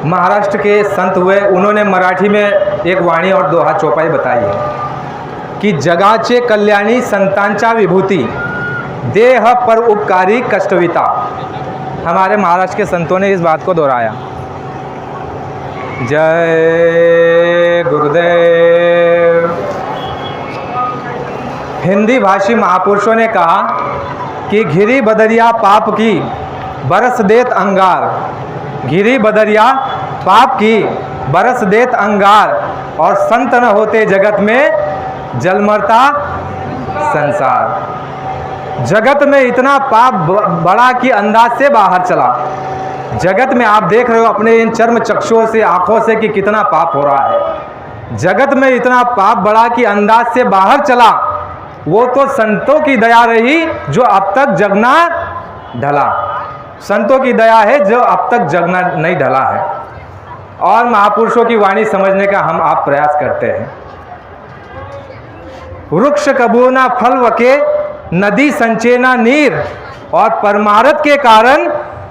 महाराष्ट्र के संत हुए, उन्होंने मराठी में एक वाणी और दोहा चौपाई बताई है कि जगाचे कल्याणी संतांच्या विभूती, देह पर उपकारी कष्टविता। हमारे महाराष्ट्र के संतों ने इस बात को दोहराया। जय गुरुदेव। हिंदी भाषी महापुरुषों ने कहा कि घिरी बदरिया पाप की बरस देत अंगार, घिरी बदरिया पाप की बरस देत अंगार, और संत न होते जगत में जलमरता संसार। जगत में इतना पाप बड़ा कि अंदाज से बाहर चला। जगत में आप देख रहे हो अपने इन चर्म चक्षुओं से, आंखों से कि कितना पाप हो रहा है। जगत में इतना पाप बड़ा कि अंदाज से बाहर चला। वो तो संतों की दया रही जो अब तक जगना ढला। संतों की दया है जो अब तक जगना नहीं ढला है। और महापुरुषों की वाणी समझने का हम आप प्रयास करते हैं। वृक्ष कबू ना फल वके, नदी संचे ना नीर, और परमार्थ के कारण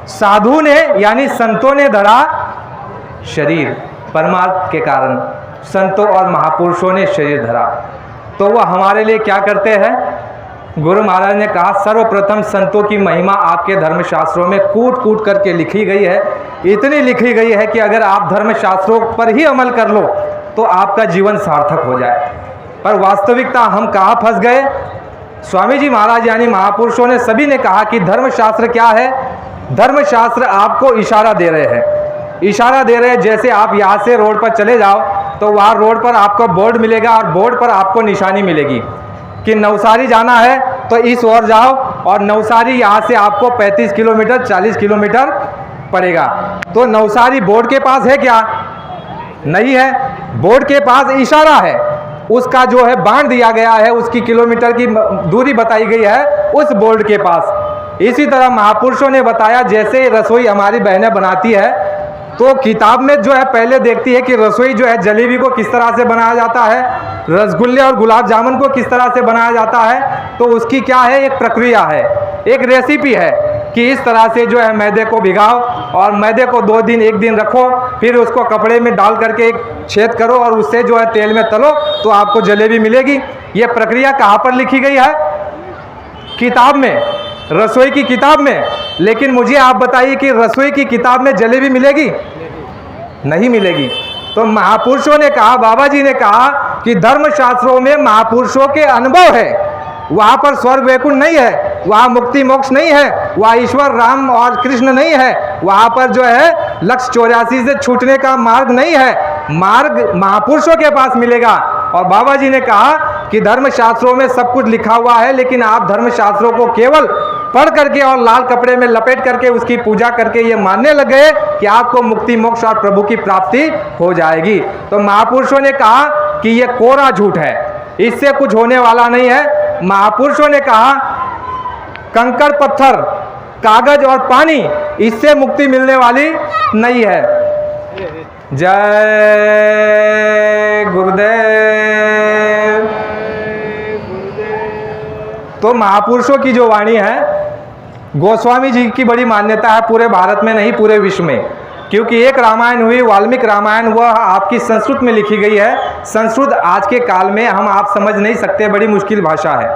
साधु ने यानी संतों ने धरा शरीर। परमार्थ के कारण संतों और महापुरुषों ने शरीर धरा। तो वह हमारे लिए क्या करते हैं? गुरु महाराज ने कहा सर्वप्रथम संतों की महिमा आपके धर्मशास्त्रों में कूट कूट करके लिखी गई है। इतनी लिखी गई है कि अगर आप धर्मशास्त्रों पर ही अमल कर लो तो आपका जीवन सार्थक हो जाए। पर वास्तविकता हम कहाँ फंस गए? स्वामी जी महाराज यानी महापुरुषों ने सभी ने कहा कि धर्मशास्त्र क्या है? धर्मशास्त्र आपको इशारा दे रहे हैं। इशारा दे रहे हैं, जैसे आप यहाँ से रोड पर चले जाओ तो वहाँ रोड पर आपको बोर्ड मिलेगा और बोर्ड पर आपको निशानी मिलेगी कि नवसारी जाना है तो इस ओर जाओ, और नवसारी यहाँ से आपको 35 किलोमीटर 40 किलोमीटर पड़ेगा। तो नवसारी बोर्ड के पास है क्या? नहीं है। बोर्ड के पास इशारा है, उसका जो है बांध दिया गया है, उसकी किलोमीटर की दूरी बताई गई है उस बोर्ड के पास। इसी तरह महापुरुषों ने बताया, जैसे रसोई हमारी बहनें बनाती है तो किताब में जो है पहले देखती है कि रसोई जो है जलेबी को किस तरह से बनाया जाता है, रसगुल्ले और गुलाब जामुन को किस तरह से बनाया जाता है। तो उसकी क्या है? एक प्रक्रिया है, एक रेसिपी है कि इस तरह से जो है मैदे को भिगाओ और मैदे को 2 दिन 1 दिन रखो, फिर उसको कपड़े में डाल करके एक छेद करो और उससे जो है तेल में तलो तो आपको जलेबी मिलेगी। ये प्रक्रिया कहाँ पर लिखी गई है? किताब में, रसोई की किताब में। लेकिन मुझे आप बताइए कि रसोई की किताब में जलेबी मिलेगी? नहीं मिलेगी। तो महापुरुषों ने कहा, बाबा जी ने कहा कि धर्मशास्त्रों में महापुरुषों के अनुभव है। वहाँ पर स्वर्ग वैकुंठ नहीं है, वहाँ मुक्ति मोक्ष नहीं है, वहाँ ईश्वर राम और कृष्ण नहीं है, वहाँ पर जो है लक्ष्य 84 से छूटने का मार्ग नहीं है। मार्ग महापुरुषों के पास मिलेगा। और बाबा जी ने कहा कि धर्मशास्त्रों में सब कुछ लिखा हुआ है, लेकिन आप धर्मशास्त्रों को केवल पढ़ करके और लाल कपड़े में लपेट करके उसकी पूजा करके ये मानने लगे कि आपको मुक्ति मोक्ष और प्रभु की प्राप्ति हो जाएगी। तो महापुरुषों ने कहा कि ये कोरा झूठ है, इससे कुछ होने वाला नहीं है। महापुरुषों ने कहा कंकड़ पत्थर, कागज और पानी, इससे मुक्ति मिलने वाली नहीं है। जय गुरुदेव। तो महापुरुषों की जो वाणी है, गोस्वामी जी की बड़ी मान्यता है पूरे भारत में नहीं पूरे विश्व में, क्योंकि एक रामायण हुई वाल्मीकि रामायण, वह आपकी संस्कृत में लिखी गई है। संस्कृत आज के काल में हम आप समझ नहीं सकते, बड़ी मुश्किल भाषा है,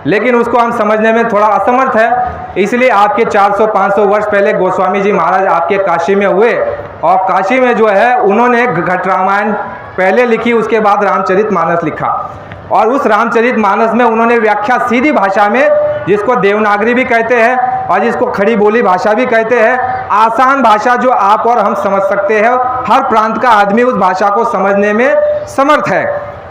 लेकिन उसको हम समझने में थोड़ा असमर्थ है। इसलिए आपके 400-500 वर्ष पहले गोस्वामी जी महाराज आपके काशी में हुए, और काशी में जो है उन्होंने घट रामायण पहले लिखी, उसके बाद रामचरितमानस लिखा। और उस रामचरितमानस में उन्होंने व्याख्या सीधी भाषा में, जिसको देवनागरी भी कहते हैं और जिसको खड़ी बोली भाषा भी कहते हैं, आसान भाषा जो आप और हम समझ सकते हैं, हर प्रांत का आदमी उस भाषा को समझने में समर्थ है,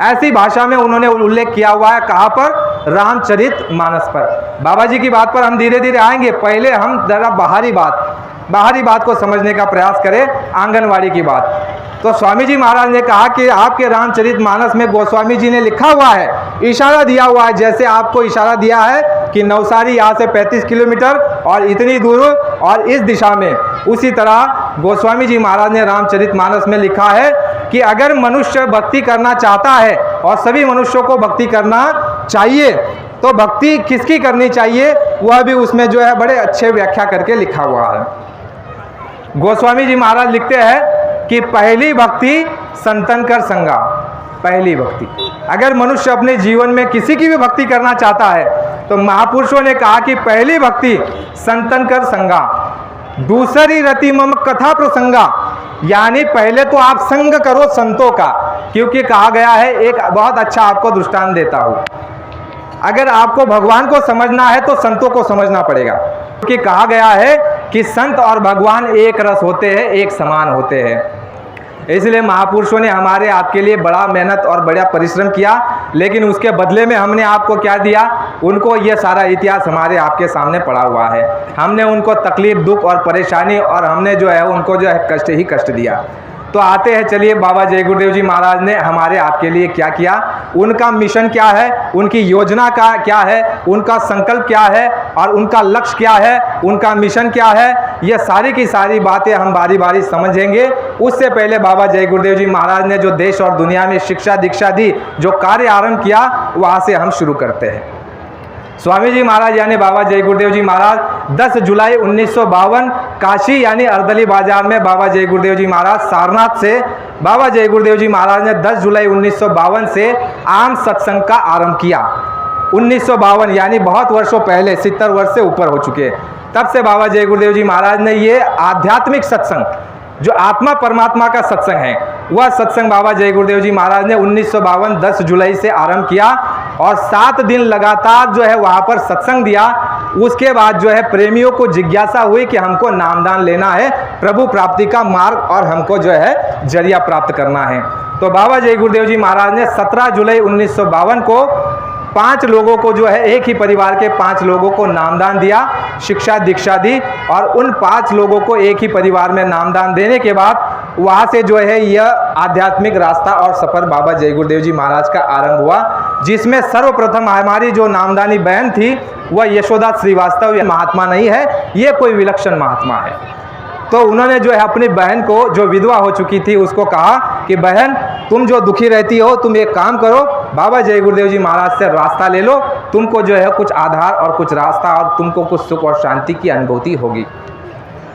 ऐसी भाषा में उन्होंने उल्लेख किया हुआ है। कहाँ पर? रामचरितमानस पर। बाबा जी की बात पर हम धीरे धीरे आएंगे, पहले हम जरा बाहरी बात को समझने का प्रयास करें, आंगनवाड़ी की बात। तो स्वामी जी महाराज ने कहा कि आपके रामचरितमानस में गोस्वामी जी ने लिखा हुआ है, इशारा दिया हुआ है, जैसे आपको इशारा दिया है कि नवसारी यहाँ से 35 किलोमीटर और इतनी दूर और इस दिशा में, उसी तरह गोस्वामी जी महाराज ने रामचरितमानस में लिखा है कि अगर मनुष्य भक्ति करना चाहता है, और सभी मनुष्यों को भक्ति करना चाहिए, तो भक्ति किसकी करनी चाहिए वह भी उसमें जो है बड़े अच्छे व्याख्या करके लिखा हुआ है। गोस्वामी जी महाराज लिखते हैं कि पहली भक्ति संतन कर संगा। पहली भक्ति, अगर मनुष्य अपने जीवन में किसी की भी भक्ति करना चाहता है तो महापुरुषों ने कहा कि पहली भक्ति संतन कर संगा, दूसरी रति मम कथा प्रसंगा, यानी पहले तो आप संग करो संतों का, क्योंकि कहा गया है, एक बहुत अच्छा आपको दृष्टांत देता हूं, अगर आपको भगवान को समझना है तो संतों को समझना पड़ेगा, क्योंकि कहा गया है कि संत और भगवान एक रस होते हैं, एक समान होते हैं। इसलिए महापुरुषों ने हमारे आपके लिए बड़ा मेहनत और बड़ा परिश्रम किया, लेकिन उसके बदले में हमने आपको क्या दिया, उनको ये सारा इतिहास हमारे आपके सामने पड़ा हुआ है। हमने उनको तकलीफ, दुख और परेशानी, और हमने जो है उनको जो है कष्ट ही कष्ट दिया। तो आते हैं, चलिए बाबा जय गुरुदेव जी महाराज ने हमारे आपके लिए क्या किया, उनका मिशन क्या है, उनकी योजना का क्या है, उनका संकल्प क्या है और उनका लक्ष्य क्या है, उनका मिशन क्या है, ये सारी की सारी बातें हम बारी बारी समझेंगे। उससे पहले बाबा जय गुरुदेव जी महाराज ने जो देश और दुनिया में शिक्षा दीक्षा दी, जो कार्य आरंभ किया, वहाँ से हम शुरू करते हैं। स्वामी जी महाराज यानी बाबा जय गुरुदेव जी महाराज 10 जुलाई 1952 काशी यानी अर्दली बाजार में बाबा जय गुरुदेव जी महाराज सारनाथ से बाबा जय गुरुदेव जी महाराज ने 10 जुलाई 1952 से आम सत्संग का आरंभ किया। 1952 यानी बहुत वर्षों पहले, 70 वर्ष से ऊपर हो चुके, तब से बाबा जय गुरुदेव जी महाराज ने ये आध्यात्मिक सत्संग, जो आत्मा परमात्मा का सत्संग है, वह सत्संग बाबा जय गुरुदेव जी महाराज ने 1952 10 जुलाई से आरंभ किया और 7 दिन लगातार जो है वहाँ पर सत्संग दिया। उसके बाद जो है प्रेमियों को जिज्ञासा हुई कि हमको नामदान लेना है, प्रभु प्राप्ति का मार्ग, और हमको जो है जरिया प्राप्त करना है। तो बाबा जय गुरुदेव जी महाराज ने 17 जुलाई 1952 को 5 लोगों को जो है, एक ही परिवार के 5 लोगों को नामदान दिया, शिक्षा दीक्षा दी, और उन 5 लोगों को एक ही परिवार में नामदान देने के बाद वहाँ से जो है यह आध्यात्मिक रास्ता और सफ़र बाबा जय गुरुदेव जी महाराज का आरंभ हुआ, जिसमें सर्वप्रथम हमारी जो नामदानी बहन थी वह यशोदा श्रीवास्तव। यह महात्मा नहीं है, ये कोई विलक्षण महात्मा है। तो उन्होंने जो है अपनी बहन को, जो विधवा हो चुकी थी, उसको कहा कि बहन, तुम जो दुखी रहती हो, तुम एक काम करो, बाबा जय गुरुदेव जी महाराज से रास्ता ले लो, तुमको जो है कुछ आधार और कुछ रास्ता और तुमको कुछ सुख और शांति की अनुभूति होगी।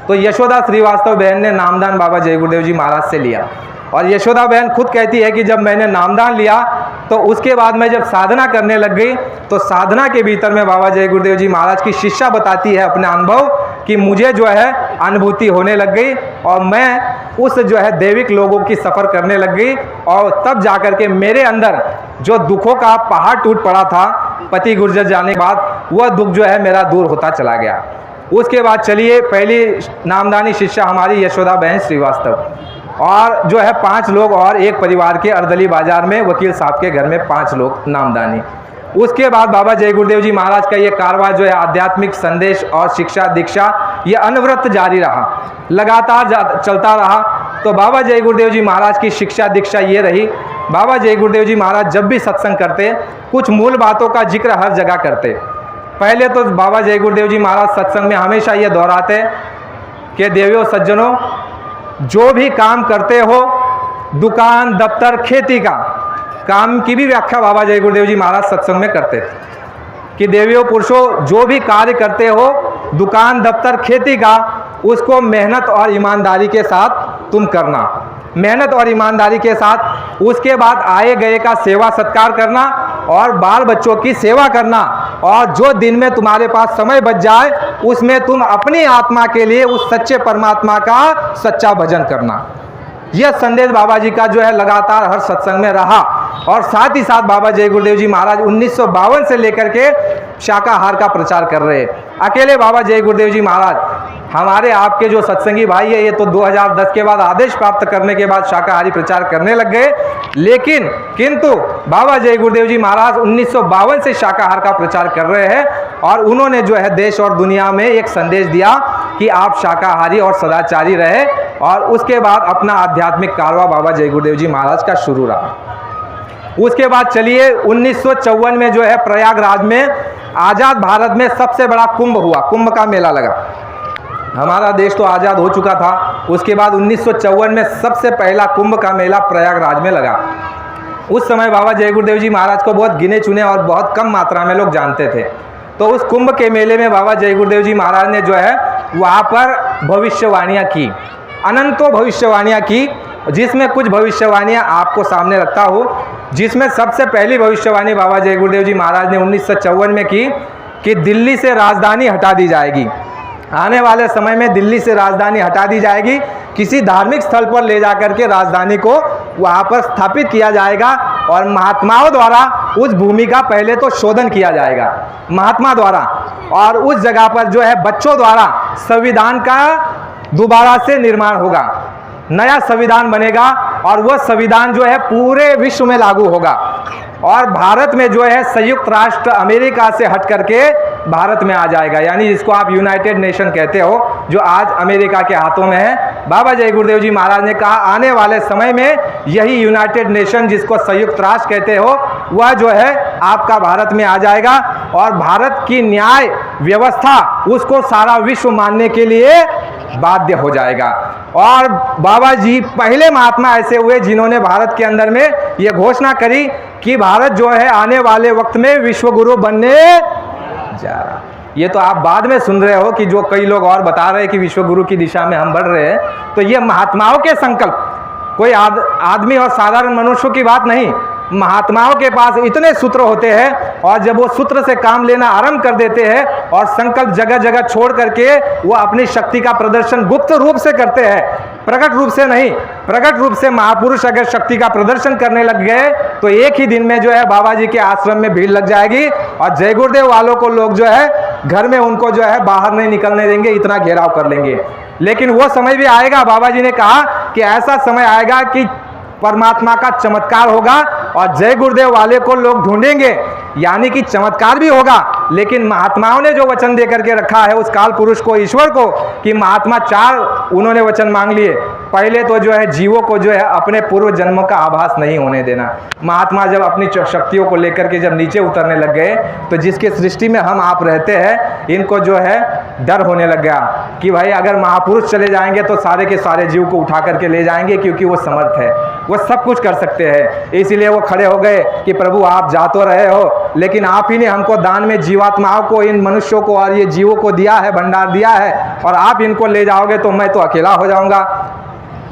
तो यशोदा श्रीवास्तव बहन ने नामदान बाबा जय गुरुदेव जी महाराज से लिया, और यशोदा बहन खुद कहती है कि जब मैंने नामदान लिया तो उसके बाद मैं जब साधना करने लग गई, तो साधना के भीतर में बाबा जय गुरुदेव जी महाराज की शिष्या बताती है अपने अनुभव कि मुझे जो है अनुभूति होने लग गई, और मैं उस जो है दैविक लोगों की सफ़र करने लग गई, और तब जाकर के मेरे अंदर जो दुखों का पहाड़ टूट पड़ा था पति गुजर जाने के बाद, वह दुख जो है मेरा दूर होता चला गया। उसके बाद चलिए, पहली नामदानी शिष्या हमारी यशोदा बहन श्रीवास्तव, और जो है 5 लोग और एक परिवार के अर्दली बाजार में वकील साहब के घर में 5 लोग नामदानी। उसके बाद बाबा जय गुरुदेव जी महाराज का ये कारवां जो है आध्यात्मिक संदेश और शिक्षा दीक्षा, ये अनवरत जारी रहा, लगातार चलता रहा। तो बाबा जय गुरुदेव जी महाराज की शिक्षा दीक्षा ये रही, बाबा जय गुरुदेव जी महाराज जब भी सत्संग करते, कुछ मूल बातों का जिक्र हर जगह करते। पहले तो बाबा जय गुरुदेव जी महाराज सत्संग में हमेशा ये दोहराते कि देवियों सज्जनों, जो भी काम करते हो, दुकान दफ्तर खेती का काम की भी व्याख्या बाबा जय गुरुदेव जी महाराज सत्संग में करते थे कि देवियों पुरुषों, जो भी कार्य करते हो, दुकान दफ्तर खेती का, उसको मेहनत और ईमानदारी के साथ तुम करना, मेहनत और ईमानदारी के साथ। उसके बाद आए गए का सेवा सत्कार करना और बाल बच्चों की सेवा करना, और जो दिन में तुम्हारे पास समय बच जाए उसमें तुम अपनी आत्मा के लिए उस सच्चे परमात्मा का सच्चा भजन करना। यह संदेश बाबा जी का जो है लगातार हर सत्संग में रहा। और साथ ही साथ बाबा जय गुरुदेव जी महाराज 1952 से लेकर के शाकाहार का प्रचार कर रहे हैं। अकेले बाबा जय गुरुदेव जी महाराज, हमारे आपके जो सत्संगी भाई है, ये तो 2010 के बाद आदेश प्राप्त करने के बाद शाकाहारी प्रचार करने लग गए, लेकिन किंतु बाबा जय गुरुदेव जी महाराज 1952 से शाकाहार का प्रचार कर रहे हैं, और उन्होंने जो है देश और दुनिया में एक संदेश दिया कि आप शाकाहारी और सदाचारी रहे। और उसके बाद अपना आध्यात्मिक कारवां बाबा जय गुरुदेव जी महाराज का शुरू रहा। उसके बाद चलिए 1954 में जो है प्रयागराज में आज़ाद भारत में सबसे बड़ा कुंभ हुआ, कुंभ का मेला लगा। हमारा देश तो आज़ाद हो चुका था। उसके बाद 1954 में सबसे पहला कुंभ का मेला प्रयागराज में लगा। उस समय बाबा जय गुरुदेव जी महाराज को बहुत गिने चुने और बहुत कम मात्रा में लोग जानते थे। तो उस कुंभ के मेले में बाबा जय गुरुदेव जी महाराज ने जो है वहाँ पर भविष्यवाणियाँ की, अनंतों भविष्यवाणियाँ की, जिसमें कुछ भविष्यवाणियाँ आपको सामने रखता हूँ। जिसमें सबसे पहली भविष्यवाणी बाबा जय गुरुदेव जी महाराज ने 1954 में की कि दिल्ली से राजधानी हटा दी जाएगी। आने वाले समय में दिल्ली से राजधानी हटा दी जाएगी, किसी धार्मिक स्थल पर ले जाकर के राजधानी को वहाँ पर स्थापित किया जाएगा और महात्माओं द्वारा उस भूमि का पहले तो शोधन किया जाएगा महात्मा द्वारा, और उस जगह पर जो है बच्चों द्वारा संविधान का दोबारा से निर्माण होगा, नया संविधान बनेगा और वह संविधान जो है पूरे विश्व में लागू होगा। और भारत में जो है संयुक्त राष्ट्र अमेरिका से हट करके भारत में आ जाएगा, यानी जिसको आप यूनाइटेड नेशन कहते हो, जो आज अमेरिका के हाथों में है। बाबा जय गुरुदेव जी महाराज ने कहा आने वाले समय में यही यूनाइटेड नेशन, जिसको संयुक्त राष्ट्र कहते हो, वह जो है आपका भारत में आ जाएगा और भारत की न्याय व्यवस्था उसको सारा विश्व मानने के लिए बाध्य हो जाएगा। और बाबा जी पहले महात्मा ऐसे हुए जिन्होंने भारत के अंदर में यह घोषणा करी कि भारत जो है आने वाले वक्त में विश्व गुरु बनने जा रहा। ये तो आप बाद में सुन रहे हो कि जो कई लोग और बता रहे हैं कि विश्व गुरु की दिशा में हम बढ़ रहे हैं, तो ये महात्माओं के संकल्प, कोई आदमी और साधारण मनुष्यों की बात नहीं। महात्माओं के पास इतने सूत्र होते हैं और जब वो सूत्र से काम लेना आरंभ कर देते हैं और संकल्प जगह जगह छोड़ करके वो अपनी शक्ति का प्रदर्शन गुप्त रूप से करते हैं, प्रकट रूप से नहीं। प्रकट रूप से महापुरुष अगर शक्ति का प्रदर्शन करने लग गए तो एक ही दिन में जो है बाबा जी के आश्रम में भीड़ लग जाएगी और जय गुरुदेव वालों को लोग जो है घर में उनको जो है बाहर नहीं निकलने देंगे, इतना घेराव कर लेंगे। लेकिन वो समय भी आएगा, बाबा जी ने कहा कि ऐसा समय आएगा कि परमात्मा का चमत्कार होगा और जय गुरुदेव वाले को लोग ढूंढेंगे, यानी कि चमत्कार भी होगा। लेकिन महात्माओं ने जो वचन दे करके रखा है उस काल पुरुष को, ईश्वर को, कि महात्मा चार उन्होंने वचन मांग लिए। पहले तो जो है जीवों को जो है अपने पूर्व जन्मों का आभास नहीं होने देना। महात्मा जब अपनी शक्तियों को लेकर के जब नीचे उतरने लग गए तो जिसके सृष्टि में हम आप रहते हैं इनको जो है डर होने लग गया कि भाई अगर महापुरुष चले जाएंगे तो सारे के सारे जीव को उठा करके ले जाएंगे, क्योंकि वो समर्थ है, वो सब कुछ कर सकते हैं। इसीलिए वो खड़े हो गए कि प्रभु आप जा तो रहे हो, लेकिन आप ही ने हमको दान में जीवात्माओं को, इन मनुष्यों को और ये जीवों को दिया है, भंडार दिया है, और आप इनको ले जाओगे तो मैं तो अकेला हो जाऊंगा।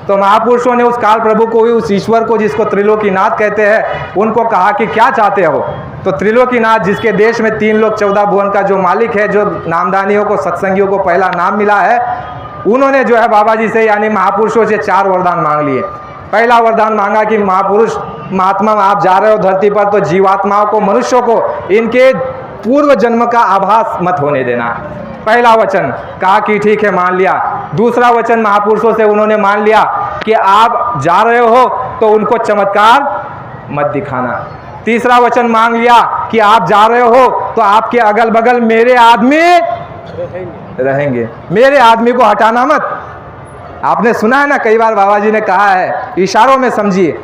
तो महापुरुषों ने उस काल प्रभु को, उस ईश्वर को जिसको त्रिलोकीनाथ कहते हैं, उनको कहा कि क्या चाहते हो। तो त्रिलोकीनाथ जिसके देश में 3 लोक 14 भुवन का जो मालिक है, जो नामदानियों को, सत्संगियों को पहला नाम मिला है, उन्होंने जो है बाबा जी से यानी महापुरुषों से 4 वरदान मांग लिए। पहला वरदान मांगा कि महापुरुष, महात्मा आप जा रहे हो धरती पर तो जीवात्माओं को, मनुष्यों को इनके पूर्व जन्म का आभास मत होने देना। पहला वचन कहा कि ठीक है, मान लिया। दूसरा वचन महापुरुषों से उन्होंने मान लिया कि आप जा रहे हो तो उनको चमत्कार मत दिखाना। तीसरा वचन मांग लिया कि आप जा रहे हो तो आपके अगल बगल मेरे आदमी रहेंगे, मेरे आदमी को हटाना मत। आपने सुना है ना, कई बार बाबा जी ने कहा है, इशारों में समझिए।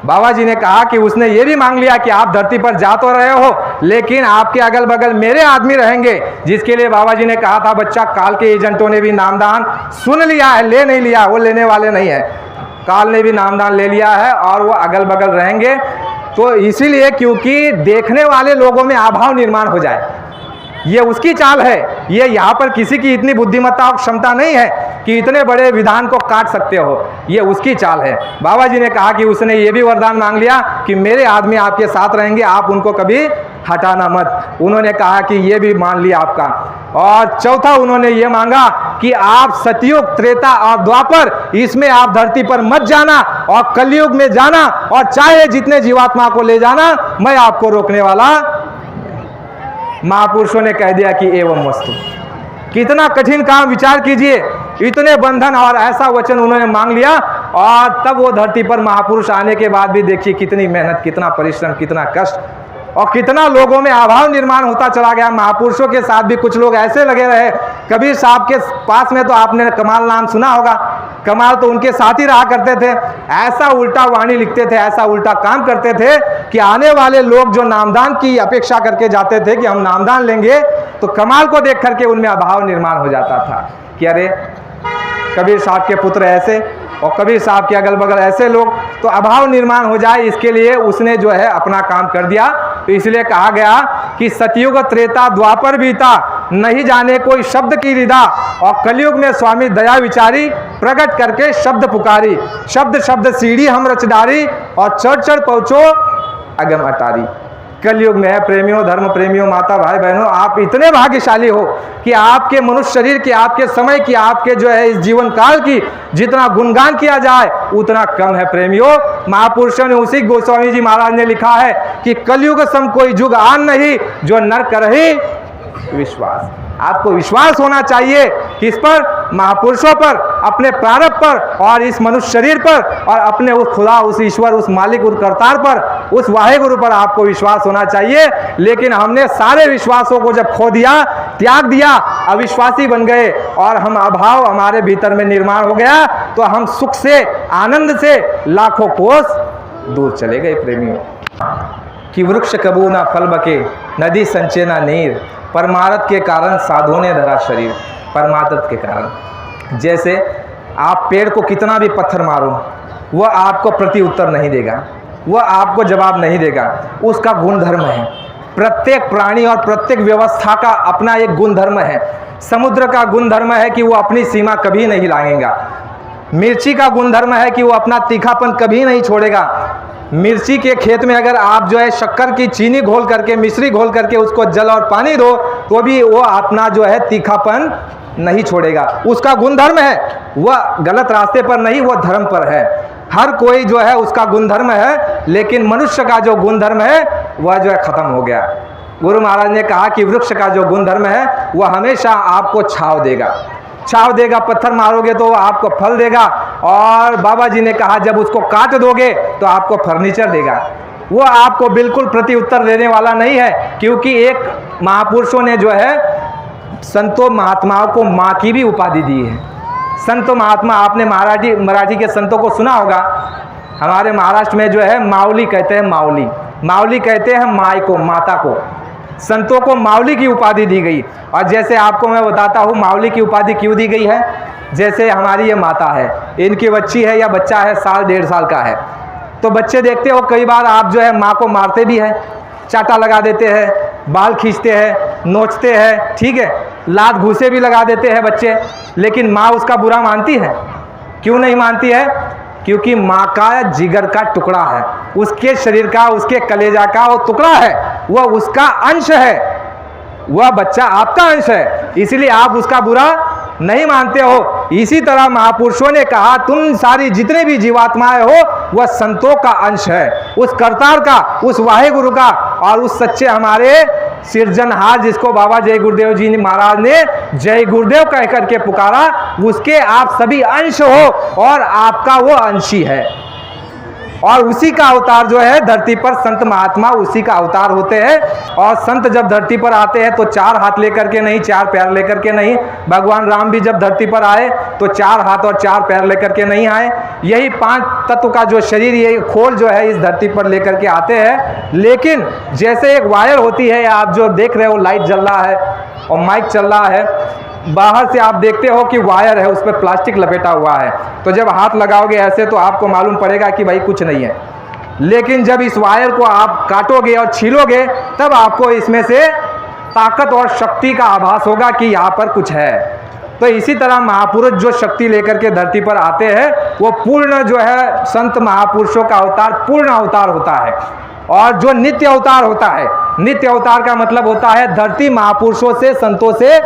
बाबा जी ने कहा कि उसने ये भी मांग लिया कि आप धरती पर जा तो रहे हो लेकिन आपके अगल बगल मेरे आदमी रहेंगे, जिसके लिए बाबा जी ने कहा था बच्चा काल के एजेंटों ने भी नामदान सुन लिया है, ले नहीं लिया, वो लेने वाले नहीं है। काल ने भी नामदान ले लिया है और वो अगल बगल रहेंगे। तो इसीलिए क्योंकि देखने वाले लोगों में अभाव निर्माण हो जाए, ये उसकी चाल है। ये यहाँ पर किसी की इतनी बुद्धिमत्ता और क्षमता नहीं है कि इतने बड़े विधान को काट सकते हो, ये उसकी चाल है। बाबा जी ने कहा कि उसने ये भी वरदान मांग लिया कि मेरे आदमी आपके साथ रहेंगे, आप उनको कभी हटाना मत। उन्होंने कहा कि ये भी मान लिया आपका। और चौथा उन्होंने ये मांगा कि आप सतयुग, त्रेता और द्वापर, इसमें आप धरती पर मत जाना और कलयुग में जाना, और चाहे जितने जीवात्मा को ले जाना, मैं आपको रोकने वाला। महापुरुषों ने कह दिया कि एवं वस्तु। कितना कठिन काम, विचार कीजिए। इतने बंधन और ऐसा वचन उन्होंने मांग लिया, और तब वो धरती पर महापुरुष आने के बाद भी देखिए कितनी मेहनत, कितना परिश्रम, कितना कष्ट, और कितना लोगों में अभाव निर्माण होता चला गया। महापुरुषों के साथ भी कुछ लोग ऐसे लगे रहे। कबीर साहब के पास में तो आपने कमाल नाम सुना होगा, कमाल तो उनके साथ ही रहा करते थे। ऐसा उल्टा वाणी लिखते थे, ऐसा उल्टा काम करते थे कि आने वाले लोग जो नामदान की अपेक्षा करके जाते थे कि हम नामदान लेंगे, तो कमाल को देख करके उनमें अभाव निर्माण हो जाता था कि अरे कबीर साहब के पुत्र ऐसे और कबीर साहब के अगल बगल ऐसे लोग, तो अभाव निर्माण हो जाए, इसके लिए उसने जो है अपना काम कर दिया तो इसलिए कहा गया कि सतयुग त्रेता द्वापर बीता, नहीं जाने कोई शब्द की रिदा, और कलयुग में स्वामी दया विचारी, प्रकट करके शब्द पुकारी, शब्द शब्द सीढ़ी हम रच डारी, और चढ़ चढ़ पहुँचो अगम अटारी। कलयुग में है प्रेमियों, धर्म प्रेमियों, माता भाई बहनों, आप इतने भाग्यशाली हो कि आपके मनुष्य शरीर की, आपके समय की, आपके जो है इस जीवन काल की जितना गुणगान किया जाए उतना कम है प्रेमियों। महापुरुषों ने, उसी गोस्वामी जी महाराज ने लिखा है कि कलयुग सम कोई जुग आन नहीं, जो नर करहि विश्वास। आपको विश्वास होना चाहिए किस पर? महापुरुषों पर, अपने प्रारब्ध पर, और इस मनुष्य शरीर पर, और अपने उस खुदा, उस ईश्वर, उस मालिक, उस करतार पर, उस वाहेगुरु पर आपको विश्वास होना चाहिए। लेकिन हमने सारे विश्वासों को जब खो दिया, त्याग दिया, अविश्वासी बन गए, और हम अभाव हमारे भीतर में निर्माण हो गया, तो हम सुख से, आनंद से लाखों कोस दूर चले गए प्रेमियों। कि वृक्ष कबू ना फल बके, नदी संचय ना नीर, परमार्थ के कारण साधु ने धरा शरीर। परमार्थ के कारण, जैसे आप पेड़ को कितना भी पत्थर मारो, वह आपको प्रति उत्तर नहीं देगा, वह आपको जवाब नहीं देगा। उसका गुणधर्म है। प्रत्येक प्राणी और प्रत्येक व्यवस्था का अपना एक गुणधर्म है। समुद्र का गुणधर्म है कि वो अपनी सीमा कभी नहीं लांघेगा। मिर्ची का गुणधर्म है कि वो अपना तीखापन कभी नहीं छोड़ेगा। मिर्ची के खेत में अगर आप जो है शक्कर की चीनी घोल करके, मिश्री घोल करके उसको जल और पानी दो, तो भी वो अपना जो है तीखापन नहीं छोड़ेगा। उसका गुणधर्म है, वह गलत रास्ते पर नहीं, वह धर्म पर है। हर कोई जो है उसका गुणधर्म है, लेकिन मनुष्य का जो गुणधर्म है वह जो है खत्म हो गया। गुरु महाराज ने कहा कि वृक्ष का जो गुणधर्म है वह हमेशा आपको छांव देगा, छांव देगा। पत्थर मारोगे तो आपको फल देगा, और बाबा जी ने कहा जब उसको काट दोगे तो आपको फर्नीचर देगा। वो आपको बिल्कुल प्रति उत्तर देने वाला नहीं है, क्योंकि एक महापुरुषों ने जो है संतों महात्माओं को माँ की भी उपाधि दी है। संत महात्मा, आपने मराठी के संतों को सुना होगा। हमारे महाराष्ट्र में जो है माऊली कहते हैं, माऊली, माऊली कहते हैं माई को, माता को। संतों को माऊली की उपाधि दी गई। और जैसे आपको मैं बताता हूँ माऊली की उपाधि क्यों दी गई है। जैसे हमारी ये माता है, इनकी बच्ची है या बच्चा है, साल 1.5 साल का है, तो बच्चे देखते हो कई बार आप जो है माँ को मारते भी हैं, चाटा लगा देते हैं, बाल खींचते हैं, नोचते हैं, ठीक है, लात घूसे भी लगा देते हैं बच्चे, लेकिन माँ उसका बुरा मानती है? क्यों नहीं मानती है? क्योंकि माँ का जिगर का टुकड़ा है, उसके शरीर का, उसके कलेजा का वो टुकड़ा है, वह उसका अंश है, वह बच्चा आपका अंश है, इसलिए आप उसका बुरा नहीं मानते हो। इसी तरह महापुरुषों ने कहा तुम सारी जितने भी जीवात्माएं हो वह संतों का अंश है, उस करतार का, उस वाहेगुरु का, और उस सच्चे हमारे सिरजनहार जिसको बाबा जय गुरुदेव जी महाराज ने जय गुरुदेव कह करके पुकारा, उसके आप सभी अंश हो, और आपका वो अंशी है। और उसी का अवतार जो है धरती पर, संत महात्मा उसी का अवतार होते हैं। और संत जब धरती पर आते हैं तो 4 हाथ लेकर के नहीं, 4 पैर लेकर के नहीं। भगवान राम भी जब धरती पर आए तो 4 हाथ और 4 पैर लेकर के नहीं आए। यही 5 तत्व का जो शरीर, यही खोल जो है इस धरती पर लेकर के आते हैं। लेकिन जैसे एक वायर होती है, आप जो देख रहे हो लाइट जल रहा है और माइक चल रहा है, बाहर से आप देखते हो कि वायर है, उस पर प्लास्टिक लपेटा हुआ है, तो जब हाथ लगाओगे ऐसे तो आपको मालूम पड़ेगा कि भाई कुछ नहीं है। लेकिन जब इस वायर को आप काटोगे और छीलोगे तब आपको इसमें से ताकत और शक्ति का आभास होगा कि यहाँ पर कुछ है। तो इसी तरह महापुरुष जो शक्ति लेकर के धरती पर आते हैं वो पूर्ण जो है संत महापुरुषों का अवतार पूर्ण अवतार होता है। और जो नित्य अवतार होता है, नित्य अवतार का मतलब होता है धरती महापुरुषों से, संतों से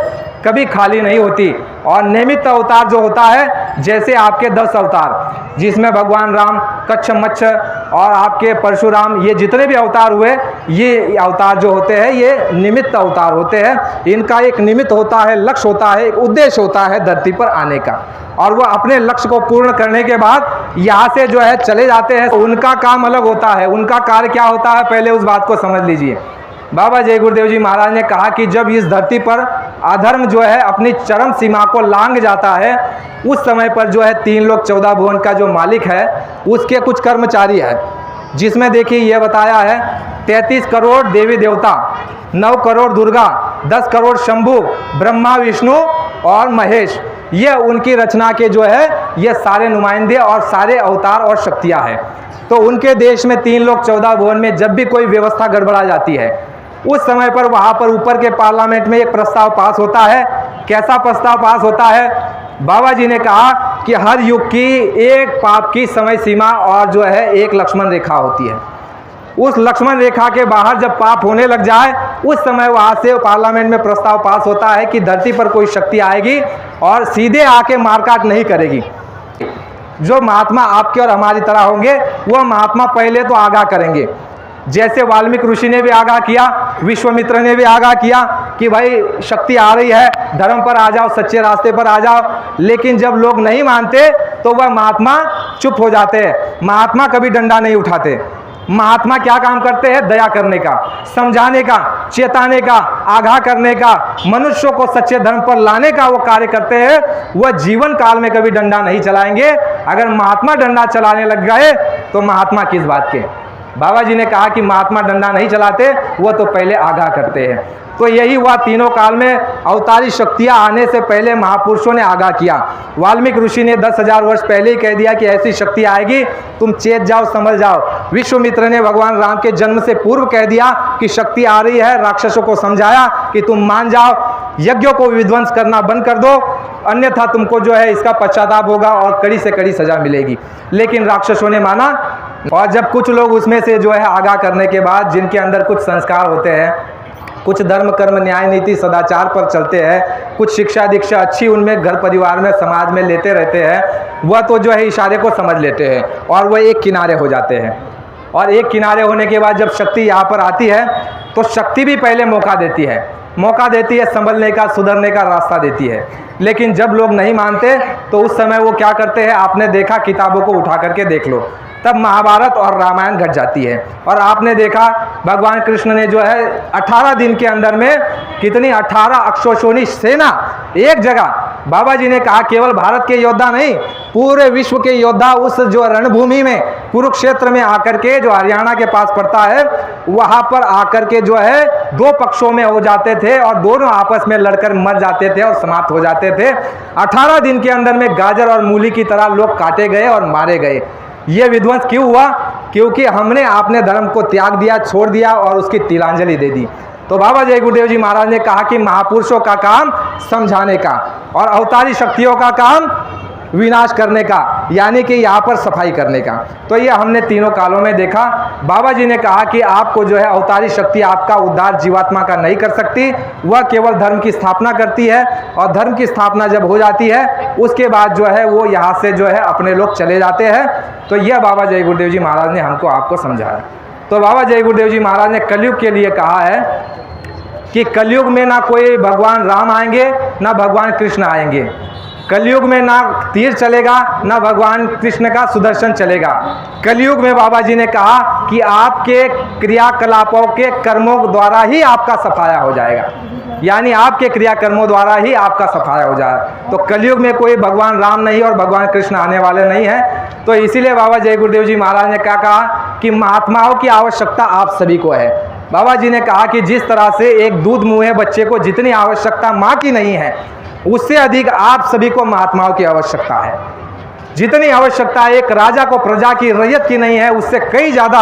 कभी खाली नहीं होती। और निमित्त अवतार जो होता है, जैसे आपके 10 अवतार, जिसमें भगवान राम, कच्छ मच्छ और आपके परशुराम, ये जितने भी अवतार हुए, ये अवतार जो होते हैं ये निमित्त अवतार होते हैं। इनका एक निमित्त होता है, लक्ष्य होता है, एक उद्देश्य होता है धरती पर आने का, और वह अपने लक्ष्य को पूर्ण करने के बाद यहाँ से जो है चले जाते हैं। उनका काम अलग होता है, उनका कार्य क्या होता है, पहले उस बात को समझ लीजिए। बाबा जय गुरुदेव जी महाराज ने कहा कि जब इस धरती पर अधर्म जो है अपनी चरम सीमा को लांघ जाता है, उस समय पर जो है 3 लोक 14 भुवन का जो मालिक है उसके कुछ कर्मचारी है, जिसमें देखिए यह बताया है 33 करोड़ देवी देवता, 9 करोड़ दुर्गा, 10 करोड़ शंभु, ब्रह्मा विष्णु और महेश, ये उनकी रचना के जो है ये सारे नुमाइंदे और सारे अवतार और शक्तियाँ हैं। तो उनके देश में 3 लोग 14 भुवन में जब भी कोई व्यवस्था गड़बड़ा जाती है, उस समय पर वहाँ पर ऊपर के पार्लियामेंट में एक प्रस्ताव पास होता है। कैसा प्रस्ताव पास होता है? बाबा जी ने कहा कि हर युग की एक पाप की समय सीमा और जो है एक लक्ष्मण रेखा होती है। उस लक्ष्मण रेखा के बाहर जब पाप होने लग जाए, उस समय वहाँ से पार्लियामेंट में प्रस्ताव पास होता है कि धरती पर कोई शक्ति आएगी और सीधे आके मारकाट नहीं करेगी। जो महात्मा आपके और हमारी तरह होंगे, वह महात्मा पहले तो आगाह करेंगे। जैसे वाल्मीकि ऋषि ने भी आगाह किया, विश्वामित्र ने भी आगाह किया कि भाई शक्ति आ रही है, धर्म पर आ जाओ, सच्चे रास्ते पर आ जाओ। लेकिन जब लोग नहीं मानते तो वह महात्मा चुप हो जाते हैं। महात्मा कभी डंडा नहीं उठाते। महात्मा क्या काम करते हैं? दया करने का, समझाने का, चेताने का, आगाह करने का, मनुष्यों को सच्चे धर्म पर लाने का वो कार्य करते हैं। वह जीवन काल में कभी डंडा नहीं चलाएंगे। अगर महात्मा डंडा चलाने लग गए तो महात्मा किस बात के? बाबा जी ने कहा कि महात्मा डंडा नहीं चलाते, वो तो पहले आगाह करते हैं। तो यही हुआ, तीनों काल में अवतारी शक्तियाँ आने से पहले महापुरुषों ने आगाह किया। वाल्मीकि ऋषि ने 10,000 वर्ष पहले ही कह दिया कि ऐसी शक्ति आएगी, तुम चेत जाओ, समझ जाओ। विश्वामित्र ने भगवान राम के जन्म से पूर्व कह दिया कि शक्ति आ रही है, राक्षसों को समझाया कि तुम मान जाओ, यज्ञों को विध्वंस करना बंद कर दो, अन्यथा तुमको जो है इसका पश्चाताप होगा और कड़ी से कड़ी सजा मिलेगी। लेकिन राक्षसों ने माना। और जब कुछ लोग उसमें से जो है आगाह करने के बाद, जिनके अंदर कुछ संस्कार होते हैं, कुछ धर्म कर्म न्याय नीति सदाचार पर चलते हैं, कुछ शिक्षा दीक्षा अच्छी उनमें घर परिवार में समाज में लेते रहते हैं, वह तो जो है इशारे को समझ लेते हैं और वह एक किनारे हो जाते हैं। और एक किनारे होने के बाद जब शक्ति यहाँ पर आती है तो शक्ति भी पहले मौका देती है, संभलने का, सुधरने का रास्ता देती है। लेकिन जब लोग नहीं मानते तो उस समय वो क्या करते हैं? आपने देखा, किताबों को उठा करके देख लो, तब महाभारत और रामायण घट जाती है। और आपने देखा भगवान कृष्ण ने जो है 18 दिन के अंदर में कितनी 18 अक्षौहिणी सेना एक जगह। बाबा जी ने कहा केवल भारत के योद्धा नहीं, पूरे विश्व के योद्धा उस जो रणभूमि में कुरुक्षेत्र में आकर के, जो हरियाणा के पास पड़ता है, वहाँ पर आकर के जो है 2 पक्षों में हो जाते थे और दोनों आपस में लड़कर मर जाते थे और समाप्त हो जाते थे। 18 दिन के अंदर में गाजर और मूली की तरह लोग काटे गए और मारे गए। ये विध्वंस क्यों हुआ? क्योंकि हमने आपने धर्म को त्याग दिया, छोड़ दिया और उसकी तिलांजलि दे दी। तो बाबा जय गुरुदेव जी महाराज ने कहा कि महापुरुषों का काम समझाने का और अवतारी शक्तियों का काम विनाश करने का, यानी कि यहाँ पर सफाई करने का। तो ये हमने तीनों कालों में देखा। बाबा जी ने कहा कि आपको जो है अवतारी शक्ति आपका उद्धार जीवात्मा का नहीं कर सकती, वह केवल धर्म की स्थापना करती है। और धर्म की स्थापना जब हो जाती है उसके बाद जो है वो यहाँ से जो है अपने लोग चले जाते हैं। तो यह बाबा जय गुरुदेव जी महाराज ने हमको आपको समझाया। तो बाबा जय गुरुदेव जी महाराज ने कलयुग के लिए कहा है कि कलयुग में ना कोई भगवान राम आएंगे ना भगवान कृष्ण आएंगे। कलयुग में ना तीर चलेगा ना भगवान कृष्ण का सुदर्शन चलेगा। कलयुग में बाबा जी ने कहा कि आपके क्रियाकलापों के कर्मों द्वारा ही आपका सफाया हो जाएगा, यानी आपके क्रियाकर्मों द्वारा ही आपका सफाया हो जाएगा। तो कलयुग में कोई भगवान राम नहीं और भगवान कृष्ण आने वाले नहीं हैं। तो इसीलिए बाबा जय गुरुदेव जी महाराज ने क्या कहा कि महात्माओं की आवश्यकता आप सभी को है। बाबा जी ने कहा कि जिस तरह से एक दूध मुँहे बच्चे को जितनी आवश्यकता माँ की नहीं है, उससे अधिक आप सभी को महात्माओं की आवश्यकता है। जितनी आवश्यकता एक राजा को प्रजा की, रैयत की नहीं है, उससे कई ज़्यादा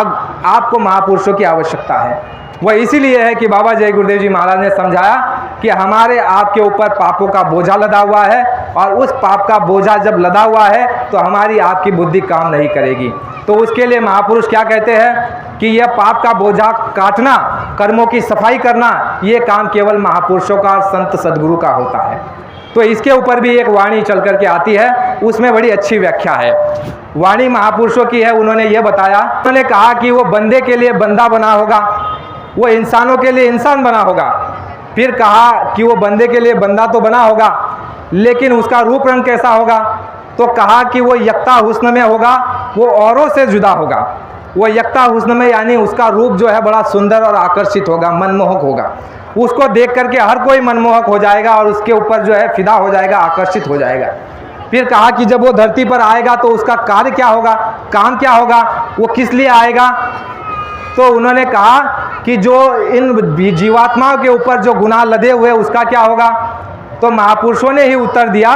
आपको महापुरुषों की आवश्यकता है। वह इसीलिए है कि बाबा जय गुरुदेव जी महाराज ने समझाया कि हमारे आपके ऊपर पापों का बोझा लदा हुआ है और उस पाप का बोझा जब लदा हुआ है तो हमारी आपकी बुद्धि काम नहीं करेगी। तो उसके लिए महापुरुष क्या कहते हैं कि यह पाप का बोझा काटना, कर्मों की सफाई करना, ये काम केवल महापुरुषों का, संत सदगुरु का होता है। तो इसके ऊपर भी एक वाणी चल करके आती है, उसमें बड़ी अच्छी व्याख्या है। वाणी महापुरुषों की है। उन्होंने ये बताया, उन्होंने कहा कि वो बंदे के लिए बंदा बना होगा, वो इंसानों के लिए इंसान बना होगा। फिर कहा कि वो बंदे के लिए बंदा तो बना होगा, लेकिन उसका रूप रंग कैसा होगा? तो कहा कि वो यक्ता हुस्न में होगा, वो औरों से जुदा होगा। वो यक्ता हुस्न में यानी उसका रूप जो है बड़ा सुंदर और आकर्षित होगा, मनमोहक होगा। उसको देख करके हर कोई मनमोहक हो जाएगा और उसके ऊपर जो है फिदा हो जाएगा, आकर्षित हो जाएगा। फिर कहा कि जब वो धरती पर आएगा तो उसका कार्य क्या होगा, काम क्या होगा, वो किस लिए आएगा? तो उन्होंने कहा कि जो इन जीवात्माओं के ऊपर जो गुनाह लदे हुए उसका क्या होगा? तो महापुरुषों ने ही उत्तर दिया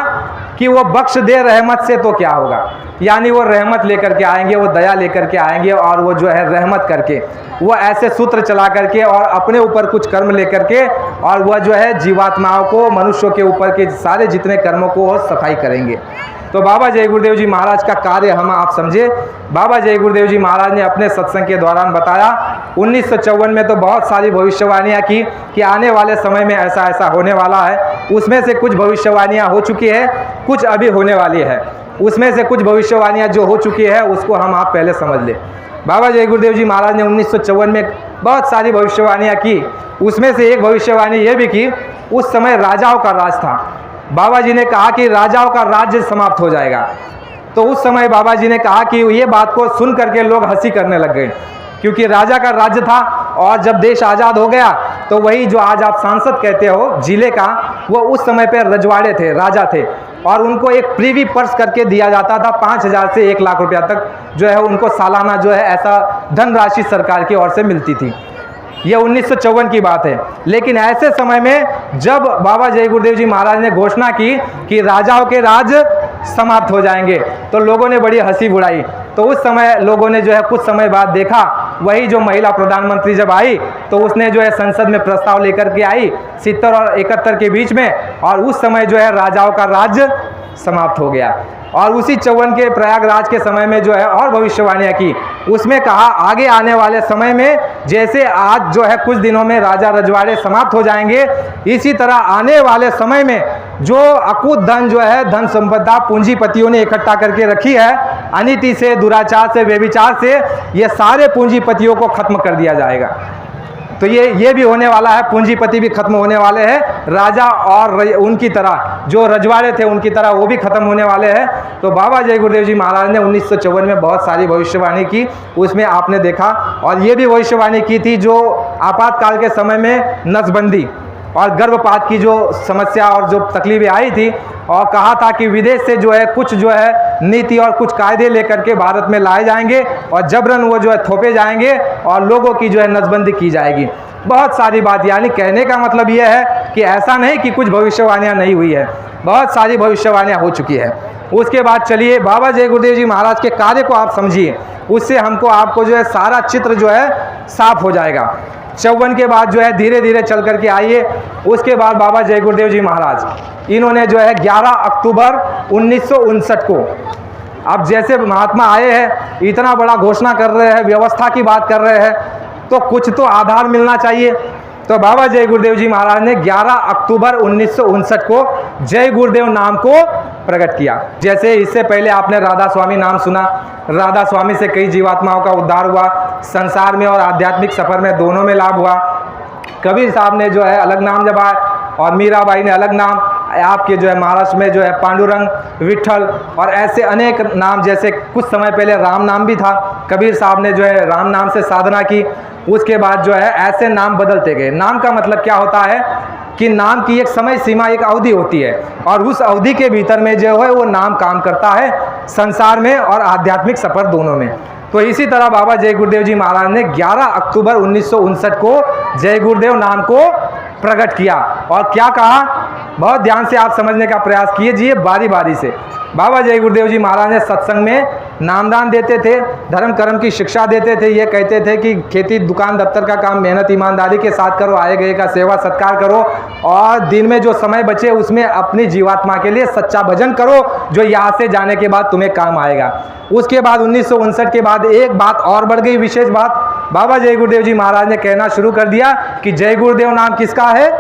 कि वो बख्श दे रहमत से तो क्या होगा, यानी वो रहमत लेकर के आएंगे, वो दया लेकर के आएंगे और वो जो है रहमत करके वो ऐसे सूत्र चला करके और अपने ऊपर कुछ कर्म लेकर के और वह जो है जीवात्माओं को, मनुष्यों के ऊपर के सारे जितने कर्मों को वो सफाई करेंगे। तो बाबा जय गुरुदेव जी महाराज का कार्य हम आप समझे। बाबा जय गुरुदेव जी महाराज ने अपने सत्संग के दौरान बताया 1954 में तो बहुत सारी भविष्यवाणियाँ की कि आने वाले समय में ऐसा ऐसा होने वाला है। उसमें से कुछ भविष्यवाणियाँ हो चुकी है, कुछ अभी होने वाली है। उसमें से कुछ भविष्यवाणियाँ जो हो चुकी है उसको हम आप पहले समझ लें। बाबा जय गुरुदेव जी महाराज ने 1954 में बहुत सारी भविष्यवाणियाँ की। उसमें से एक भविष्यवाणी ये भी की, उस समय राजाओं का राज था। बाबा जी ने कहा कि राजाओं का राज्य समाप्त हो जाएगा। तो उस समय बाबा जी ने कहा कि ये बात को सुन करके लोग हंसी करने लग गए, क्योंकि राजा का राज्य था और जब देश आज़ाद हो गया तो वही जो आज आप सांसद कहते हो जिले का, वो उस समय पे रजवाड़े थे, राजा थे, और उनको एक प्रीवी पर्स करके दिया जाता था 5,000 से 1 लाख रुपया तक जो है उनको सालाना जो है ऐसा धनराशि सरकार की ओर से मिलती थी। यह 1954 की बात है। लेकिन ऐसे समय में जब बाबा जय गुरुदेव जी महाराज ने घोषणा की कि राजाओं के राज समाप्त हो जाएंगे तो लोगों ने बड़ी हंसी उड़ाई। तो उस समय लोगों ने जो है कुछ समय बाद देखा, वही जो महिला प्रधानमंत्री जब आई तो उसने जो है संसद में प्रस्ताव लेकर के आई 70 और 71 के बीच में, और उस समय जो है राजाओं का राज्य समाप्त हो गया। और उसी 54 के प्रयागराज के समय में जो है और भविष्यवाणियाँ की, उसमें कहा आगे आने वाले समय में जैसे आज जो है कुछ दिनों में राजा रजवाड़े समाप्त हो जाएंगे, इसी तरह आने वाले समय में जो अकूत धन जो है धन संपदा पूंजीपतियों ने इकट्ठा करके रखी है, अनीति से, दुराचार से, व्यभिचार से, ये सारे पूंजीपतियों को खत्म कर दिया जाएगा। तो ये भी होने वाला है, पूंजीपति भी खत्म होने वाले हैं, राजा और उनकी तरह जो रजवाड़े थे उनकी तरह वो भी खत्म होने वाले हैं। तो बाबा जय गुरुदेव जी महाराज ने 1954 में बहुत सारी भविष्यवाणी की, उसमें आपने देखा। और ये भी भविष्यवाणी की थी जो आपातकाल के समय में नसबंदी और गर्भपात की जो समस्या और जो तकलीफें आई थी, और कहा था कि विदेश से जो है कुछ जो है नीति और कुछ कायदे लेकर के भारत में लाए जाएंगे और जबरन वो जो है थोपे जाएंगे और लोगों की जो है नसबंदी की जाएगी। बहुत सारी बात, यानी कहने का मतलब ये है कि ऐसा नहीं कि कुछ भविष्यवाणियाँ नहीं हुई है, बहुत सारी भविष्यवाणियाँ हो चुकी है। उसके बाद चलिए बाबा जय गुरुदेव जी महाराज के कार्य को आप समझिए, उससे आपको जो है सारा चित्र जो है साफ हो जाएगा। 54 के बाद जो है धीरे धीरे चल करके आइए। उसके बाद बाबा जय गुरुदेव जी महाराज इन्होंने जो है 11 अक्टूबर 1959 को, अब जैसे महात्मा आए हैं इतना बड़ा घोषणा कर रहे हैं, व्यवस्था की बात कर रहे हैं, तो कुछ तो आधार मिलना चाहिए। तो बाबा जय गुरुदेव जी महाराज ने 11 अक्टूबर 1959 को जय गुरुदेव नाम को प्रकट किया। जैसे इससे पहले आपने राधा स्वामी नाम सुना, राधा स्वामी से कई जीवात्माओं का उद्धार हुआ, संसार में और आध्यात्मिक सफर में दोनों में लाभ हुआ। कबीर साहब ने जो है अलग नाम जपा और मीराबाई ने अलग नाम, आपके जो है महाराष्ट्र में जो है पांडुरंग, विट्ठल और ऐसे अनेक नाम, जैसे कुछ समय पहले राम नाम भी था, कबीर साहब ने जो है राम नाम से साधना की। उसके बाद जो है ऐसे नाम बदलते गए। नाम का मतलब क्या होता है कि नाम की एक समय सीमा, एक अवधि होती है और उस अवधि के भीतर में जो है वो नाम काम करता है संसार में और आध्यात्मिक सफर दोनों में। तो इसी तरह बाबा जय गुरुदेव जी महाराज ने 11 अक्टूबर 1959 को जय गुरुदेव नाम को प्रकट किया। और क्या कहा, बहुत ध्यान से आप समझने का प्रयास कीजिए बारी बारी से। बाबा जय गुरुदेव जी महाराज ने सत्संग में नामदान देते थे, धर्म कर्म की शिक्षा देते थे। ये कहते थे कि खेती दुकान दफ्तर का काम मेहनत ईमानदारी के साथ करो, आए गए का सेवा सत्कार करो और दिन में जो समय बचे उसमें अपनी जीवात्मा के लिए सच्चा भजन करो, जो यहाँ से जाने के बाद तुम्हें काम आएगा। उसके बाद 1959 के बाद एक बात और बढ़ गई, विशेष बात, बाबा जय गुरुदेव जी महाराज ने कहना शुरू कर दिया कि जय गुरुदेव नाम किसका है,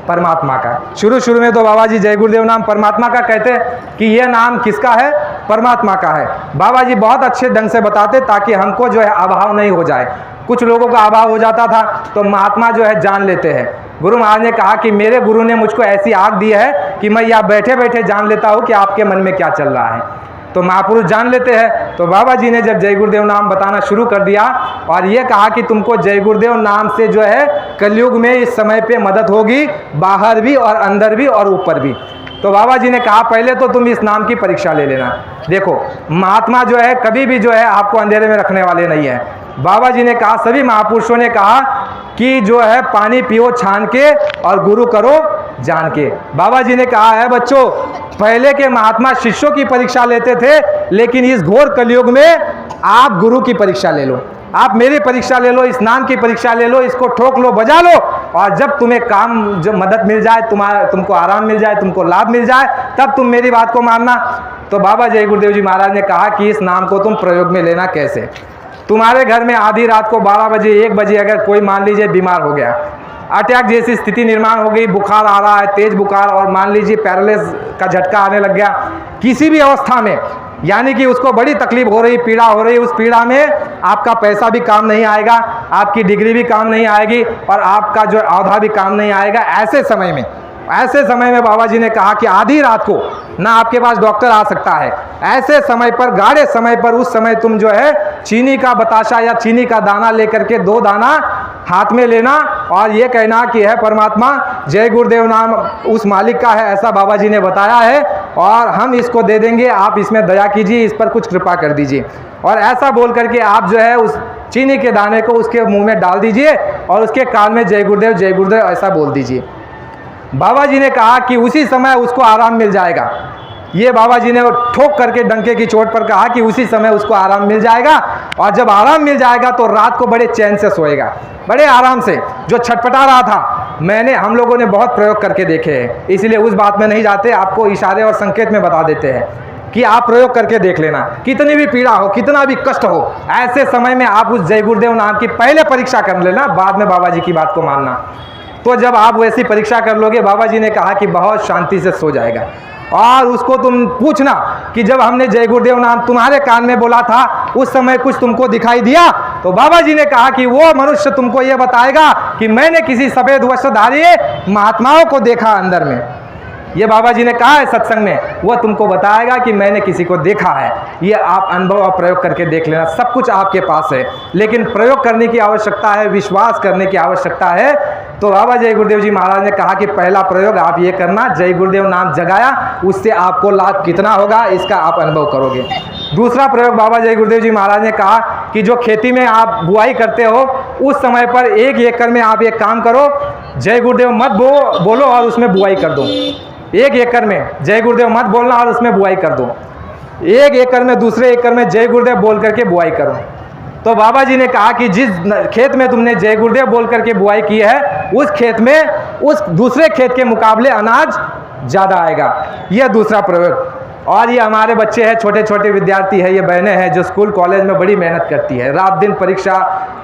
परमात्मा का। शुरू में तो बाबा जी जय गुरुदेव नाम परमात्मा का कहते कि यह नाम किसका है, परमात्मा का है। बाबा जी बहुत अच्छे ढंग से बताते ताकि हमको जो है अभाव नहीं हो जाए। कुछ लोगों का अभाव हो जाता था तो महात्मा जो है जान लेते हैं। गुरु महाराज ने कहा कि मेरे गुरु ने मुझको ऐसी आग दी है कि मैं यहाँ बैठे बैठे जान लेता हूँ कि आपके मन में क्या चल रहा है। तो महापुरुष जान लेते हैं। तो बाबा जी ने जब जय गुरुदेव नाम बताना शुरू कर दिया और ये कहा कि तुमको जय गुरुदेव नाम से जो है कलयुग में इस समय पे मदद होगी, बाहर भी और अंदर भी और ऊपर भी। तो बाबा जी ने कहा पहले तो तुम इस नाम की परीक्षा ले लेना। देखो महात्मा जो है कभी भी जो है आपको अंधेरे में रखने वाले नहीं है। बाबा जी ने कहा, सभी महापुरुषों ने कहा कि जो है पानी पियो छान के और गुरु करो जान के। बाबा जी ने कहा है बच्चों पहले के महात्मा शिष्यों की परीक्षा लेते थे, लेकिन इस घोर कलयुग में आप गुरु की परीक्षा ले लो, आप मेरी परीक्षा ले लो, स्नान की परीक्षा ले लो, इसको ठोक लो, बजा लो, और जब तुम्हें काम, जब मदद मिल जाए, तुमको आराम मिल जाए, तुमको लाभ मिल जाए, तब तुम मेरी बात को मानना। तो बाबा जय गुरुदेव जी महाराज ने कहा कि इस नाम को तुम प्रयोग में लेना कैसे। तुम्हारे घर में आधी रात को 12 बजे 1 बजे अगर कोई मान लीजिए बीमार हो गया, अटैक जैसी स्थिति निर्माण हो गई, बुखार आ रहा है, तेज बुखार, और मान लीजिए पैरालिस का झटका आने लग गया, किसी भी अवस्था में, यानी कि उसको बड़ी तकलीफ हो रही, पीड़ा हो रही, उस पीड़ा में आपका पैसा भी काम नहीं आएगा, आपकी डिग्री भी काम नहीं आएगी, और आपका जो औहदा भी काम नहीं आएगा। ऐसे समय में बाबा जी ने कहा कि आधी रात को ना आपके पास डॉक्टर आ सकता है, ऐसे समय पर, गाढ़े समय पर, उस समय तुम जो है चीनी का बताशा या चीनी का दाना लेकर के 2 दाना हाथ में लेना और ये कहना कि है परमात्मा, जय गुरुदेव नाम उस मालिक का है, ऐसा बाबा जी ने बताया है, और हम इसको दे देंगे, आप इसमें दया कीजिए, इस पर कुछ कृपा कर दीजिए। और ऐसा बोल करके आप जो है उस चीनी के दाने को उसके मुंह में डाल दीजिए और उसके कान में जय गुरुदेव ऐसा बोल दीजिए। बाबा जी ने कहा कि उसी समय उसको आराम मिल जाएगा। ये बाबा जी ने ठोक करके डंके की चोट पर कहा कि उसी समय उसको आराम मिल जाएगा, और जब आराम मिल जाएगा तो रात को बड़े चैन से सोएगा, बड़े आराम से। जो छटपटा रहा था, हम लोगों ने बहुत प्रयोग करके देखे हैं, इसलिए उस बात में नहीं जाते, आपको इशारे और संकेत में बता देते हैं कि आप प्रयोग करके देख लेना। कितनी भी पीड़ा हो, कितना भी कष्ट हो, ऐसे समय में आप उस जय गुरुदेव नाम की पहले परीक्षा कर लेना, बाद में बाबा जी की बात को मानना। तो जब आप वैसी परीक्षा कर लोगे, बाबा जी ने कहा कि बहुत शांति से सो जाएगा। और उसको तुम पूछना कि जब हमने जय गुरुदेव नाम तुम्हारे कान में बोला था, उस समय कुछ तुमको दिखाई दिया? तो बाबा जी ने कहा कि वो मनुष्य तुमको ये बताएगा कि मैंने किसी सफ़ेद वस्त्रधारी महात्माओं को देखा अंदर में। ये बाबा जी ने कहा है सत्संग में, वो तुमको बताएगा कि मैंने किसी को देखा है। ये आप अनुभव और प्रयोग करके देख लेना, सब कुछ आपके पास है, लेकिन प्रयोग करने की आवश्यकता है, विश्वास करने की आवश्यकता है। तो बाबा जय गुरुदेव जी महाराज ने कहा कि पहला प्रयोग आप ये करना, जय गुरुदेव नाम जगाया, उससे आपको लाभ कितना होगा इसका आप अनुभव करोगे। दूसरा प्रयोग बाबा जय गुरुदेव जी महाराज ने कहा कि जो खेती में आप बुआई करते हो, उस समय पर 1 एकड़ में आप एक काम करो, जय गुरुदेव मत बोलो और उसमें बुआई कर दो। 1 एकड़ में जय गुरुदेव मत बोलना और उसमें बुआई कर दो। 1 एकड़ में, दूसरे एकड़ में जय गुरुदेव बोल करके बुआई करो। तो बाबा जी ने कहा कि जिस खेत में तुमने जय गुरुदेव बोल करके बुआई की है, उस खेत में उस दूसरे खेत के मुकाबले अनाज ज़्यादा आएगा। यह दूसरा प्रयोग। और ये हमारे बच्चे हैं, छोटे छोटे विद्यार्थी हैं, ये बहनें हैं जो स्कूल कॉलेज में बड़ी मेहनत करती है, रात दिन परीक्षा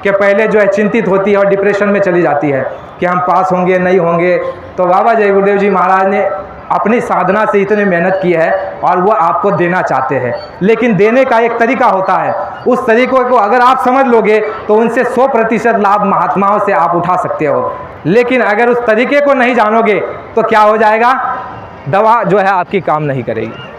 के पहले जो है चिंतित होती है और डिप्रेशन में चली जाती है कि हम पास होंगे नहीं होंगे। तो बाबा जय गुरुदेव जी महाराज ने अपनी साधना से इतनी मेहनत की है और वो आपको देना चाहते हैं, लेकिन देने का एक तरीका होता है। उस तरीक़ों को अगर आप समझ लोगे तो उनसे 100% लाभ महात्माओं से आप उठा सकते हो, लेकिन अगर उस तरीके को नहीं जानोगे तो क्या हो जाएगा, दवा जो है आपकी काम नहीं करेगी।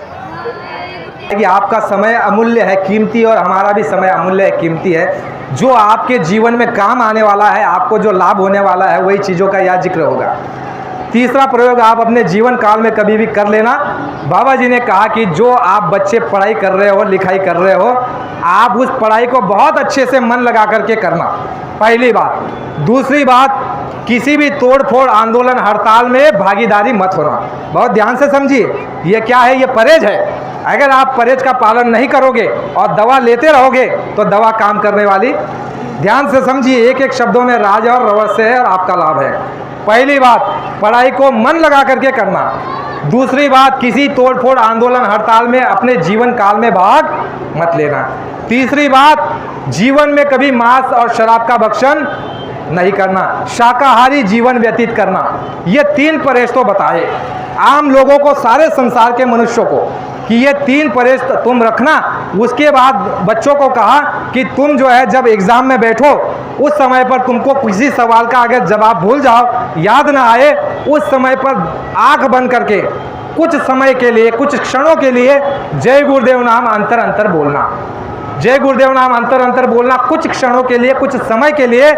कि आपका समय अमूल्य है, कीमती, और हमारा भी समय अमूल्य है, कीमती है। जो आपके जीवन में काम आने वाला है, आपको जो लाभ होने वाला है, वही चीज़ों का यह जिक्र होगा। तीसरा प्रयोग आप अपने जीवन काल में कभी भी कर लेना। बाबा जी ने कहा कि जो आप बच्चे पढ़ाई कर रहे हो, लिखाई कर रहे हो, आप उस पढ़ाई को बहुत अच्छे से मन लगा करके करना, पहली बात। दूसरी बात, किसी भी तोड़ फोड़, आंदोलन, हड़ताल में भागीदारी मत होना। बहुत ध्यान से समझिए, ये क्या है, ये परहेज है। अगर आप परहेज का पालन नहीं करोगे और दवा लेते रहोगे तो दवा काम करने वाली, ध्यान से समझिए, एक एक शब्दों में राज और रवस्य है और आपका लाभ है। पहली बात, पढ़ाई को मन लगा करके करना। दूसरी बात, किसी तोड़ फोड़, आंदोलन, हड़ताल में अपने जीवन काल में भाग मत लेना। तीसरी बात, जीवन में कभी मांस और शराब का भक्षण नहीं करना, शाकाहारी जीवन व्यतीत करना। ये 3 परहेज तो बताए आम लोगों को, सारे संसार के मनुष्यों को, कि ये 3 परहेज तुम रखना। उसके बाद बच्चों को कहा कि तुम जो है जब एग्ज़ाम में बैठो, उस समय पर तुमको किसी सवाल का अगर जवाब भूल जाओ, याद ना आए, उस समय पर आंख बंद करके कुछ समय के लिए, कुछ क्षणों के लिए जय गुरुदेव नाम अंतर अंतर बोलना। जय गुरुदेव नाम अंतर अंतर बोलना, कुछ क्षणों के लिए, कुछ समय के लिए।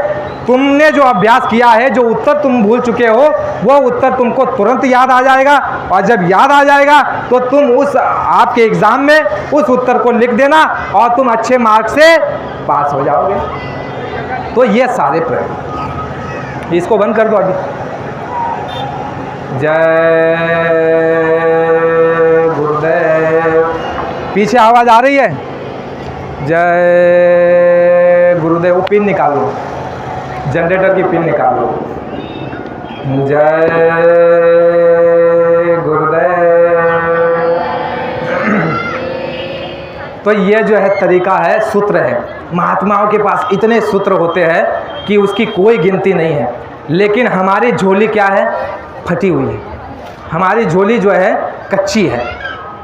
तुमने जो अभ्यास किया है, जो उत्तर तुम भूल चुके हो, वो उत्तर तुमको तुरंत याद आ जाएगा, और जब याद आ जाएगा तो तुम उस आपके एग्ज़ाम में उस उत्तर को लिख देना और तुम अच्छे मार्क्स से पास हो जाओगे। तो ये सारे प्रयोग, इसको बंद कर दो अभी। जय पीछे आवाज़ आ रही है? जय गुरुदेव। वो पिन निकालो, जनरेटर की पिन निकालो। जय गुरुदेव। तो ये जो है तरीका है, सूत्र है। महात्माओं के पास इतने सूत्र होते हैं कि उसकी कोई गिनती नहीं है। लेकिन हमारी झोली क्या है? फटी हुई है। हमारी झोली जो है कच्ची है।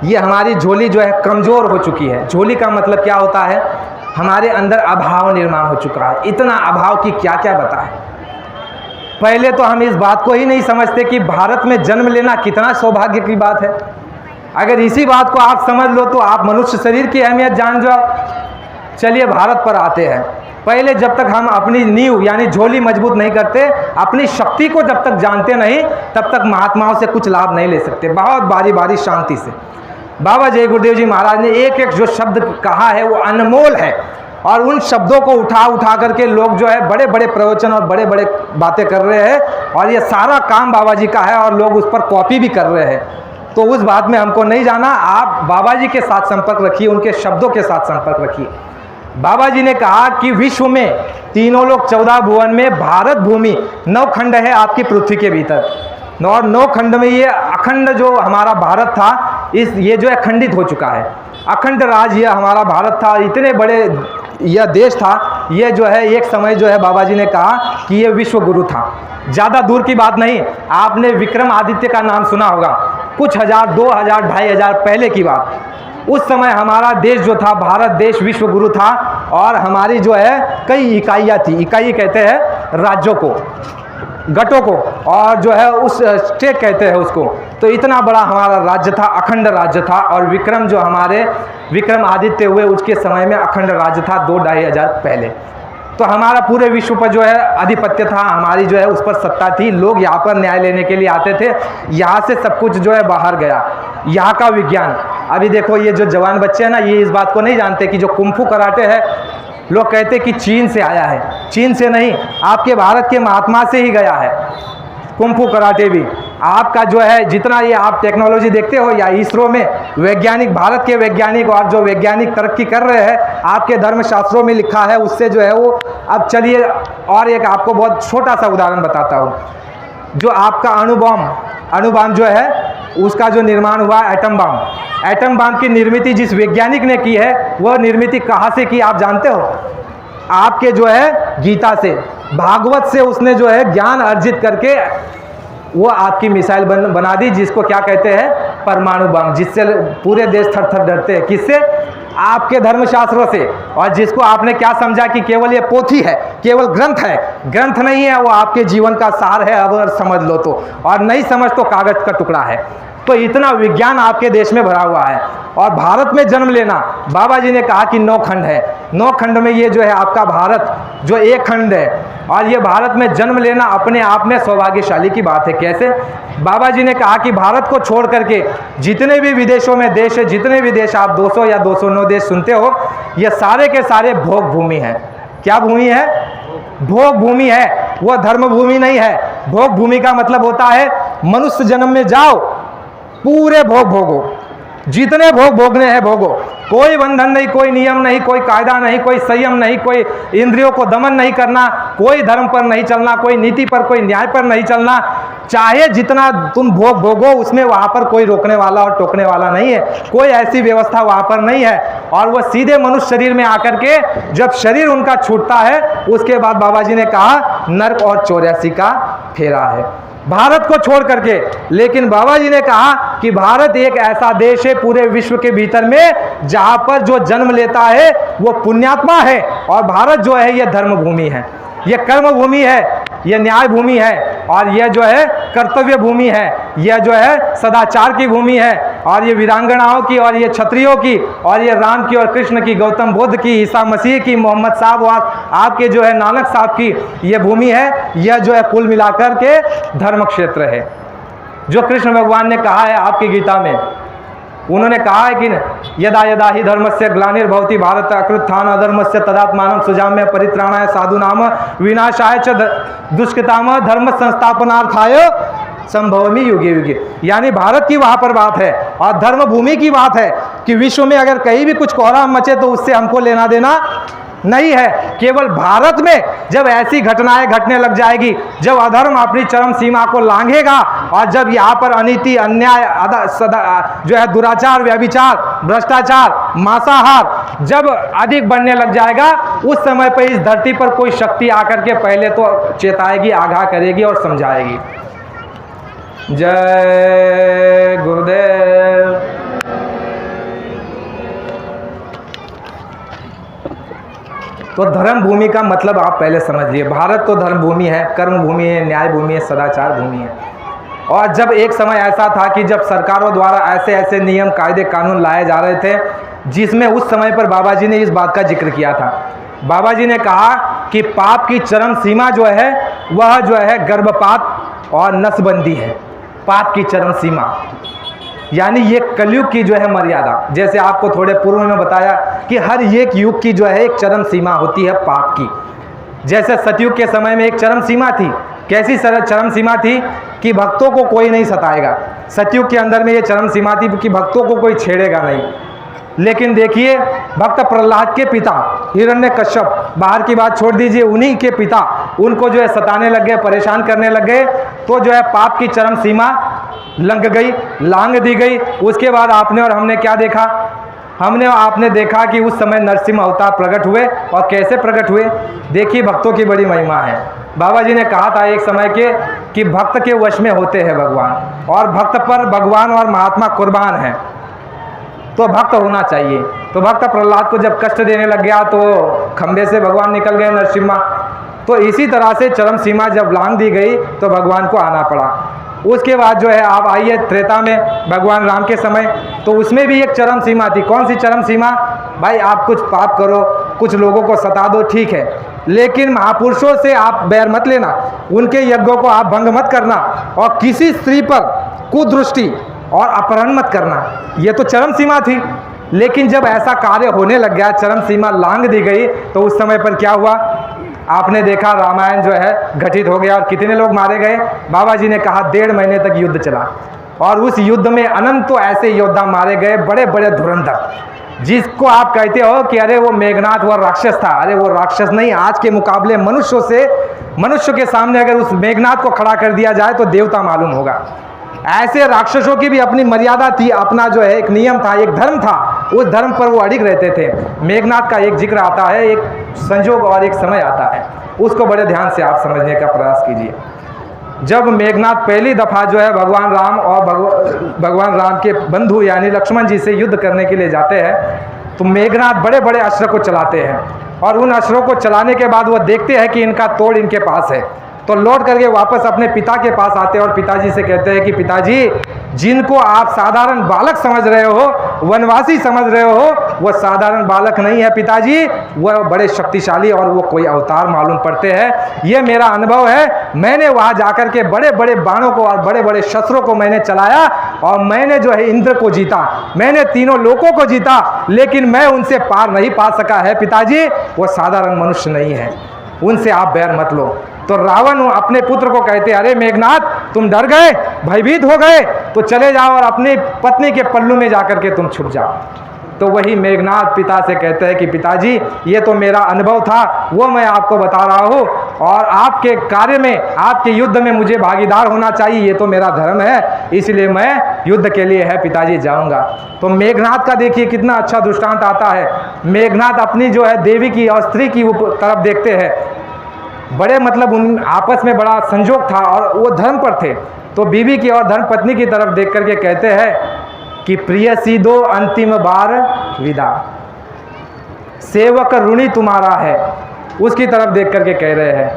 ये हमारी झोली जो है कमज़ोर हो चुकी है। झोली का मतलब क्या होता है? हमारे अंदर अभाव निर्माण हो चुका है। इतना अभाव कि क्या क्या बताएं। पहले तो हम इस बात को ही नहीं समझते कि भारत में जन्म लेना कितना सौभाग्य की बात है। अगर इसी बात को आप समझ लो तो आप मनुष्य शरीर की अहमियत जान जाओ। चलिए भारत पर आते हैं। पहले जब तक हम अपनी नींव यानी झोली मजबूत नहीं करते, अपनी शक्ति को जब तक जानते नहीं, तब तक महात्माओं से कुछ लाभ नहीं ले सकते। बहुत बारी बारी शांति से बाबा जय गुरुदेव जी महाराज ने एक एक जो शब्द कहा है वो अनमोल है। और उन शब्दों को उठा करके लोग जो है बड़े बड़े प्रवचन और बड़े बड़े बातें कर रहे हैं। और ये सारा काम बाबा जी का है और लोग उस पर कॉपी भी कर रहे हैं। तो उस बात में हमको नहीं जाना। आप बाबा जी के साथ संपर्क रखिए, उनके शब्दों के साथ संपर्क रखिए। बाबा जी ने कहा कि विश्व में तीनों लोग 14 भुवन में भारत भूमि 9 खंड है आपकी पृथ्वी के भीतर। और 9 खंड में ये अखंड जो हमारा भारत था, ये जो है खंडित हो चुका है। अखंड राज ये हमारा भारत था। इतने बड़े यह देश था। ये जो है एक समय जो है बाबा जी ने कहा कि ये विश्व गुरु था। ज़्यादा दूर की बात नहीं, आपने विक्रम आदित्य का नाम सुना होगा। कुछ हज़ार, 2000, 2500 पहले की बात। उस समय हमारा देश जो था, भारत देश विश्व गुरु था। और हमारी जो है कई इकाइयाँ थी। इकाई कहते हैं राज्यों को, गटों को, और जो है उस स्टेट कहते हैं उसको। तो इतना बड़ा हमारा राज्य था, अखंड राज्य था। और विक्रम जो हमारे विक्रम आदित्य हुए उसके समय में अखंड राज्य था 2-2500 पहले। तो हमारा पूरे विश्व पर जो है आधिपत्य था, हमारी जो है उस पर सत्ता थी। लोग यहाँ पर न्याय लेने के लिए आते थे। यहाँ से सब कुछ जो है बाहर गया, यहाँ का विज्ञान। अभी देखो ये जो जवान बच्चे हैं ना, ये इस बात को नहीं जानते कि जो कुंफू कराटे है, लोग कहते कि चीन से आया है। चीन से नहीं, आपके भारत के महात्मा से ही गया है कुंफू कराटे भी। आपका जो है जितना ये आप टेक्नोलॉजी देखते हो या इसरो में वैज्ञानिक, भारत के वैज्ञानिक और जो वैज्ञानिक तरक्की कर रहे हैं, आपके धर्मशास्त्रों में लिखा है, उससे जो है वो। अब चलिए और एक आपको बहुत छोटा सा उदाहरण बताता हूँ। जो आपका अणुबॉम्ब जो है उसका जो निर्माण हुआ एटम बम की निर्मित जिस वैज्ञानिक ने की है, वह निर्मित कहाँ से की आप जानते हो? आपके जो है गीता से, भागवत से उसने जो है ज्ञान अर्जित करके वो आपकी मिसाइल बना दी, जिसको क्या कहते हैं? परमाणु बम, जिससे पूरे देश थर थर डरते हैं। किससे? आपके धर्मशास्त्रों से। और जिसको आपने क्या समझा कि केवल ये पोथी है, केवल ग्रंथ है, ग्रंथ नहीं है, वो आपके जीवन का सार है अगर समझ लो तो। और नहीं समझ तो कागज का टुकड़ा है। तो इतना विज्ञान आपके देश में भरा हुआ है। और भारत में जन्म लेना, बाबा जी ने कहा कि 9 खंड है। 9 खंड में ये जो है आपका भारत जो एक खंड है। और ये भारत में जन्म लेना अपने आप में सौभाग्यशाली की बात है। कैसे? बाबा जी ने कहा कि भारत को छोड़ करके जितने भी विदेशों में देश है, जितने भी देश आप 200 या 209 देश सुनते हो, ये सारे के सारे भोग भूमि है। क्या भूमि है? भोग भूमि है। वह धर्म भूमि नहीं है। भोग भूमि का मतलब होता है मनुष्य जन्म में जाओ, पूरे भोग भोगो, जितने भोग भोगने हैं भोगो। कोई बंधन नहीं, कोई नियम नहीं, कोई कायदा नहीं, कोई संयम नहीं, कोई इंद्रियों को दमन नहीं करना, कोई धर्म पर नहीं चलना, कोई नीति पर, कोई न्याय पर नहीं चलना। चाहे जितना तुम भोग भोगो, उसमें वहाँ पर कोई रोकने वाला और टोकने वाला नहीं है। कोई ऐसी व्यवस्था वहाँ पर नहीं है। और वह सीधे मनुष्य शरीर में आकर के जब शरीर उनका छूटता है, उसके बाद बाबा जी ने कहा नर्क और 84 का फेरा है भारत को छोड़ करके। लेकिन बाबा जी ने कहा कि भारत एक ऐसा देश है पूरे विश्व के भीतर में जहां पर जो जन्म लेता है वो पुण्यात्मा है। और भारत जो है ये धर्म भूमि है, ये कर्म भूमि है, यह न्याय भूमि है, और यह जो है कर्तव्य भूमि है, यह जो है सदाचार की भूमि है। और ये वीरांगनाओं की, और ये क्षत्रियों की, और ये राम की और कृष्ण की, गौतम बुद्ध की, ईसा मसीह की, मोहम्मद साहब और आपके जो है नानक साहब की यह भूमि है। यह जो है कुल मिलाकर के धर्म क्षेत्र है। जो कृष्ण भगवान ने कहा है आपकी गीता में, उन्होंने कहा है कि यदा यदा ही धर्मस्य ग्लानिर्भवति भारत अकृत्थान अधर्मस्य तदात्मानं सुजाम्य परित्राणाय साधूनाम विनाशाय च दुष्कृताम धर्म संस्थापनार्थाय संभवमी युगे युगे। यानी भारत की वहाँ पर बात है और धर्म भूमि की बात है। कि विश्व में अगर कहीं भी कुछ कोहराम मचे तो उससे हमको लेना देना नहीं है। केवल भारत में जब ऐसी घटनाएं घटने लग जाएगी, जब अधर्म अपनी चरम सीमा को लांघेगा और जब यहाँ पर अनीति, अन्याय, जो है दुराचार, व्यभिचार, भ्रष्टाचार, मांसाहार जब अधिक बढ़ने लग जाएगा, उस समय पर इस धरती पर कोई शक्ति आकर के पहले तो चेताएगी, आगाह करेगी और समझाएगी। जय गुरुदेव। तो धर्म भूमि का मतलब आप पहले समझिए। भारत तो धर्म भूमि है, कर्म भूमि है, न्याय भूमि है, सदाचार भूमि है। और जब एक समय ऐसा था कि जब सरकारों द्वारा ऐसे ऐसे नियम, कायदे, कानून लाए जा रहे थे, जिसमें उस समय पर बाबा जी ने इस बात का जिक्र किया था। बाबा जी ने कहा कि पाप की चरम सीमा जो है वह जो है गर्भपात और नसबंदी है। पाप की चरम सीमा यानी ये कलयुग की जो है मर्यादा। जैसे आपको थोड़े पूर्व में बताया कि हर एक युग की जो है एक चरम सीमा होती है पाप की। जैसे सतयुग के समय में एक चरम सीमा थी। कैसी चरम सीमा थी कि भक्तों को कोई नहीं सताएगा। सतयुग के अंदर में ये चरम सीमा थी कि भक्तों को कोई छेड़ेगा नहीं। लेकिन देखिए, भक्त प्रहलाद के पिता हिरण्यकश्यप, बाहर की बात छोड़ दीजिए, उन्हीं के पिता उनको जो है सताने लग गए, परेशान करने लग गए, तो जो है पाप की चरम सीमा लांघ दी गई। उसके बाद आपने और हमने क्या देखा? हमने आपने देखा कि उस समय नरसिंह अवतार प्रकट हुए। और कैसे प्रकट हुए? देखिए, भक्तों की बड़ी महिमा है। बाबा जी ने कहा था एक समय के कि भक्त के वश में होते हैं भगवान, और भक्त पर भगवान और महात्मा कुर्बान हैं, तो भक्त होना चाहिए। तो भक्त प्रहलाद को जब कष्ट देने लग गया तो खंबे से भगवान निकल गए नरसिम्हा। तो इसी तरह से चरम सीमा जब लांघ दी गई तो भगवान को आना पड़ा। उसके बाद जो है आप आइए त्रेता में भगवान राम के समय, तो उसमें भी एक चरम सीमा थी। कौन सी चरम सीमा? भाई आप कुछ पाप करो, कुछ लोगों को सता दो, ठीक है, लेकिन महापुरुषों से आप बैर मत लेना, उनके यज्ञों को आप भंग मत करना, और किसी स्त्री पर कुदृष्टि और अपहरण मत करना। ये तो चरम सीमा थी। लेकिन जब ऐसा कार्य होने लग गया, चरम सीमा लांघ दी गई, तो उस समय पर क्या हुआ? आपने देखा, रामायण जो है घटित हो गया और कितने लोग मारे गए। बाबा जी ने कहा 1.5 महीने तक युद्ध चला, और उस युद्ध में अनंतों ऐसे योद्धा मारे गए, बड़े बड़े धुरंधर, जिसको आप कहते हो कि अरे वो मेघनाथ वो राक्षस था। अरे वो राक्षस नहीं, आज के मुकाबले मनुष्य के सामने अगर उस मेघनाथ को खड़ा कर दिया जाए तो देवता मालूम होगा। ऐसे राक्षसों की भी अपनी मर्यादा थी, अपना जो है एक नियम था, एक धर्म था, उस धर्म पर वो अडिग रहते थे। मेघनाथ का एक जिक्र आता है, एक संजोग और एक समय आता है, उसको बड़े ध्यान से आप समझने का प्रयास कीजिए। जब मेघनाथ पहली दफ़ा जो है भगवान राम और भगवान राम के बंधु यानी लक्ष्मण जी से युद्ध करने के लिए जाते हैं, तो मेघनाथ बड़े बड़े अस्त्र को चलाते हैं, और उन अस्त्रों को चलाने के बाद वो देखते हैं कि इनका तोड़ इनके पास है, तो लौट करके वापस अपने पिता के पास आते हैं और पिताजी से कहते हैं कि पिताजी, जिनको आप साधारण बालक समझ रहे हो, वनवासी समझ रहे हो, वो साधारण बालक नहीं है पिताजी, वह बड़े शक्तिशाली और वो कोई अवतार मालूम पड़ते हैं। ये मेरा अनुभव है, मैंने वहाँ जाकर के बड़े बड़े बाणों को और बड़े बड़े शस्त्रों को मैंने चलाया, और मैंने जो है इंद्र को जीता, मैंने तीनों लोकों को जीता, लेकिन मैं उनसे पार नहीं पा सका है पिताजी, वो साधारण मनुष्य नहीं है, उनसे आप बैर मत लो। तो रावण अपने पुत्र को कहते, अरे मेघनाथ, तुम डर गए, भयभीत हो गए, तो चले जाओ और अपनी पत्नी के पल्लू में जाकर के तुम छुप जाओ। तो वही मेघनाथ पिता से कहते हैं कि पिताजी, ये तो मेरा अनुभव था, वो मैं आपको बता रहा हूँ, और आपके कार्य में, आपके युद्ध में मुझे भागीदार होना चाहिए, ये तो मेरा धर्म है, इसलिए मैं युद्ध के लिए है पिताजी जाऊँगा। तो मेघनाथ का देखिए कितना अच्छा दृष्टांत आता है। मेघनाथ अपनी जो है देवी की और स्त्री की तरफ देखते हैं, बड़े मतलब उन आपस में बड़ा संजोग था और वो धर्म पर थे, तो बीवी की और धर्म पत्नी की तरफ देख करके कहते हैं कि प्रियसी दो अंतिम बार विदा, सेवक ऋणी तुम्हारा है। उसकी तरफ देख करके कह रहे हैं,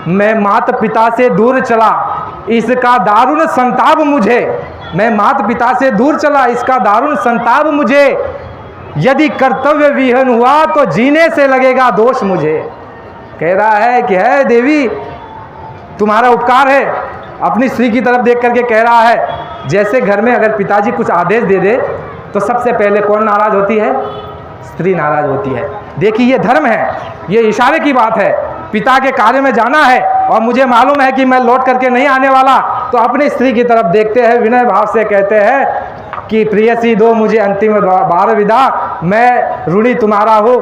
मैं माता पिता से दूर चला, इसका दारुण संताप मुझे, मैं माता पिता से दूर चला, इसका दारुण संताप मुझे, यदि कर्तव्य विहीन हुआ तो जीने से लगेगा दोष मुझे। कह रहा है कि है देवी, तुम्हारा उपकार है। अपनी स्त्री की तरफ देख करके कह रहा है, जैसे घर में अगर पिताजी कुछ आदेश दे दे तो सबसे पहले कौन नाराज होती है? स्त्री नाराज होती है। देखिए ये धर्म है, ये इशारे की बात है, पिता के कार्य में जाना है और मुझे मालूम है कि मैं लौट करके नहीं आने वाला, तो अपनी स्त्री की तरफ देखते हैं, विनय भाव से कहते हैं कि प्रियसी दो मुझे अंतिम बार विदा, मैं ऋणी तुम्हारा हो।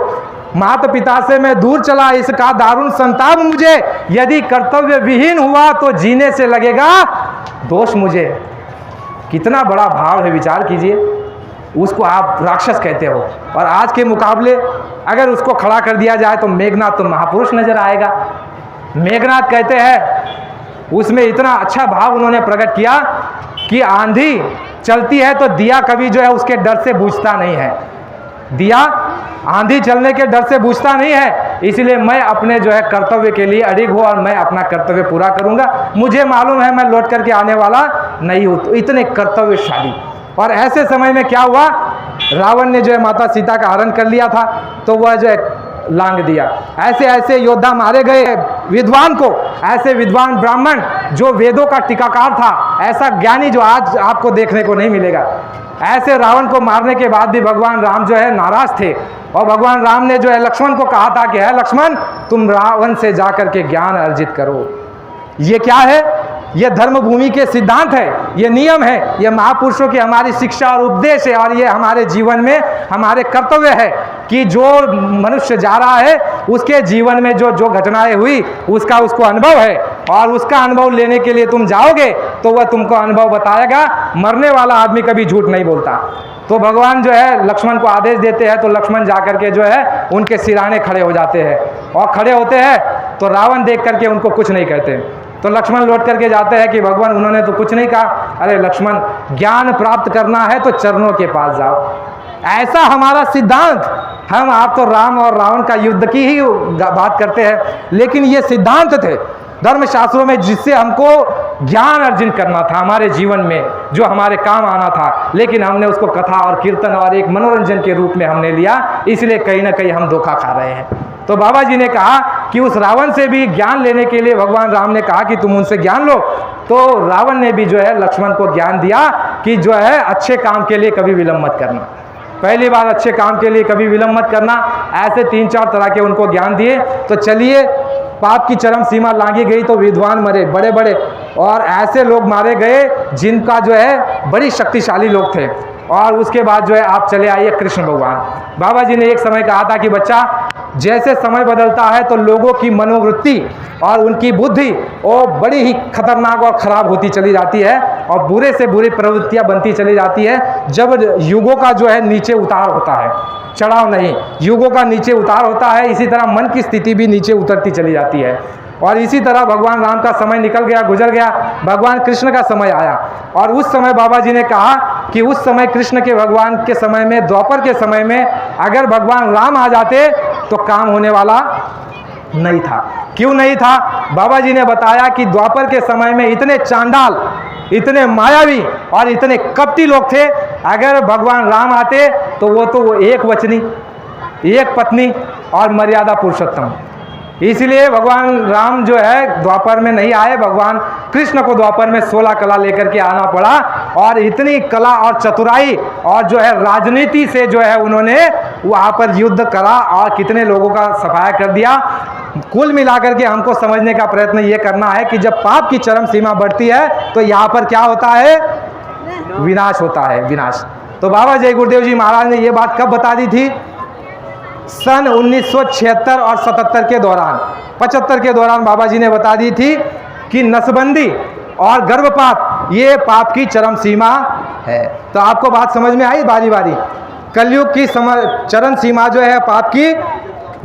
माता पिता से मैं दूर चला, इसका दारुण संताप मुझे, यदि कर्तव्य विहीन हुआ तो जीने से लगेगा दोष मुझे। कितना बड़ा भाव है, विचार कीजिए। उसको आप राक्षस कहते हो, और आज के मुकाबले अगर उसको खड़ा कर दिया जाए तो मेघनाथ तो महापुरुष नजर आएगा। मेघनाथ कहते हैं, उसमें इतना अच्छा भाव उन्होंने प्रकट किया कि आंधी चलती है तो दिया कभी जो है उसके डर से बुझता नहीं है। दिया आंधी चलने के डर से बुझता नहीं है, इसलिए मैं अपने जो है कर्तव्य के लिए अड़िग हूँ और मैं अपना कर्तव्य पूरा करूँगा। मुझे मालूम है मैं लौट करके आने वाला नहीं हूँ। तो इतने कर्तव्यशाली। और ऐसे समय में क्या हुआ, रावण ने जो है माता सीता का हरण कर लिया था, तो वह जो है लांग दिया। ऐसे ऐसे योद्धा मारे गए विद्वान को, ऐसे विद्वान ब्राह्मण जो वेदों का टीकाकार था, ऐसा ज्ञानी जो आज आपको देखने को नहीं मिलेगा। ऐसे रावण को मारने के बाद भी भगवान राम जो है नाराज थे, और भगवान राम ने जो है लक्ष्मण को कहा था कि है लक्ष्मण, तुम रावण से जाकर के ज्ञान अर्जित करो। ये क्या है, ये धर्म भूमि के सिद्धांत है, ये नियम है, ये महापुरुषों की हमारी शिक्षा और उपदेश है, और ये हमारे जीवन में हमारे कर्तव्य है कि जो मनुष्य जा रहा है उसके जीवन में जो जो घटनाएं हुई उसका उसको अनुभव है, और उसका अनुभव लेने के लिए तुम जाओगे तो वह तुमको अनुभव बताएगा। मरने वाला आदमी कभी झूठ नहीं बोलता। तो भगवान जो है लक्ष्मण को आदेश देते हैं, तो लक्ष्मण जाकर के जो है उनके सिराने खड़े हो जाते हैं, और खड़े होते हैं तो रावण देख करके उनको कुछ नहीं कहते। तो लक्ष्मण लौट करके जाते हैं कि भगवान उन्होंने तो कुछ नहीं कहा। अरे लक्ष्मण, ज्ञान प्राप्त करना है तो चरणों के पास जाओ, ऐसा हमारा सिद्धांत। हम आप तो राम और रावण का युद्ध की ही बात करते हैं, लेकिन ये सिद्धांत थे धर्मशास्त्रों में जिससे हमको ज्ञान अर्जन करना था हमारे जीवन में, जो हमारे काम आना था, लेकिन हमने उसको कथा और कीर्तन और एक मनोरंजन के रूप में हमने लिया, इसलिए कहीं ना कहीं हम धोखा खा रहे हैं। तो बाबा जी ने कहा कि उस रावण से भी ज्ञान लेने के लिए भगवान राम ने कहा कि तुम उनसे ज्ञान लो। तो रावण ने भी जो है लक्ष्मण को ज्ञान दिया कि जो है अच्छे काम के लिए कभी विलंब मत करना। पहली बार अच्छे काम के लिए कभी विलंब मत करना। ऐसे 3-4 तरह के उनको ज्ञान दिए। तो चलिए, पाप की चरम सीमा लांघी गई तो विद्वान मरे, बड़े बड़े, और ऐसे लोग मारे गए जिनका जो है बड़ी शक्तिशाली लोग थे। और उसके बाद जो है आप चले आइए कृष्ण भगवान। बाबा जी ने एक समय कहा था कि बच्चा, जैसे समय बदलता है तो लोगों की मनोवृत्ति और उनकी बुद्धि वो बड़ी ही खतरनाक और ख़राब होती चली जाती है, और बुरे से बुरी प्रवृत्तियां बनती चली जाती है। जब युगों का जो है नीचे उतार होता है, चढ़ाव नहीं, युगों का नीचे उतार होता है, इसी तरह मन की स्थिति भी नीचे उतरती चली जाती है। और इसी तरह भगवान राम का समय निकल गया, गुजर गया, भगवान कृष्ण का समय आया। और उस समय बाबा जी ने कहा कि उस समय कृष्ण के भगवान के समय में, द्वापर के समय में अगर भगवान राम आ जाते तो काम होने वाला नहीं था। क्यों नहीं था? बाबा जी ने बताया कि द्वापर के समय में इतने चांडाल, इतने मायावी और इतने कपटी लोग थे, अगर भगवान राम आते तो वो एक वचनी, एक पत्नी और मर्यादा पुरुषोत्तम। इसलिए भगवान राम जो है द्वापर में नहीं आए, भगवान कृष्ण को द्वापर में 16 कला लेकर के आना पड़ा। और इतनी कला और चतुराई और जो है राजनीति से जो है उन्होंने वहाँ पर युद्ध करा और कितने लोगों का सफाया कर दिया। कुल मिलाकर के हमको समझने का प्रयत्न ये करना है कि जब पाप की चरम सीमा बढ़ती है तो यहाँ पर क्या होता है? विनाश होता है, विनाश। तो बाबा जय गुरुदेव जी महाराज ने ये बात कब बता दी थी? सन 1976 और 77 के दौरान, 75 के दौरान बाबा जी ने बता दी थी कि नसबंदी और गर्भपात ये पाप की चरम सीमा है। तो आपको बात समझ में आई बारी बारी। कलयुग की चरम सीमा जो है पाप की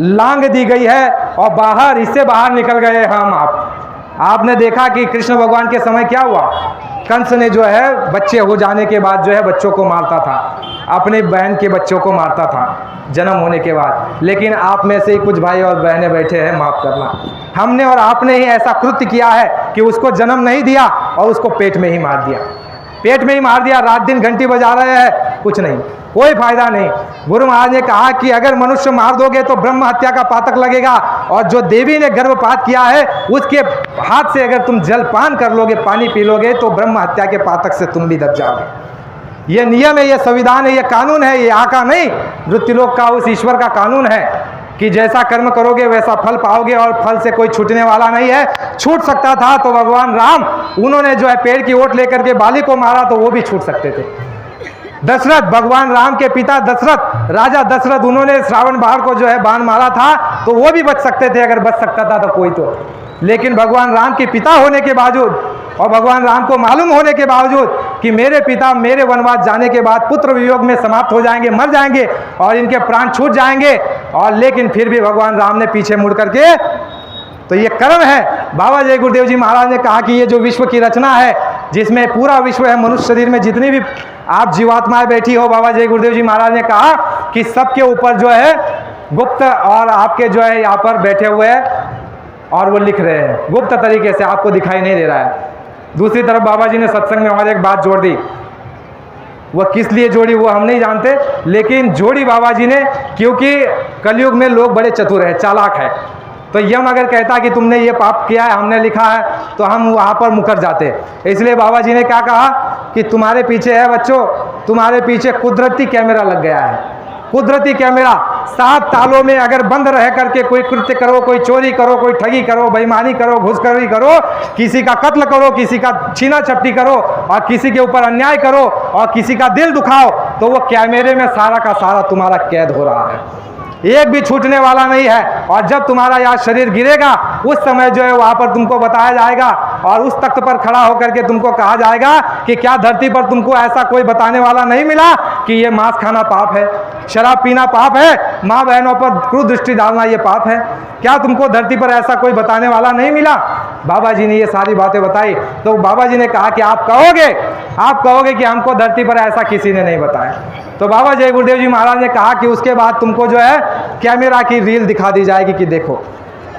लांघ दी गई है, और बाहर, इससे बाहर निकल गए हम। आपने देखा कि कृष्ण भगवान के समय क्या हुआ? कंस ने जो है बच्चे हो जाने के बाद जो है बच्चों को मारता था, अपने बहन के बच्चों को मारता था जन्म होने के बाद। लेकिन आप में से ही कुछ भाई और बहनें बैठे हैं, माफ़ करना, हमने और आपने ही ऐसा कृत्य किया है कि उसको जन्म नहीं दिया और उसको पेट में ही मार दिया। पेट में ही मार दिया, रात दिन घंटी बजा रहे हैं, कुछ नहीं, कोई फायदा नहीं। गुरु महाराज ने कहा कि अगर मनुष्य मार दोगे तो ब्रह्म हत्या का पातक लगेगा, और जो देवी ने गर्भपात किया है उसके हाथ से अगर तुम जल पान कर लोगे, पानी पी लोगे, तो ब्रह्म हत्या के पातक से तुम भी दब जाओगे। ये नियम है, ये संविधान है, ये कानून है, ये यहाँ का नहीं, मृत्युलोक का उस ईश्वर का कानून है कि जैसा कर्म करोगे वैसा फल पाओगे, और फल से कोई छूटने वाला नहीं है। छूट सकता था तो भगवान राम, उन्होंने जो है पेड़ की ओट लेकर के बाली को मारा, तो वो भी छूट सकते थे। दशरथ, भगवान राम के पिता दशरथ, राजा दशरथ, उन्होंने श्रावण बाण को जो है बाण मारा था, तो वो भी बच सकते थे अगर बच सकता था तो कोई तो। लेकिन भगवान राम के पिता होने के बावजूद और भगवान राम को मालूम होने के बावजूद कि मेरे पिता मेरे वनवास जाने के बाद पुत्र वियोग में समाप्त हो जाएंगे, मर जाएंगे और इनके प्राण छूट जाएंगे, और लेकिन फिर भी भगवान राम ने पीछे मुड़ करके, तो ये कर्म है। बाबा जय गुरुदेव जी महाराज ने कहा कि ये जो विश्व की रचना है, जिसमें पूरा विश्व है, मनुष्य शरीर में जितनी भी आप जीवात्माएं बैठी हो, बाबा जय गुरुदेव जी महाराज ने कहा कि सबके ऊपर जो है गुप्त और आपके जो है यहाँ पर बैठे हुए हैं और वो लिख रहे हैं गुप्त तरीके से, आपको दिखाई नहीं दे रहा है। दूसरी तरफ बाबा जी ने सत्संग में और एक बात जोड़ दी, वह किस लिए जोड़ी वो हम नहीं जानते, लेकिन जोड़ी बाबा जी ने, क्योंकि कलयुग में लोग बड़े चतुर हैं, चालाक है। तो यम अगर कहता कि तुमने ये पाप किया है, हमने लिखा है, तो हम वहाँ पर मुकर जाते। इसलिए बाबा जी ने क्या कहा कि तुम्हारे पीछे है बच्चों, तुम्हारे पीछे कुदरती कैमरा लग गया है। कुदरती कैमरा 7 तालों में अगर बंद रह करके कोई कृत्य करो, कोई चोरी करो, कोई ठगी करो, बेईमानी करो, घुसखोरी करो, किसी का कत्ल करो, किसी का छीना झपटी करो और किसी के ऊपर अन्याय करो और किसी का दिल दुखाओ, तो वो कैमरे में सारा का सारा तुम्हारा कैद हो रहा है, एक भी छूटने वाला नहीं है। और जब तुम्हारा यह शरीर गिरेगा, उस समय जो है वहाँ पर तुमको बताया जाएगा और उस तख्त पर खड़ा होकर के तुमको कहा जाएगा कि क्या धरती पर तुमको ऐसा कोई बताने वाला नहीं मिला कि ये मांस खाना पाप है, शराब पीना पाप है, माँ बहनों पर क्रूर दृष्टि डालना ये पाप है? क्या तुमको धरती पर ऐसा कोई बताने वाला नहीं मिला? बाबा जी ने ये सारी बातें बताई, तो बाबा जी ने कहा कि आप कहोगे कि हमको धरती पर ऐसा किसी ने नहीं बताया। तो बाबा जय गुरुदेव जी महाराज ने कहा कि उसके बाद तुमको जो है कैमरा की रील दिखा दी जाएगी कि देखो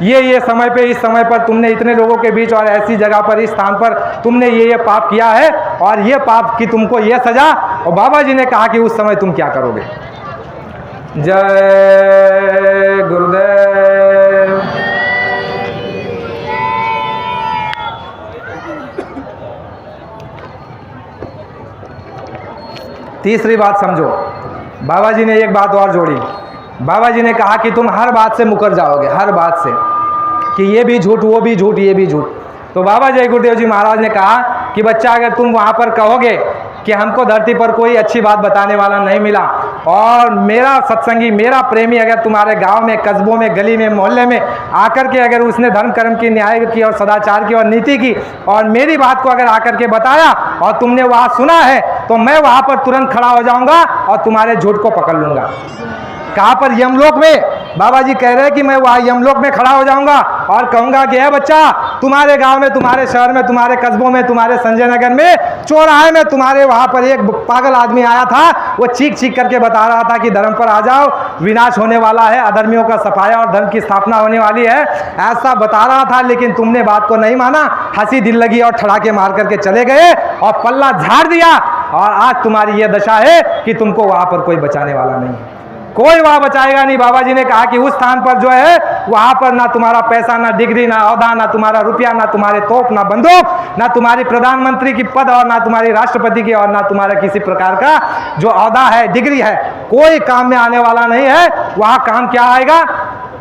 ये समय पे, इस समय पर तुमने इतने लोगों के बीच और ऐसी जगह पर, इस स्थान पर तुमने ये पाप किया है और ये पाप की तुमको ये सजा। और बाबा जी ने कहा कि उस समय तुम क्या करोगे। जय गुरुदेव। तीसरी बात समझो, बाबा जी ने एक बात और जोड़ी। बाबा जी ने कहा कि तुम हर बात से मुकर जाओगे, हर बात से, कि ये भी झूठ, वो भी झूठ, ये भी झूठ। तो बाबा जय गुरुदेव जी महाराज ने कहा कि बच्चा, अगर तुम वहाँ पर कहोगे कि हमको धरती पर कोई अच्छी बात बताने वाला नहीं मिला और मेरा सत्संगी, मेरा प्रेमी अगर तुम्हारे गांव में, कस्बों में, गली में, मोहल्ले में आकर के अगर उसने धर्म कर्म की, न्याय की और सदाचार की और नीति की और मेरी बात को अगर आकर के बताया और तुमने वहाँ सुना है, तो मैं वहाँ पर तुरंत खड़ा हो जाऊँगा और तुम्हारे झूठ को पकड़ लूँगा। कहाँ पर? यमलोक में। बाबा जी कह रहे हैं कि मैं वहाँ यमलोक में खड़ा हो जाऊंगा और कहूँगा कि है बच्चा, तुम्हारे गांव में, तुम्हारे शहर में, तुम्हारे कस्बों में, तुम्हारे संजय नगर में, चौराहे में तुम्हारे वहाँ पर एक पागल आदमी आया था, वो चीख चीख करके बता रहा था कि धर्म पर आ जाओ, विनाश होने वाला है, अधर्मियों का सफाया और धर्म की स्थापना होने वाली है, ऐसा बता रहा था। लेकिन तुमने बात को नहीं माना, हंसी दिल लगी और ठड़ाके मार करके चले गए और पल्ला झाड़ दिया, और आज तुम्हारी ये दशा है कि तुमको वहाँ पर कोई बचाने वाला नहीं है, कोई वहाँ बचाएगा नहीं। बाबा जी ने कहा कि उस स्थान पर जो है वहाँ पर ना तुम्हारा पैसा, ना डिग्री, ना औहदा, ना तुम्हारा रुपया, ना तुम्हारे तोप, ना बंदूक, ना तुम्हारी प्रधानमंत्री की पद और ना तुम्हारी राष्ट्रपति की और ना तुम्हारा किसी प्रकार का जो औहदा है, डिग्री है, कोई काम में आने वाला नहीं है। वहाँ काम क्या आएगा?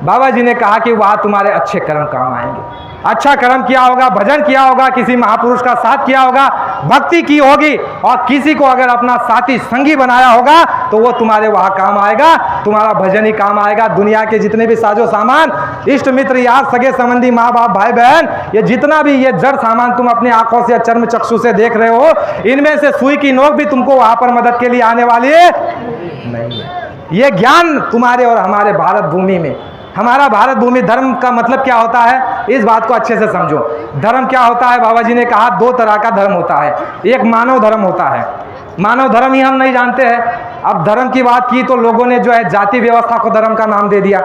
बाबा जी ने कहा कि वहाँ तुम्हारे अच्छे कर्म काम आएंगे। अच्छा कर्म किया होगा, भजन किया होगा, किसी महापुरुष का साथ किया होगा, भक्ति की होगी और किसी को अगर अपना साथी संगी बनाया होगा, तो वो तुम्हारे वहाँ काम आएगा, तुम्हारा भजन ही काम आएगा। दुनिया के जितने भी साजो सामान, इष्ट मित्र, यार, सगे संबंधी, माँ बाप, भाई बहन, ये जितना भी ये जड़ सामान तुम अपनी आंखों से, चर्म चक्षु से देख रहे हो, इनमें से सुई की नोक भी तुमको वहाँ पर मदद के लिए आने वाली है नहीं है। ये ज्ञान तुम्हारे और हमारे भारत भूमि में, हमारा भारत भूमि, धर्म का मतलब क्या होता है, इस बात को अच्छे से समझो। धर्म क्या होता है? बाबा जी ने कहा 2 तरह का धर्म होता है। एक मानव धर्म होता है, मानव धर्म ही हम नहीं जानते हैं। अब धर्म की बात की तो लोगों ने जो है जाति व्यवस्था को धर्म का नाम दे दिया,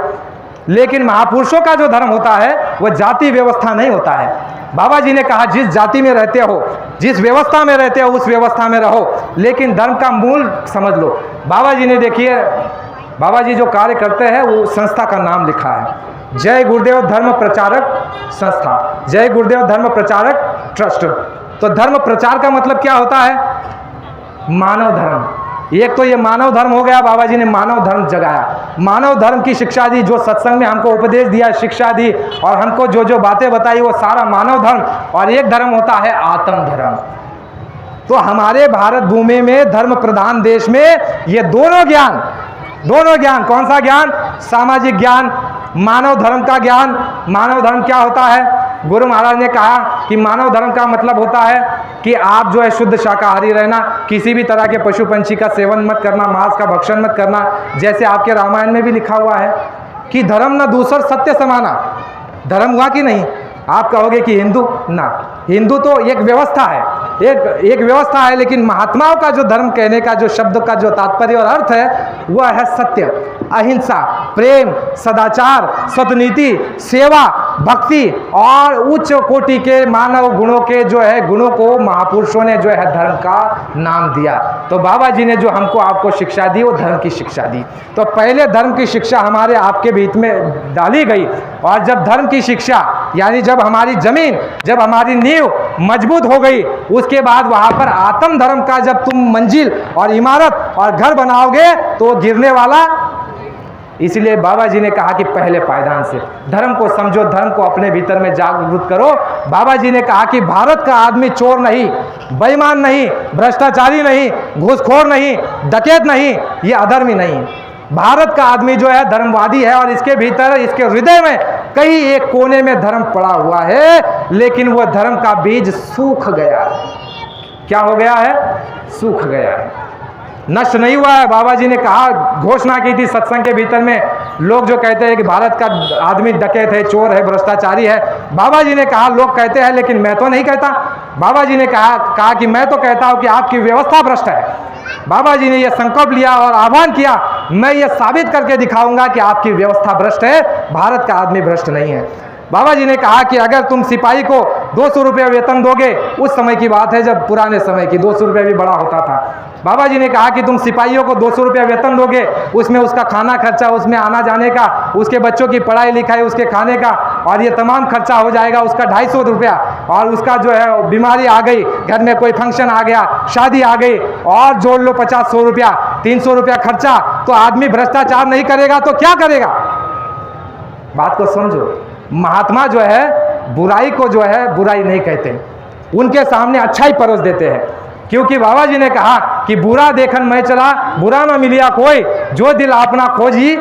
लेकिन महापुरुषों का जो धर्म होता है वह जाति व्यवस्था नहीं होता है। बाबा जी ने कहा जिस जाति में रहते हो, जिस व्यवस्था में रहते हो, उस व्यवस्था में रहो, लेकिन धर्म का मूल समझ लो। बाबा जी ने, देखिए, बाबा जी जो कार्य करते हैं वो संस्था का नाम लिखा है, जय गुरुदेव धर्म प्रचारक संस्था, जय गुरुदेव धर्म प्रचारक ट्रस्ट। तो धर्म प्रचार का मतलब क्या होता है? मानव धर्म। एक तो ये मानव धर्म हो गया, बाबा जी ने मानव धर्म जगाया, मानव धर्म की शिक्षा दी, जो सत्संग में हमको उपदेश दिया, शिक्षा दी और हमको जो जो बातें बताई वो सारा मानव धर्म। और एक धर्म होता है आत्म धर्म। तो हमारे भारत भूमि में, धर्म प्रधान देश में, ये दोनों ज्ञान, कौन सा ज्ञान? सामाजिक ज्ञान, मानव धर्म का ज्ञान। मानव धर्म क्या होता है? गुरु महाराज ने कहा कि मानव धर्म का मतलब होता है कि आप जो है शुद्ध शाकाहारी रहना, किसी भी तरह के पशु पंछी का सेवन मत करना, मांस का भक्षण मत करना। जैसे आपके रामायण में भी लिखा हुआ है कि धर्म न दूसर सत्य समाना। धर्म हुआ कि नहीं? आप कहोगे कि हिंदू ना, हिंदू तो एक व्यवस्था है, एक व्यवस्था है, लेकिन महात्माओं का जो धर्म कहने का जो शब्द का जो तात्पर्य और अर्थ है वह है सत्य, अहिंसा, प्रेम, सदाचार, सतनीति, सेवा, भक्ति और उच्च कोटि के मानव गुणों के जो है गुणों को महापुरुषों ने जो है धर्म का नाम दिया। तो बाबा जी ने जो हमको आपको शिक्षा दी वो धर्म की शिक्षा दी। तो पहले धर्म की शिक्षा हमारे आपके बीच में डाली गई, और जब धर्म की शिक्षा यानी जब हमारी जमीन, जब हमारी नींव मजबूत हो गई, उसके बाद वहां पर आत्म धर्म का जब तुम मंजिल और इमारत और घर बनाओगे तो गिरने वाला। इसलिए बाबा जी ने कहा कि पहले पायदान से धर्म को समझो, धर्म को अपने भीतर में जागरूक करो। बाबा जी ने कहा कि भारत का आदमी चोर नहीं, बेईमान नहीं, भ्रष्टाचारी नहीं, घूसखोर नहीं, डकैत नहीं, ये अधर्मी नहीं। भारत का आदमी जो है धर्मवादी है, और इसके भीतर, इसके हृदय में कहीं एक कोने में धर्म पड़ा हुआ है, लेकिन वह धर्म का बीज सूख गया है। क्या हो गया है? सूख गया है, नष्ट नहीं हुआ है। बाबा जी ने कहा, घोषणा की थी सत्संग के भीतर में, लोग जो कहते हैं कि भारत का आदमी डकैत है, चोर है, भ्रष्टाचारी है। बाबा जी ने कहा लोग कहते हैं, लेकिन मैं तो नहीं कहता। बाबा जी ने कहा कि मैं तो कहता हूं कि आपकी व्यवस्था भ्रष्ट है। बाबा जी ने यह संकल्प लिया और आह्वान किया, मैं ये साबित करके दिखाऊंगा कि आपकी व्यवस्था भ्रष्ट है, भारत का आदमी भ्रष्ट नहीं है। बाबा जी ने कहा कि अगर तुम सिपाही को 200 रुपये वेतन दोगे, उस समय की बात है जब पुराने समय की 200 रुपये भी बड़ा होता था। बाबा जी ने कहा कि तुम सिपाहियों को 200 रुपया वेतन दोगे, उसमें उसका खाना खर्चा, उसमें आना जाने का, उसके बच्चों की पढ़ाई लिखाई, उसके खाने का, और ये तमाम खर्चा हो जाएगा उसका 250 रुपया। और उसका जो है बीमारी आ गई, घर में कोई फंक्शन आ गया, शादी आ गई, और जोड़ लो 50-100 रुपया, 300 रुपया खर्चा। तो आदमी भ्रष्टाचार नहीं करेगा तो क्या करेगा? बात को समझो। महात्मा जो है बुराई को जो है बुराई नहीं कहते, उनके सामने अच्छाई परोस देते हैं। क्योंकि बाबा जी ने कहा कि बुरा देखन मैं चला, बुरा न मिलिया कोई, जो दिल अपना खोजी,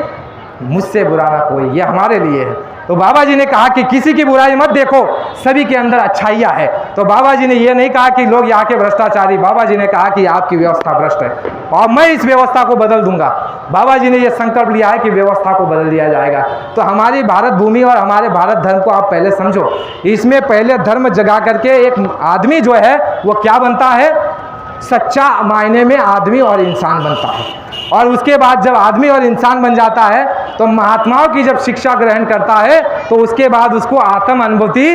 मुझसे बुरा ना कोई। ये हमारे लिए है। तो बाबा जी ने कहा कि किसी की बुराई मत देखो, सभी के अंदर अच्छाइयाँ है। तो बाबा जी ने ये नहीं कहा कि लोग यहाँ के भ्रष्टाचारी, बाबा जी ने कहा कि आपकी व्यवस्था भ्रष्ट है और मैं इस व्यवस्था को बदल दूंगा। बाबा जी ने यह संकल्प लिया है कि व्यवस्था को बदल दिया जाएगा। तो हमारी भारत भूमि और हमारे भारत धर्म को आप पहले समझो। इसमें पहले धर्म जगा करके एक आदमी जो है वो क्या बनता है? सच्चा मायने में आदमी और इंसान बनता है। और उसके बाद जब आदमी और इंसान बन जाता है तो महात्माओं की जब शिक्षा ग्रहण करता है तो उसके बाद उसको आत्म अनुभूति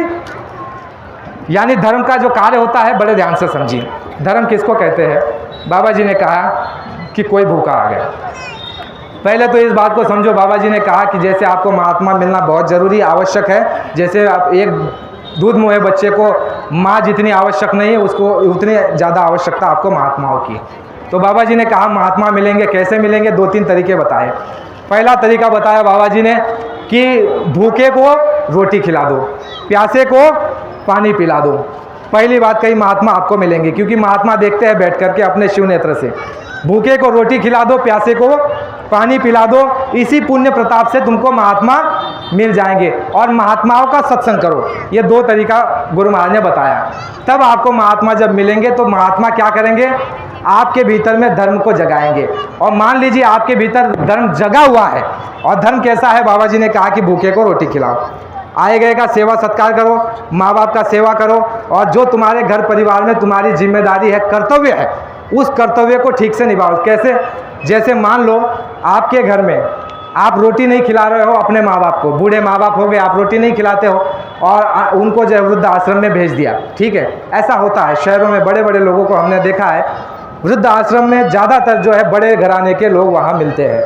यानी धर्म का जो कार्य होता है, बड़े ध्यान से समझिए। धर्म किसको कहते हैं? बाबा जी ने कहा कि कोई भूखा आ गया। पहले तो इस बात को समझो, बाबा जी ने कहा कि जैसे आपको महात्मा मिलना बहुत ज़रूरी आवश्यक है, जैसे आप एक दूध मुहे बच्चे को माँ जितनी आवश्यक नहीं है, उसको उतनी ज़्यादा आवश्यकता आपको महात्माओं की। तो बाबा जी ने कहा महात्मा मिलेंगे, कैसे मिलेंगे? 2-3 तरीके बताए। पहला तरीका बताया बाबा जी ने कि भूखे को रोटी खिला दो, प्यासे को पानी पिला दो। पहली बात कही, महात्मा आपको मिलेंगे, क्योंकि महात्मा देखते हैं बैठ करके अपने शिव नेत्र से। भूखे को रोटी खिला दो, प्यासे को पानी पिला दो, इसी पुण्य प्रताप से तुमको महात्मा मिल जाएंगे। और महात्माओं का सत्संग करो। ये 2 तरीका गुरु महाराज ने बताया। तब आपको महात्मा जब मिलेंगे तो महात्मा क्या करेंगे? आपके भीतर में धर्म को जगाएंगे। और मान लीजिए आपके भीतर धर्म जगा हुआ है, और धर्म कैसा है? बाबा जी ने कहा कि भूखे को रोटी खिलाओ, आए गए का सेवा सत्कार करो, माँ बाप का सेवा करो, और जो तुम्हारे घर परिवार में तुम्हारी जिम्मेदारी है, कर्तव्य है, उस कर्तव्य को ठीक से निभाओ। कैसे? जैसे मान लो आपके घर में आप रोटी नहीं खिला रहे हो अपने माँ बाप को, बूढ़े माँ बाप हो गए, आप रोटी नहीं खिलाते हो और उनको जो है वृद्ध आश्रम में भेज दिया। ठीक है, ऐसा होता है शहरों में, बड़े बड़े लोगों को हमने देखा है, वृद्ध आश्रम में ज़्यादातर जो है बड़े घराने के लोग वहाँ मिलते हैं।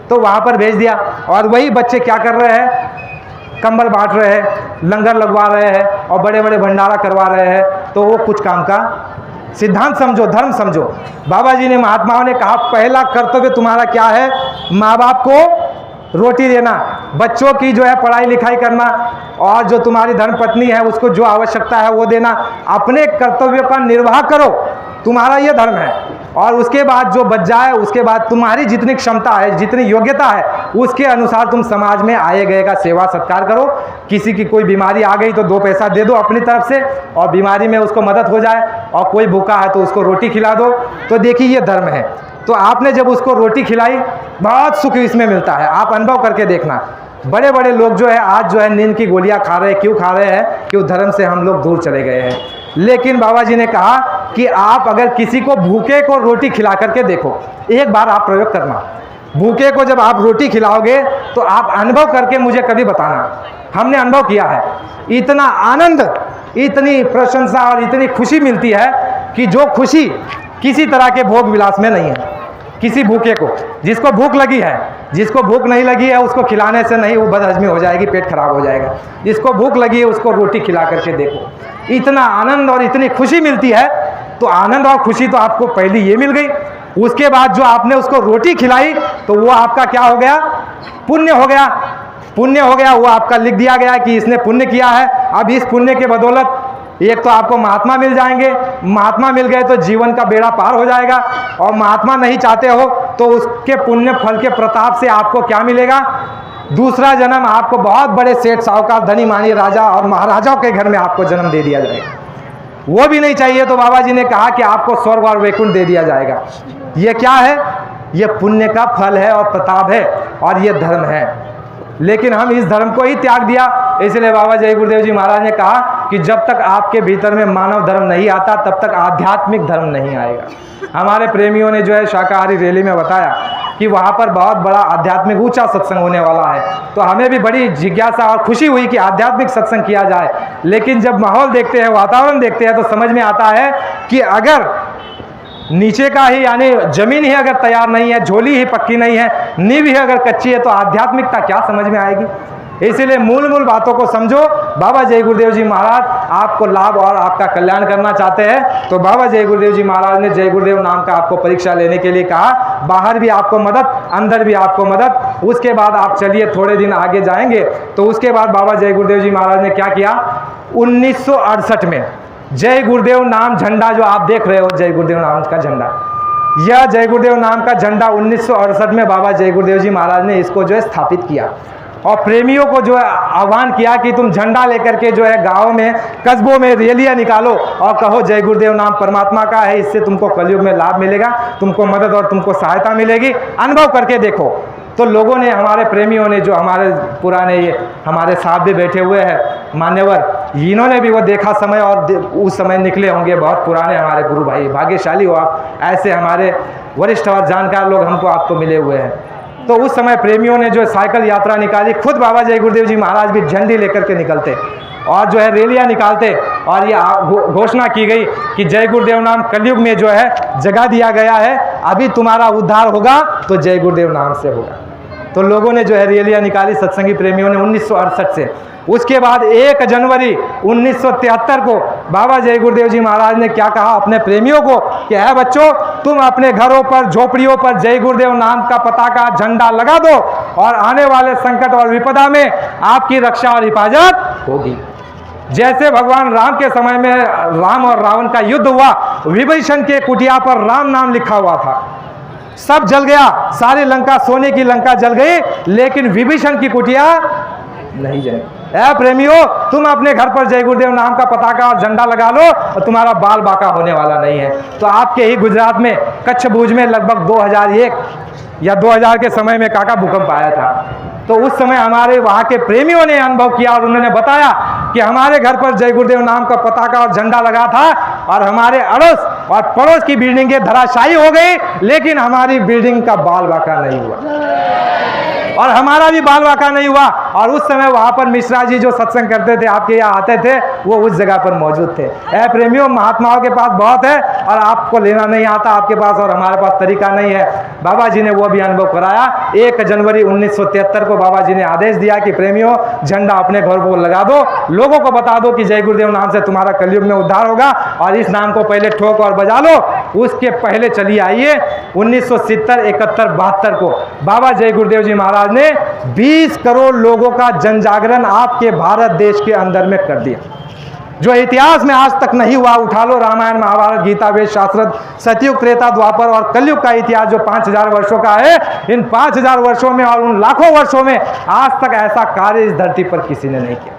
तो वहाँ पर भेज दिया, और वही बच्चे क्या कर रहे हैं? कंबल बांट रहे हैं, लंगर लगवा रहे हैं, और बड़े बड़े भंडारा करवा रहे हैं। तो वो कुछ काम का सिद्धांत समझो, धर्म समझो। बाबा जी ने, महात्माओं ने कहा पहला कर्तव्य तुम्हारा क्या है? माँ बाप को रोटी देना, बच्चों की जो है पढ़ाई लिखाई करना, और जो तुम्हारी धर्म पत्नी है उसको जो आवश्यकता है वो देना। अपने कर्तव्यों का निर्वाह करो, तुम्हारा ये धर्म है। और उसके बाद जो बच जाए, उसके बाद तुम्हारी जितनी क्षमता है, जितनी योग्यता है, उसके अनुसार तुम समाज में आए गए का सेवा सत्कार करो। किसी की कोई बीमारी आ गई तो 2 पैसा दे दो अपनी तरफ से, और बीमारी में उसको मदद हो जाए। और कोई भूखा है तो उसको रोटी खिला दो। तो देखिए ये धर्म है। तो आपने जब उसको रोटी खिलाई, बहुत सुख इसमें मिलता है। आप अनुभव करके देखना। बड़े बड़े लोग जो है आज जो है नींद की गोलियां खा रहे हैं। क्यों खा रहे हैं? क्यों? धर्म से हम लोग दूर चले गए हैं। लेकिन बाबा जी ने कहा कि आप अगर किसी को भूखे को रोटी खिला करके देखो, एक बार आप प्रयोग करना। भूखे को जब आप रोटी खिलाओगे तो आप अनुभव करके मुझे कभी बताना। हमने अनुभव किया है, इतना आनंद, इतनी प्रशंसा और इतनी खुशी मिलती है कि जो खुशी किसी तरह के भोग विलास में नहीं है। किसी भूखे को, जिसको भूख लगी है, जिसको भूख नहीं लगी है उसको खिलाने से नहीं, वो बदहजमी हो जाएगी, पेट खराब हो जाएगा। जिसको भूख लगी है उसको रोटी खिला करके देखो, इतना आनंद और इतनी खुशी मिलती है। तो आनंद और खुशी तो आपको पहले ये मिल गई, उसके बाद जो आपने उसको रोटी खिलाई तो वो आपका क्या हो गया? पुण्य हो गया। पुण्य हो गया, वो आपका लिख दिया गया कि इसने पुण्य किया है। अब इस पुण्य के बदौलत एक तो आपको महात्मा मिल जाएंगे, महात्मा मिल गए तो जीवन का बेड़ा पार हो जाएगा। और महात्मा नहीं चाहते हो तो उसके पुण्य फल के प्रताप से आपको क्या मिलेगा? दूसरा जन्म आपको बहुत बड़े सेठ साहूकार धनी मानी राजा और महाराजाओं के घर में आपको जन्म दे दिया जाएगा। वो भी नहीं चाहिए तो बाबा जी ने कहा कि आपको स्वर्ग और वैकुंठ दे दिया जाएगा। ये क्या है? ये पुण्य का फल है और प्रताप है और ये धर्म है। लेकिन हम इस धर्म को ही त्याग दिया। इसलिए बाबा जय गुरुदेव जी महाराज ने कहा कि जब तक आपके भीतर में मानव धर्म नहीं आता तब तक आध्यात्मिक धर्म नहीं आएगा। हमारे प्रेमियों ने जो है शाकाहारी रैली में बताया कि वहाँ पर बहुत बड़ा आध्यात्मिक ऊंचा सत्संग होने वाला है। तो हमें भी बड़ी जिज्ञासा और खुशी हुई कि आध्यात्मिक सत्संग किया जाए। लेकिन जब माहौल देखते हैं, वातावरण देखते हैं तो समझ में आता है कि अगर नीचे का ही यानी जमीन ही अगर तैयार नहीं है, झोली ही पक्की नहीं है, नींव ही अगर कच्ची है तो आध्यात्मिकता क्या समझ में आएगी। इसीलिए मूल बातों को समझो। बाबा जय गुरुदेव जी महाराज आपको लाभ और आपका कल्याण करना चाहते हैं। तो बाबा जय गुरुदेव जी महाराज ने जय गुरुदेव नाम का आपको परीक्षा लेने के लिए कहा। बाहर भी आपको मदद, अंदर भी आपको मदद। उसके बाद आप चलिए थोड़े दिन आगे जाएंगे तो उसके बाद बाबा जय गुरुदेव जी महाराज ने क्या किया? 1968 में जय गुरुदेव नाम झंडा जो आप देख रहे हो, जय गुरुदेव नाम का झंडा, यह जय गुरुदेव नाम का झंडा 1968 में बाबा जय गुरुदेव जी महाराज ने इसको जो है स्थापित किया। और प्रेमियों को जो है आह्वान किया कि तुम झंडा लेकर के जो है गाँव में, कस्बों में रैलियां निकालो और कहो जय गुरुदेव नाम परमात्मा का है, इससे तुमको कलयुग में लाभ मिलेगा, तुमको मदद और तुमको सहायता मिलेगी। अनुभव करके देखो। तो लोगों ने, हमारे प्रेमियों ने, जो हमारे पुराने ये हमारे साथ भी बैठे हुए हैं मान्यवर, इन्होंने भी वो देखा समय और उस समय निकले होंगे बहुत पुराने हमारे गुरु भाई। भाग्यशाली हो आप, ऐसे हमारे वरिष्ठ और जानकार लोग हमको आपको मिले हुए हैं। तो उस समय प्रेमियों ने जो साइकिल यात्रा निकाली, खुद बाबा जय गुरुदेव जी महाराज भी झंडी लेकर के निकलते और जो है रैलियां निकालते और ये घोषणा की गई कि जय गुरुदेव नाम कलयुग में जो है जगा दिया गया है, अभी तुम्हारा उद्धार होगा तो जय गुरुदेव नाम से होगा। तो लोगों ने जो है रैलियां निकाली, सत्संगी प्रेमियों ने 1968 से। उसके बाद 1 जनवरी 1973 को बाबा जय गुरुदेव जी महाराज ने क्या कहा अपने प्रेमियों को कि है बच्चों, तुम अपने घरों पर, झोपड़ियों पर जय गुरुदेव नाम का पताका, झंडा लगा दो और आने वाले संकट और विपदा में आपकी रक्षा और हिफाजत होगी। जैसे भगवान राम के समय में राम और रावण का युद्ध हुआ, विभीषण के कुटिया पर राम नाम लिखा हुआ था, सब जल गया, सारी लंका, सोने की लंका जल गई, लेकिन विभीषण की कुटिया नहीं जली। ऐ प्रेमियों, तुम अपने घर पर जय गुरुदेव नाम का पताका और झंडा लगा लो और तुम्हारा बाल बाका होने वाला नहीं है। तो आपके ही गुजरात में कच्छ भुज में लगभग 2001 या 2000 के समय में काका भूकंप आया था। तो उस समय हमारे वहाँ के प्रेमियों ने अनुभव किया और उन्होंने बताया कि हमारे घर पर जय गुरुदेव नाम का पताका और झंडा लगा था और हमारे अड़ोस और पड़ोस की बिल्डिंगें धराशायी हो गई, लेकिन हमारी बिल्डिंग का बाल बाका नहीं हुआ और हमारा भी बाल बाका नहीं हुआ। और उस समय वहाँ पर मिश्रा जी जो सत्संग करते थे, आपके यहाँ आते थे, वो उस जगह पर मौजूद थे। ऐ प्रेमियों, महात्माओं के पास बहुत है और आपको लेना नहीं आता आपके पास, और हमारे पास तरीका नहीं है। बाबा जी ने वो भी अनुभव कराया। 1 जनवरी 1973 को बाबा जी ने आदेश दिया कि प्रेमियों, झंडा अपने घर को लगा दो, लोगों को बता दो कि जय गुरुदेव नाम से तुम्हारा कलयुग में उद्धार होगा और इस नाम को पहले ठोक और बजा लो। उसके पहले चलिए आइए 1970, 71, 72 को बाबा जय गुरुदेव जी महाराज ने 20 करोड़ लोगों का जन जागरण आपके भारत देश के अंदर में कर दिया। जो इतिहास में आज तक नहीं हुआ। उठा लो रामायण, महाभारत, गीता, वेद, शास्त्र, सतयुग, त्रेता, द्वापर और कलयुग का इतिहास जो 5000 वर्षों का है। इन 5000 वर्षों में और उन लाखों वर्षों में आज तक ऐसा कार्य इस धरती पर किसी ने नहीं किया।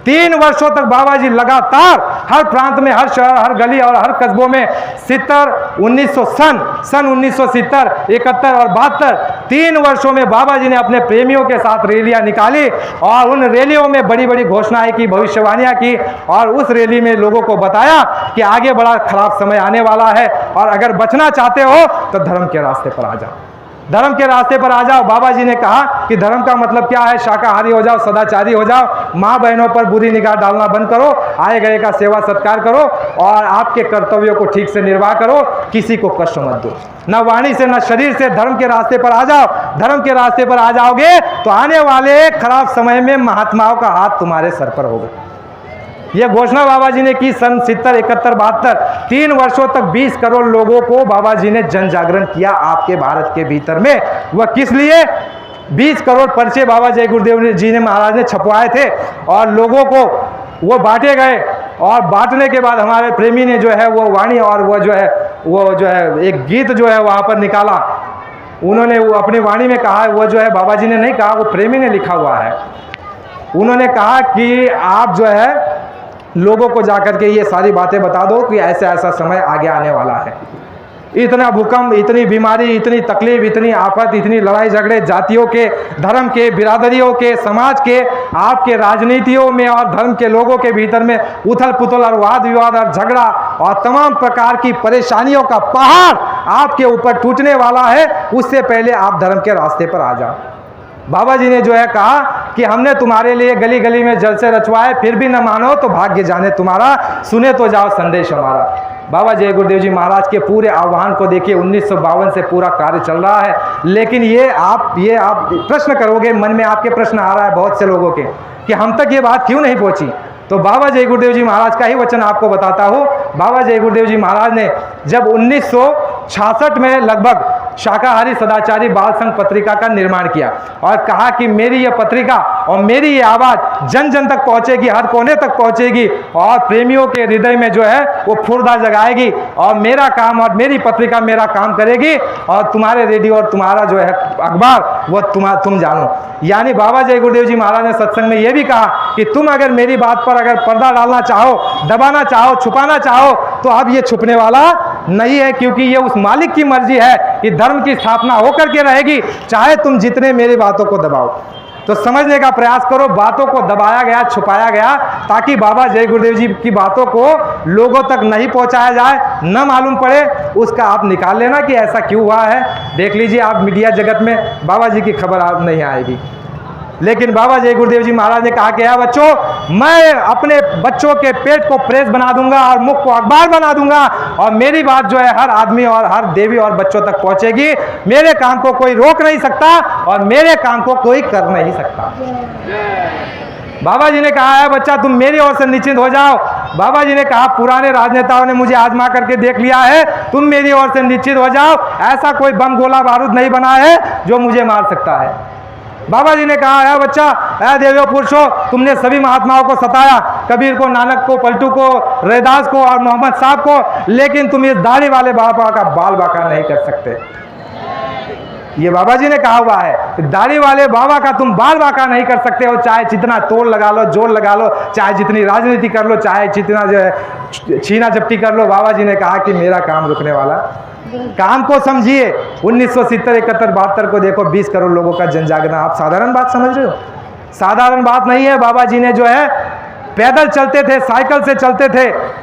3 वर्षों तक बाबा जी लगातार हर प्रांत में, हर शहर, हर गली और हर कस्बों में 1970, 1970, 71 और 72 3 वर्षों में बाबा जी ने अपने प्रेमियों के साथ रैलियां निकाली और उन रैलियों में बड़ी बड़ी घोषणाएं की, भविष्यवाणियां की और उस रैली में लोगों को बताया कि आगे बड़ा खराब समय आने वाला है और अगर बचना चाहते हो तो धर्म के रास्ते पर आ जाओ, धर्म के रास्ते पर आ जाओ। बाबा जी ने कहा कि धर्म का मतलब क्या है? शाकाहारी हो जाओ, सदाचारी हो जाओ, माँ बहनों पर बुरी निगाह डालना बंद करो, आए गए का सेवा सत्कार करो और आपके कर्तव्यों को ठीक से निर्वाह करो, किसी को कष्ट मत दो, न वाणी से न शरीर से। धर्म के रास्ते पर आ जाओ। धर्म के रास्ते पर आ जाओगे तो आने वाले खराब समय में महात्माओं का हाथ तुम्हारे सर पर होगा। यह घोषणा बाबा जी ने की सन 70, 71, 72 3 वर्षों तक 20 करोड़ लोगों को बाबा जी ने जन जागरण किया आपके भारत के भीतर में। वह किस लिए? 20 करोड़ पर्चे बाबा जय गुरुदेव जी ने, महाराज ने छपवाए थे और लोगों को वो बांटे गए और बांटने के बाद हमारे प्रेमी ने जो है वो वाणी और वो जो है एक गीत जो है वहाँ पर निकाला। उन्होंने वो अपनी वाणी में कहा, वो जो है बाबा जी ने नहीं कहा, वो प्रेमी ने लिखा हुआ है। उन्होंने कहा कि आप जो है लोगों को जाकर के ये सारी बातें बता दो कि ऐसा ऐसा समय आगे आने वाला है। इतना भूकंप, इतनी बीमारी, इतनी तकलीफ, इतनी आफत, इतनी लड़ाई झगड़े जातियों के, धर्म के, बिरादरियों के, समाज के, आपके राजनीतियों में और धर्म के लोगों के भीतर में उथल पुथल और वाद विवाद और झगड़ा और तमाम प्रकार की परेशानियों का पहाड़ आपके ऊपर टूटने वाला है। उससे पहले आप धर्म के रास्ते पर आ जाओ। बाबा जी ने जो है कहा कि हमने तुम्हारे लिए गली गली में जलसे रचवाए, फिर भी न मानो तो भाग्य जाने तुम्हारा, सुने तो जाओ संदेश हमारा। बाबा जय गुरुदेव जी महाराज के पूरे आह्वान को देखिए, 1952 से पूरा कार्य चल रहा है। लेकिन ये आप प्रश्न करोगे, मन में आपके प्रश्न आ रहा है बहुत से लोगों के कि हम तक ये बात क्यों नहीं पहुंची। तो बाबा जय गुरुदेव जी महाराज का ही वचन आपको बताता हूँ। बाबा जय गुरुदेव जी महाराज ने जब 1966 में लगभग शाकाहारी सदाचारी बाल संघ पत्रिका का निर्माण किया और कहा कि मेरी यह पत्रिका और मेरी ये आवाज़ जन जन तक पहुंचेगी, हर कोने तक पहुंचेगी और प्रेमियों के हृदय में जो है वो फुर्दा जगाएगी और मेरा काम और मेरी पत्रिका मेरा काम करेगी और तुम्हारे रेडियो और तुम्हारा जो है अखबार वो तुम जानो। यानी बाबा जय गुरुदेव जी महाराज ने सत्संग में ये भी कहा कि तुम अगर मेरी बात पर अगर पर्दा डालना चाहो, दबाना चाहो, छुपाना चाहो तो अब ये छुपने वाला नहीं है, क्योंकि ये उस मालिक की मर्जी है कि धर्म की स्थापना होकर के रहेगी, चाहे तुम जितने मेरी बातों को दबाओ। तो समझने का प्रयास करो, बातों को दबाया गया, छुपाया गया ताकि बाबा जय गुरुदेव जी की बातों को लोगों तक नहीं पहुंचाया जाए, न मालूम पड़े। उसका आप निकाल लेना कि ऐसा क्यों हुआ है। देख लीजिए आप मीडिया जगत में बाबा जी की खबर आप नहीं आएगी। लेकिन बाबा जय गुरुदेव जी महाराज ने कहा कि बच्चों, मैं अपने बच्चों के पेट को प्रेस बना दूंगा और मुख को अखबार बना दूंगा और मेरी बात जो है हर आदमी और हर देवी और बच्चों तक पहुंचेगी। मेरे काम को कोई रोक नहीं सकता और मेरे काम को कोई कर नहीं सकता। बाबा जी ने कहा है बच्चा तुम मेरी ओर से निश्चिंत हो जाओ। बाबा जी ने कहा पुराने राजनेताओं ने मुझे आजमा करके देख लिया है, तुम मेरी ओर से निश्चित हो जाओ, ऐसा कोई बम गोला बारूद नहीं बना है जो मुझे मार सकता है। बाबा जी ने कहा है बच्चा, ऐ देवियों पुरुषों, तुमने सभी महात्माओं को सताया, कबीर को, नानक को, पलटू को, रैदास को और मोहम्मद साहब को, लेकिन तुम इस दाढ़ी वाले बाबा का बाल बाका नहीं कर सकते। ये बाबा जी ने कहा हुआ है, दाढ़ी वाले बाबा का तुम बाल बाका नहीं कर सकते हो, चाहे जितना तोड़ लगा लो, जोर लगा लो, चाहे जितनी राजनीति कर लो, चाहे जितना जो है छीना झपटी कर लो। बाबा जी ने कहा कि मेरा काम रुकने वाला, काम को समझिए। 1970, 71, 72 को देखो, 20 करोड़ लोगों का जन जागरण। आप साधारण बात समझ रहे हो? साधारण बात नहीं है। बाबा जी ने जो है पैदल चलते थे, साइकिल से चलते थे।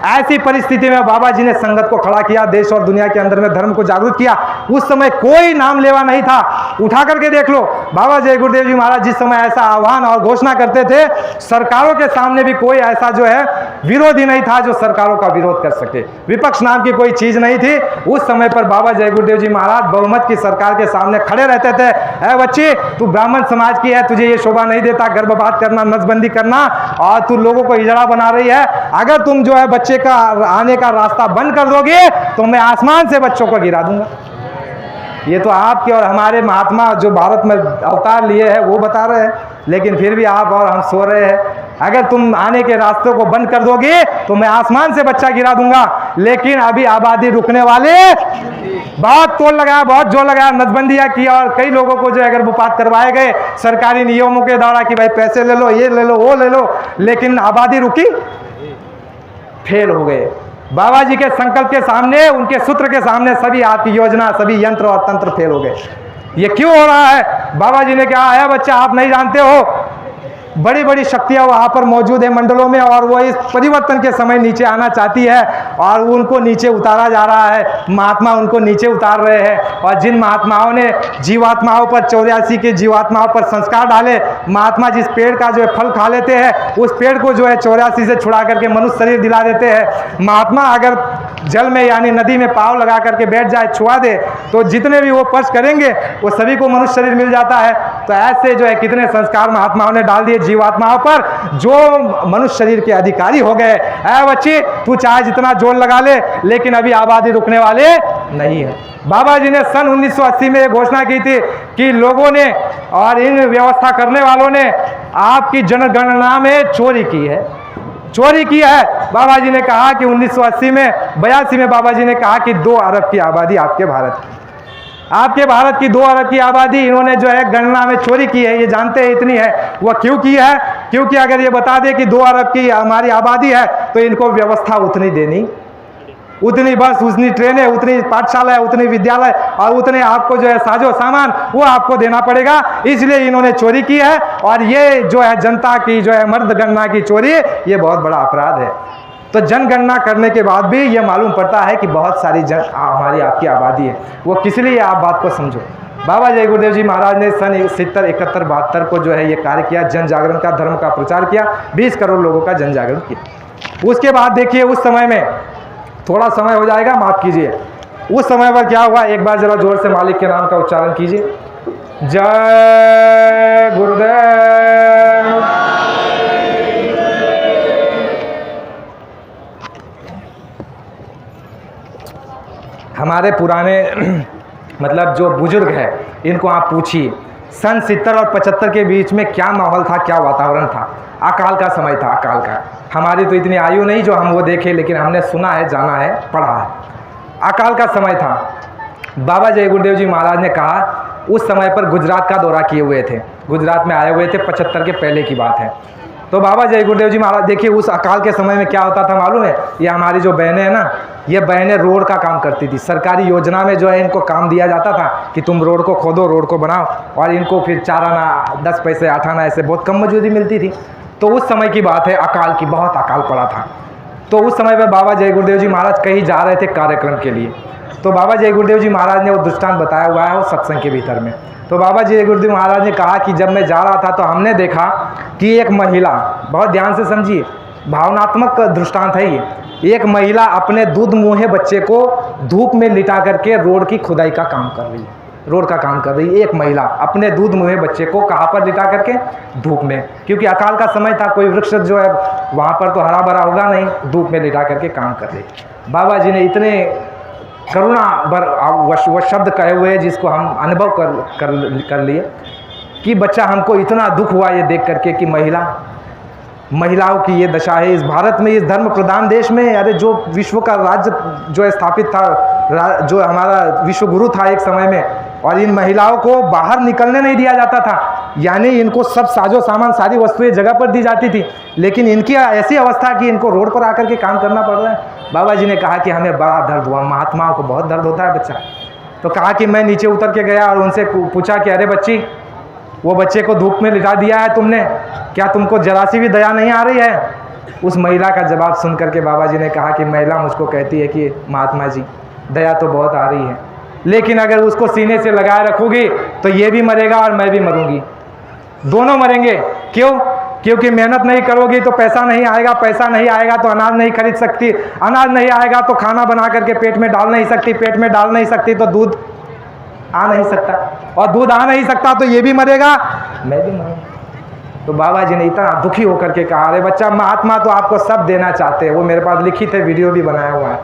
ऐसी परिस्थिति में बाबा जी ने संगत को खड़ा किया, देश और दुनिया के अंदर में धर्म को जागरूक किया। उस समय कोई नाम लेवा नहीं था। उठा करके देख लो, बाबा जय गुरुदेव जी महाराज जिस समय ऐसा आह्वान और घोषणा करते थे, सरकारों के सामने भी कोई ऐसा जो है विरोधी नहीं था जो सरकारों का विरोध कर सके। विपक्ष नाम की कोई चीज नहीं थी। उस समय पर बाबा जय गुरुदेव जी महाराज बहुमत की सरकार के सामने खड़े रहते थे। ऐ बच्ची, तू ब्राह्मण समाज की है, तुझे ये शोभा नहीं देता गर्भपात करना, नसबंदी करना, और तू लोगों को हिजड़ा बना रही है। अगर तुम जो है बच्चे का आने का रास्ता बंद कर दोगे तो मैं आसमान से बच्चों को गिरा दूंगा। ये तो आपके और हमारे महात्मा जो भारत में अवतार लिए हैं वो बता रहे हैं, लेकिन फिर भी आप और हम सो रहे हैं। अगर तुम आने के रास्तों को बंद कर दोगे तो मैं आसमान से बच्चा गिरा दूंगा। लेकिन अभी आबादी रुकने वाले, बहुत तोड़ लगाया, बहुत जोर लगाया, नसबंदियां की और कई लोगों को जो अगर मुपात करवाए गए सरकारी नियमों के द्वारा कि भाई पैसे ले लो, ये ले लो, वो ले लो, लेकिन आबादी रुकी, फेल हो गए। बाबा जी के संकल्प के सामने, उनके सूत्र के सामने सभी आपकी योजना, सभी यंत्र और तंत्र फेल हो गए। ये क्यों हो रहा है? बाबा जी ने कहा है बच्चा आप नहीं जानते हो, बड़ी बड़ी शक्तियां वहां पर मौजूद है मंडलों में, और वो इस परिवर्तन के समय नीचे आना चाहती है और उनको नीचे उतारा जा रहा है। महात्मा उनको नीचे उतार रहे हैं, और जिन महात्माओं ने जीवात्माओं पर 84 के जीवात्माओं पर संस्कार डाले, महात्मा जिस पेड़ का जो है फल खा लेते हैं, उस पेड़ को जो है 84 से छुड़ा करके मनुष्य शरीर दिला देते हैं। महात्मा अगर जल में यानी नदी में पाँव लगा करके बैठ जाए, छुआ दे, तो जितने भी वो स्पर्श करेंगे वो सभी को मनुष्य शरीर मिल जाता है। तो ऐसे जो है कितने संस्कार महात्माओं ने डाल दिए जीवात्माओं पर, जो मनुष्य शरीर के अधिकारी हो गए। ऐ बच्चे तू चाहे जितना जोर लगा ले, लेकिन अभी आबादी रुकने वाले नहीं है। बाबा जी ने सन 1980 में घोषणा की थी कि लोगों ने और इन व्यवस्था करने वालों ने आपकी जनगणना में चोरी की है, चोरी की है। बाबा जी ने कहा कि 1980 में 82 में बाबा जी ने कहा कि 2 अरब की आबादी आपके भारत की 2 अरब की आबादी इन्होंने जो है गणना में चोरी की है। ये जानते हैं इतनी है। वह क्यों की है? क्योंकि अगर ये बता दे कि 2 अरब की हमारी आबादी है तो इनको व्यवस्था उतनी देनी, उतनी बस, उतनी ट्रेनें, उतनी पाठशाला, उतनी विद्यालय और उतने आपको जो है साजो सामान वो आपको देना पड़ेगा। इसलिए इन्होंने चोरी की है। और ये जो है जनता की जो है मर्द गणना की चोरी, ये बहुत बड़ा अपराध है। तो जनगणना करने के बाद भी ये मालूम पड़ता है कि बहुत सारी हमारी आपकी आबादी है। वो किस लिए, आप बात को समझो। बाबा जय गुरुदेव जी महाराज ने सन 70, 71, 72 को जो है ये कार्य किया, जन जागरण का, धर्म का प्रचार किया, 20 करोड़ लोगों का जन जागरण किया। उसके बाद देखिए उस समय में, थोड़ा समय हो जाएगा माफ़ कीजिए, उस समय पर क्या हुआ, एक बार जरा जोर से मालिक के नाम का उच्चारण कीजिए। जय गुरुदेव। हमारे पुराने मतलब जो बुजुर्ग हैं इनको आप पूछिए सन 70 और 75 के बीच में क्या माहौल था, क्या वातावरण था। अकाल का समय था, अकाल का। हमारी तो इतनी आयु नहीं जो हम वो देखें, लेकिन हमने सुना है, जाना है, पढ़ा है। अकाल का समय था। बाबा जय गुरुदेव जी महाराज ने कहा, उस समय पर गुजरात का दौरा किए हुए थे, गुजरात में आए हुए थे, 75 के पहले की बात है। तो बाबा जय गुरुदेव जी महाराज देखिए उस अकाल के समय में क्या होता था मालूम है? ये हमारी जो बहनें हैं ना, ये बहनें रोड का काम करती थी। सरकारी योजना में जो है इनको काम दिया जाता था कि तुम रोड को खोदो, रोड को बनाओ, और इनको फिर 4 आना, 10 पैसे, 8 आना, ऐसे बहुत कम मजदूरी मिलती थी। तो उस समय की बात है, अकाल की, बहुत अकाल पड़ा था। तो उस समय पर बाबा जय गुरुदेव जी महाराज कहीं जा रहे थे कार्यक्रम के लिए। तो बाबा जय गुरुदेव जी महाराज ने वो दृष्टांत बताया हुआ है वो सत्संग के भीतर में। तो बाबा जी गुरुदेव महाराज ने कहा कि जब मैं जा रहा था तो हमने देखा कि एक महिला, बहुत ध्यान से समझिए, भावनात्मक दृष्टांत है ये, एक महिला अपने दूध मुँहे बच्चे को धूप में लिटा करके रोड की खुदाई का काम कर रही है, रोड का काम कर रही है। एक महिला अपने दूध मुँहे बच्चे को कहाँ पर लिटा करके? धूप में, क्योंकि अकाल का समय था, कोई वृक्ष जो है वहाँ पर तो हरा भरा होगा नहीं, धूप में लिटा करके काम कर रही। बाबा जी ने इतने करुणा वो शब्द कहे हुए जिसको हम अनुभव कर लिए कि बच्चा, हमको इतना दुख हुआ ये देख करके कि महिलाओं की ये दशा है इस भारत में, इस धर्म प्रधान देश में। अरे जो विश्व का राज्य जो है स्थापित था, जो हमारा विश्व गुरु था एक समय में, और इन महिलाओं को बाहर निकलने नहीं दिया जाता था, यानी इनको सब साजो सामान, सारी वस्तुएं जगह पर दी जाती थी, लेकिन इनकी ऐसी अवस्था कि इनको रोड पर आकर के काम करना पड़ रहा है। बाबा जी ने कहा कि हमें बड़ा दर्द हुआ, महात्माओं को बहुत दर्द होता है बच्चा। तो कहा कि मैं नीचे उतर के गया और उनसे पूछा कि अरे बच्ची, वो बच्चे को धूप में लिटा दिया है तुमने, क्या तुमको जरा सी भी दया नहीं आ रही है? उस महिला का जवाब सुन करके बाबा जी ने कहा कि महिला मुझको कहती है कि महात्मा जी दया तो बहुत आ रही है, लेकिन अगर उसको सीने से लगाए रखोगी तो ये भी मरेगा और मैं भी मरूंगी, दोनों मरेंगे। क्यों? क्योंकि मेहनत नहीं करोगी तो पैसा नहीं आएगा, पैसा नहीं आएगा तो अनाज नहीं खरीद सकती, अनाज नहीं आएगा तो खाना बना करके पेट में डाल नहीं सकती, पेट में डाल नहीं सकती तो दूध आ नहीं सकता, और दूध आ नहीं सकता तो ये भी मरेगा, मैं भी मरूंगा। तो बाबा जी ने इतना दुखी होकर के कहा, अरे बच्चा, महात्मा तो आपको सब देना चाहते हैं। वो मेरे पास लिखित है, वीडियो भी बनाया हुआ है।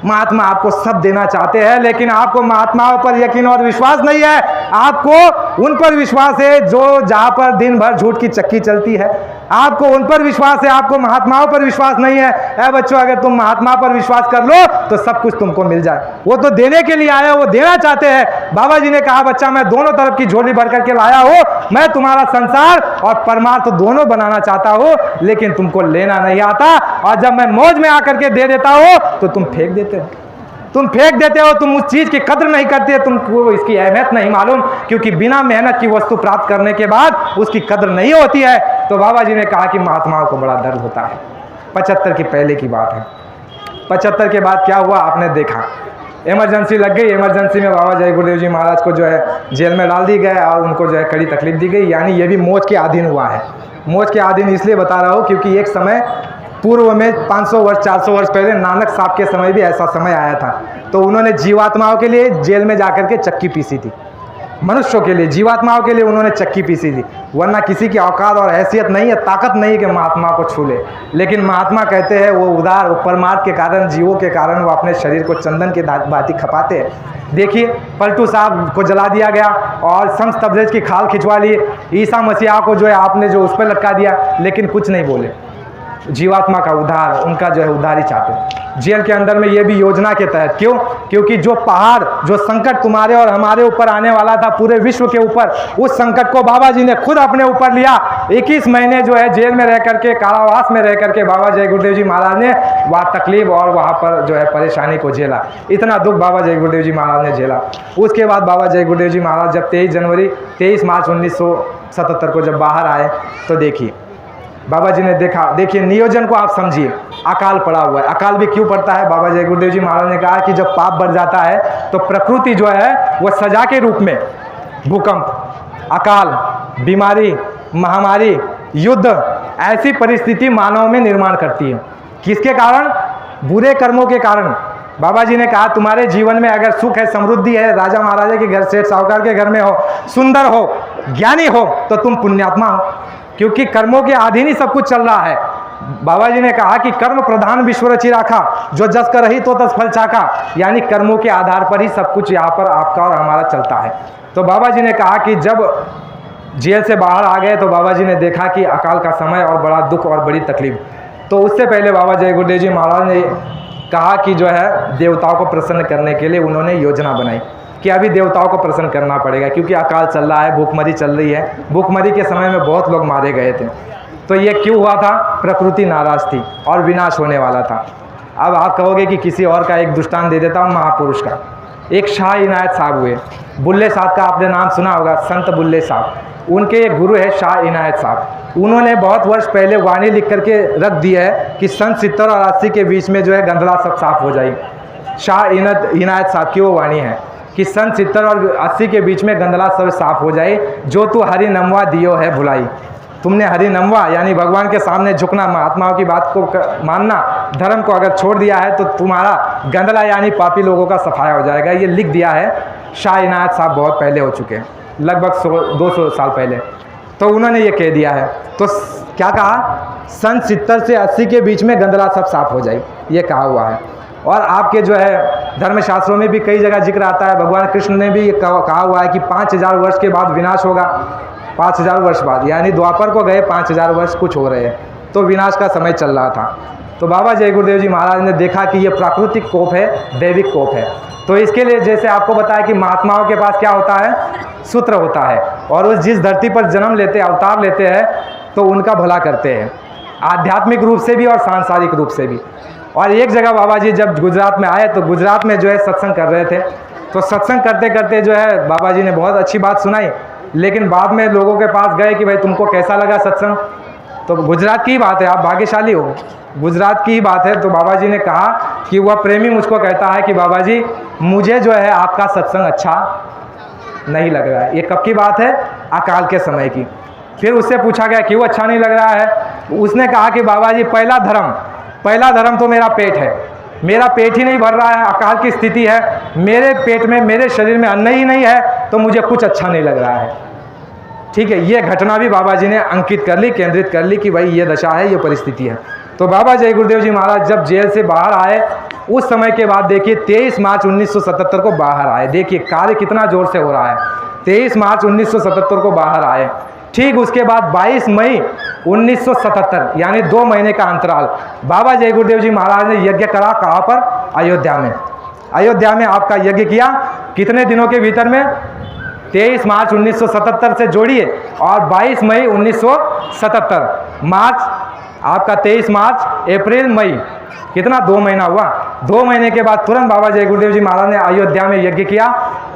महात्मा आपको सब देना चाहते हैं, लेकिन आपको महात्माओं पर यकीन और विश्वास नहीं है। आपको उन पर विश्वास है जो जहाँ पर दिन भर झूठ की चक्की चलती है। आपको उन पर विश्वास है, आपको महात्माओं पर विश्वास नहीं है। ऐ बच्चों, अगर तुम महात्मा पर विश्वास कर लो तो सब कुछ तुमको मिल जाए। वो तो देने के लिए आया, वो देना चाहते हैं। बाबा जी ने कहा, बच्चा मैं दोनों तरफ की झोली भर करके लाया हूँ, मैं तुम्हारा संसार और परमार्थ दोनों बनाना चाहता हूँ, लेकिन तुमको लेना नहीं आता। और जब मैं मौज में आकर के दे देता हूँ तो तुम फेंक देते हो, तुम उस चीज की कद्र नहीं करते, तुमको इसकी अहमियत नहीं मालूम, क्योंकि बिना मेहनत की वस्तु प्राप्त करने के बाद उसकी कद्र नहीं होती है। तो बाबा जी ने कहा कि महात्माओं को बड़ा दर्द होता है। 75 की पहले की बात है। 75 के बाद क्या हुआ आपने देखा, इमरजेंसी लग गई। इमरजेंसी में बाबा जय गुरुदेव जी महाराज को जो है जेल में डाल दी गए और उनको जो है कड़ी तकलीफ दी गई, यानी ये भी मौत के अधीन हुआ है। मौत के अधीन इसलिए बता रहा हूँ क्योंकि एक समय पूर्व में 500 वर्ष 400 वर्ष पहले नानक साहब के समय भी ऐसा समय आया था। तो उन्होंने जीवात्माओं के लिए जेल में जाकर के चक्की पीसी थी, मनुष्यों के लिए, जीवात्माओं के लिए उन्होंने चक्की पीसी थी। वरना किसी की औकात और हैसियत नहीं है, ताकत नहीं है कि महात्मा को छू ले। लेकिन महात्मा कहते हैं वो उदार, वो परमार्थ के कारण, जीवों के कारण वो अपने शरीर को चंदन के भांति खपाते हैं। देखिए, पलटू साहब को जला दिया गया और शम्स तबरेज की खाल खिंचवा ली। ईसा मसीहा को जो है आपने जो उस पर लटका दिया, लेकिन कुछ नहीं बोले। जीवात्मा का उद्धार, उनका जो है उद्धार ही चाहते। जेल के अंदर में ये भी योजना के तहत, क्यों? क्योंकि जो पहाड़, जो संकट तुम्हारे और हमारे ऊपर आने वाला था पूरे विश्व के ऊपर, उस संकट को बाबा जी ने खुद अपने ऊपर लिया। 21 महीने जो है जेल में रह करके, कारावास में रह करके बाबा जय गुरुदेव जी महाराज ने वहाँ तकलीफ और वहाँ पर जो है परेशानी को झेला। इतना दुख बाबा जय गुरुदेव जी महाराज ने झेला। उसके बाद बाबा जय गुरुदेव जी महाराज जब 23 मार्च 1977 को जब बाहर आए तो देखिए बाबा जी ने देखा, देखिए नियोजन को आप समझिए। अकाल पड़ा हुआ है। अकाल भी क्यों पड़ता है? बाबा जय गुरुदेव जी महाराज ने कहा कि जब पाप बढ़ जाता है तो प्रकृति जो है वह सजा के रूप में भूकंप, अकाल, बीमारी, महामारी, युद्ध, ऐसी परिस्थिति मानव में निर्माण करती है। किसके कारण? बुरे कर्मों के कारण। बाबा जी ने कहा तुम्हारे जीवन में अगर सुख है, समृद्धि है, राजा महाराजा के घर, सेठ साहूकार के घर में हो, सुंदर हो, ज्ञानी हो, तो तुम पुण्यात्मा हो, क्योंकि कर्मों के अधीन ही सब कुछ चल रहा है। बाबा जी ने कहा कि कर्म प्रधान विश्व रचि राखा, जो जस कर रही तो तस फल चाखा, यानी कर्मों के आधार पर ही सब कुछ यहाँ पर आपका और हमारा चलता है। तो बाबा जी ने कहा कि जब जेल से बाहर आ गए तो बाबा जी ने देखा कि अकाल का समय और बड़ा दुख और बड़ी तकलीफ। तो उससे पहले बाबा जय गुरुदेव जी महाराज ने कहा कि जो है देवताओं को प्रसन्न करने के लिए उन्होंने योजना बनाई कि अभी देवताओं को प्रसन्न करना पड़ेगा, क्योंकि अकाल चल रहा है, भूखमरी चल रही है। भूखमरी के समय में बहुत लोग मारे गए थे। तो ये क्यों हुआ था? प्रकृति नाराज थी और विनाश होने वाला था। अब आप कहोगे कि किसी और का एक दृष्टांत दे देता हूँ, महापुरुष का। एक शाह इनायत साहब हुए, बुल्ले साहब का आपने नाम सुना होगा, संत बुल्ले साहब। उनके एक गुरु है शाह इनायत साहब। उन्होंने बहुत वर्ष पहले वाणी लिख करके रख दी है कि सन 70 और 80 के बीच में जो है गंदला सब साफ हो जाए। शाह इनायत साहब की वो वाणी है कि सन 70 और 80 के बीच में गंदला सब साफ हो जाए। जो तू हरि नमवा दियो है भुलाई, तुमने हरि नमवा यानी भगवान के सामने झुकना, महात्माओं की बात को मानना, धर्म को अगर छोड़ दिया है तो तुम्हारा गंदला यानी पापी लोगों का सफाया हो जाएगा। ये लिख दिया है शाह इनायत साहब, बहुत पहले हो चुके हैं, लगभग 200 साल पहले। तो उन्होंने ये कह दिया है। तो क्या कहा? सन 70 से 80 के बीच में गंदला सब साफ हो जाए, ये कहा हुआ है। और आपके जो है धर्मशास्त्रों में भी कई जगह जिक्र आता है। भगवान कृष्ण ने भी कहा हुआ है कि 5000 वर्ष के बाद विनाश होगा। 5000 वर्ष बाद, यानी द्वापर को गए 5000 वर्ष कुछ हो रहे हैं, तो विनाश का समय चल रहा था। तो बाबा जय गुरुदेव जी महाराज ने देखा कि ये प्राकृतिक कोप है, दैविक कोप है। तो इसके लिए जैसे आपको बताया कि महात्माओं के पास क्या होता है? सूत्र होता है, और वो जिस धरती पर जन्म लेते, अवतार लेते हैं, तो उनका भला करते हैं, आध्यात्मिक रूप से भी और सांसारिक रूप से भी। और एक जगह बाबा जी जब गुजरात में आए तो गुजरात में जो है सत्संग कर रहे थे। तो सत्संग करते करते जो है बाबा जी ने बहुत अच्छी बात सुनाई, लेकिन बाद में लोगों के पास गए कि भाई तुमको कैसा लगा सत्संग? तो गुजरात की ही बात है, आप भाग्यशाली हो, गुजरात की ही बात है। तो बाबा जी ने कहा कि वह प्रेमी मुझको कहता है कि बाबा जी मुझे जो है आपका सत्संग अच्छा नहीं लग रहा है। ये कब की बात है? अकाल के समय की। फिर उससे पूछा गया क्यों अच्छा नहीं लग रहा है? उसने कहा कि बाबा जी पहला धर्म तो मेरा पेट है, मेरा पेट ही नहीं भर रहा है, अकाल की स्थिति है, मेरे पेट में, मेरे शरीर में अन्न ही नहीं है, तो मुझे कुछ अच्छा नहीं लग रहा है। ठीक है, ये घटना भी बाबा जी ने अंकित कर ली, केंद्रित कर ली कि भाई ये दशा है, ये परिस्थिति है। तो बाबा जय गुरुदेव जी महाराज जब जेल से बाहर आए, उस समय के बाद देखिए 23 मार्च 1977 को बाहर आए। देखिए कार्य कितना जोर से हो रहा है। 23 मार्च 1977 को बाहर आए। ठीक उसके बाद 22 मई 1977 यानी 2 महीने का अंतराल बाबा जय गुरुदेव जी महाराज ने यज्ञ करा। कहाँ पर? अयोध्या में। अयोध्या में आपका यज्ञ किया। कितने दिनों के भीतर में? 23 मार्च 1977 से जोड़िए और 22 मई 1977, मार्च आपका 23 मार्च, अप्रैल, मई, कितना? 2 महीना हुआ। 2 महीने के बाद तुरंत बाबा जय गुरुदेव जी महाराज ने अयोध्या में यज्ञ किया।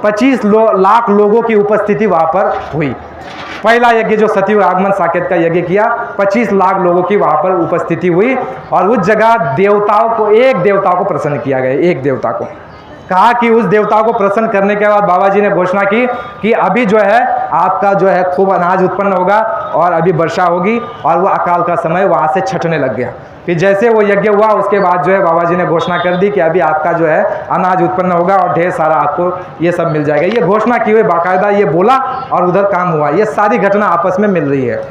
25 लाख लोगों की उपस्थिति वहाँ पर हुई। पहला यज्ञ जो सतयुग आगमन साकेत का यज्ञ किया, 25 लाख लोगों की वहाँ पर उपस्थिति हुई और उस जगह देवताओं को, एक देवता को प्रसन्न किया गया। एक देवता को कहा कि उस देवता को प्रसन्न करने के बाद बाबा जी ने घोषणा की कि अभी जो है आपका जो है खूब अनाज उत्पन्न होगा और अभी वर्षा होगी, और वो अकाल का समय वहाँ से छटने लग गया। फिर जैसे वो यज्ञ हुआ उसके बाद जो है बाबा जी ने घोषणा कर दी कि अभी आपका जो है अनाज उत्पन्न होगा और ढेर सारा आपको ये सब मिल जाएगा। ये घोषणा की हुई, बाकायदा ये बोला और उधर काम हुआ। ये सारी घटना आपस में मिल रही है।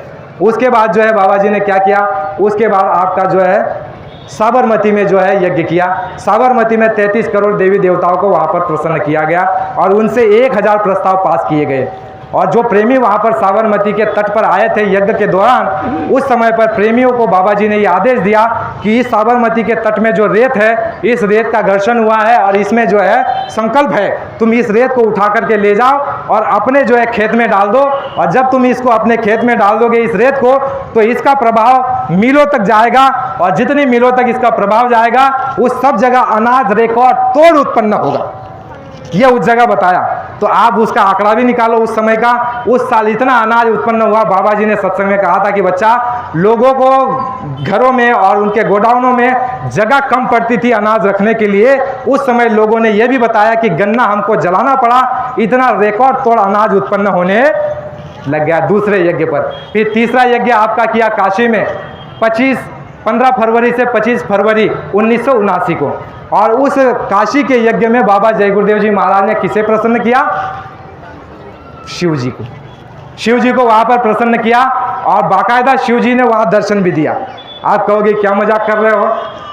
उसके बाद जो है बाबा जी ने क्या किया? उसके बाद आपका जो है साबरमती में जो है यज्ञ किया। साबरमती में 33 करोड़ देवी देवताओं को वहाँ पर प्रसन्न किया गया और उनसे 1000 प्रस्ताव पास किए गए। और जो प्रेमी वहाँ पर साबरमती के तट पर आए थे यज्ञ के दौरान, उस समय पर प्रेमियों को बाबा जी ने ये आदेश दिया कि इस साबरमती के तट में जो रेत है, इस रेत का घर्षण हुआ है और इसमें जो है संकल्प है, तुम इस रेत को उठा करके ले जाओ और अपने जो है खेत में डाल दो। और जब तुम इसको अपने खेत में डाल दोगे इस रेत को, तो इसका प्रभाव मीलों तक जाएगा और जितनी मीलों तक इसका प्रभाव जाएगा उस सब जगह अनाज रिकॉर्ड तोड़ उत्पन्न होगा। यह उस जगह बताया। तो आप उसका आंकड़ा भी निकालो उस समय का। उस साल इतना अनाज उत्पन्न हुआ। बाबा जी ने सत्संग में कहा था कि बच्चा, लोगों को घरों में और उनके गोडाउनों में जगह कम पड़ती थी अनाज रखने के लिए। उस समय लोगों ने यह भी बताया कि गन्ना हमको जलाना पड़ा, इतना रिकॉर्ड तोड़ अनाज उत्पन्न होने लग गया दूसरे यज्ञ पर। फिर तीसरा यज्ञ आपका किया काशी में 15 फरवरी से 25 फरवरी 1979 को। और उस काशी के यज्ञ में बाबा जय गुरुदेव जी महाराज ने किसे प्रसन्न किया? शिव जी को। शिव जी को वहाँ पर प्रसन्न किया और बाकायदा शिव जी ने वहाँ दर्शन भी दिया। आप कहोगे क्या मजाक कर रहे हो?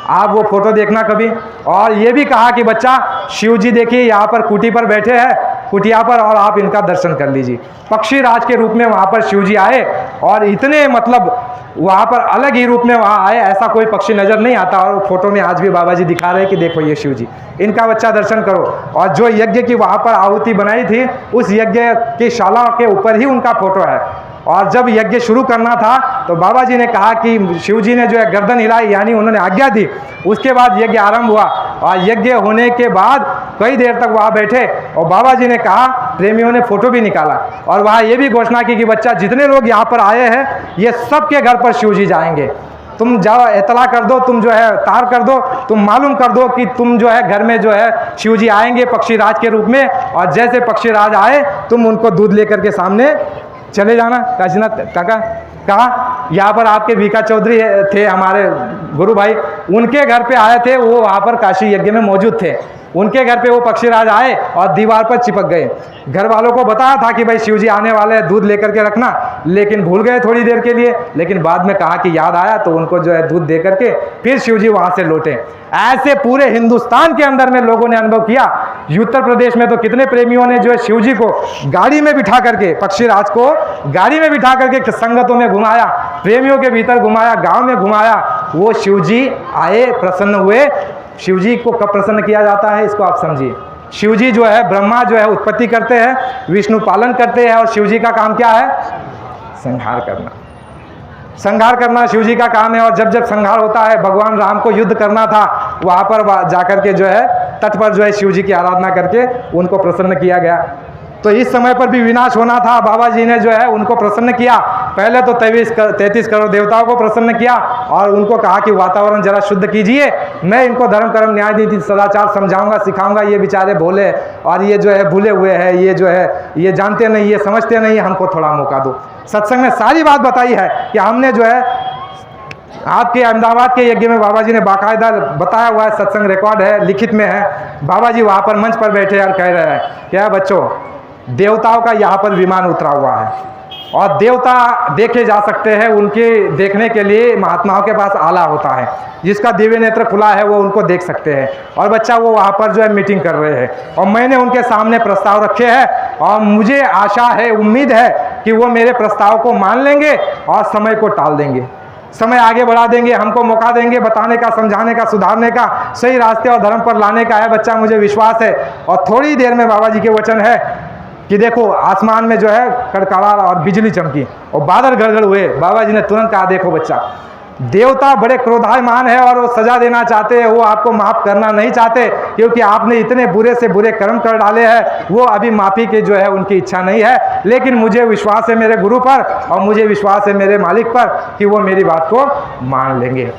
आप वो फोटो देखना कभी। और ये भी कहा कि बच्चा, शिव जी देखिए यहाँ पर कुटी पर बैठे हैं, कुटिया पर, और आप इनका दर्शन कर लीजिए। पक्षी राज के रूप में वहाँ पर शिव जी आए और इतने मतलब वहाँ पर अलग ही रूप में वहाँ आए, ऐसा कोई पक्षी नज़र नहीं आता। और फोटो में आज भी बाबा जी दिखा रहे हैं कि देखो ये शिव जी, इनका बच्चा दर्शन करो। और जो यज्ञ की वहाँ पर आहुति बनाई थी, उस यज्ञ की शाला के ऊपर ही उनका फोटो है। और जब यज्ञ शुरू करना था तो बाबा जी ने कहा कि शिव जी ने जो है गर्दन हिलाई, यानी उन्होंने आज्ञा दी। उसके बाद यज्ञ आरंभ हुआ और यज्ञ होने के बाद कई देर तक वहाँ बैठे और बाबा जी ने कहा, प्रेमियों ने फोटो भी निकाला और वहाँ ये भी घोषणा की कि बच्चा, जितने लोग यहाँ पर आए हैं ये सबके घर पर शिव जी जाएंगे। तुम जाओ, इतला कर दो, तुम जो है तार कर दो, तुम मालूम कर दो कि तुम जो है घर में जो है शिव जी आएंगे पक्षीराज के रूप में। और जैसे पक्षीराज आए तुम उनको दूध लेकर के सामने चले जाना। काशीनाथ काका कहा, यहाँ पर आपके वीका चौधरी थे हमारे गुरु भाई, उनके घर पे आए थे, वो वहाँ पर काशी यज्ञ में मौजूद थे। उनके घर पे वो पक्षीराज आए और दीवार पर चिपक गए। घर वालों को बताया था कि भाई शिव जी आने वाले हैं, दूध लेकर के रखना, लेकिन भूल गए थोड़ी देर के लिए। लेकिन बाद में कहा कि याद आया, तो उनको जो है दूध दे करके फिर शिव जी वहाँ से लौटे। ऐसे पूरे हिंदुस्तान के अंदर में लोगों ने अनुभव किया। उत्तर प्रदेश में तो कितने प्रेमियों ने जो है शिव जी को गाड़ी में बिठा करके, पक्षीराज को गाड़ी में बिठा करके संगतों में घुमाया, प्रेमियों के भीतर घुमाया, गाँव में घुमाया। वो शिव जी आए, प्रसन्न हुए। शिव जी को कब प्रसन्न किया जाता है, इसको आप समझिए। शिव जी जो है, ब्रह्मा जो है उत्पत्ति करते हैं, विष्णु पालन करते हैं, और शिव जी का काम क्या है? संहार करना। संहार करना शिव जी का काम है। और जब जब संहार होता है, भगवान राम को युद्ध करना था, वहाँ पर जाकर के जो है तट पर जो है शिव जी की आराधना करके उनको प्रसन्न किया गया। तो इस समय पर भी विनाश होना था, बाबा जी ने जो है उनको प्रसन्न किया। पहले तो 33 करोड़ देवताओं को प्रसन्न किया और उनको कहा कि वातावरण जरा शुद्ध कीजिए, मैं इनको धर्म कर्म न्याय नीति सदाचार समझाऊंगा, सिखाऊंगा। ये बेचारे भोले और ये जो है भूले हुए हैं, ये जो है ये जानते नहीं, ये समझते नहीं, हमको थोड़ा मौका दो। सत्संग में सारी बात बताई है कि हमने जो है आपके अहमदाबाद के यज्ञ में बाबा जी ने बाकायदा बताया हुआ है, सत्संग रिकॉर्ड है, लिखित में है। बाबा जी वहाँ पर मंच पर बैठे और कह रहे हैं, क्या बच्चों, देवताओं का यहाँ पर विमान उतरा हुआ है। और देवता देखे जा सकते हैं, उनके देखने के लिए महात्माओं के पास आला होता है, जिसका दिव्य नेत्र खुला है वो उनको देख सकते हैं। और बच्चा वो वहाँ पर जो है मीटिंग कर रहे हैं और मैंने उनके सामने प्रस्ताव रखे हैं और मुझे आशा है, उम्मीद है कि वो मेरे प्रस्ताव को मान लेंगे और समय को टाल देंगे, समय आगे बढ़ा देंगे, हमको मौका देंगे बताने का, समझाने का, सुधारने का, सही रास्ते और धर्म पर लाने का है। बच्चा मुझे विश्वास है। और थोड़ी देर में बाबा जी के वचन है कि देखो आसमान में जो है कड़कड़ा और बिजली चमकी और बादल गड़गड़ हुए। बाबा जी ने तुरंत कहा देखो बच्चा, देवता बड़े क्रोधायमान है और वो सजा देना चाहते हैं, वो आपको माफ़ करना नहीं चाहते, क्योंकि आपने इतने बुरे से बुरे कर्म कर डाले हैं। वो अभी माफ़ी के जो है उनकी इच्छा नहीं है, लेकिन मुझे विश्वास है मेरे गुरु पर और मुझे विश्वास है मेरे मालिक पर कि वो मेरी बात को मान लेंगे।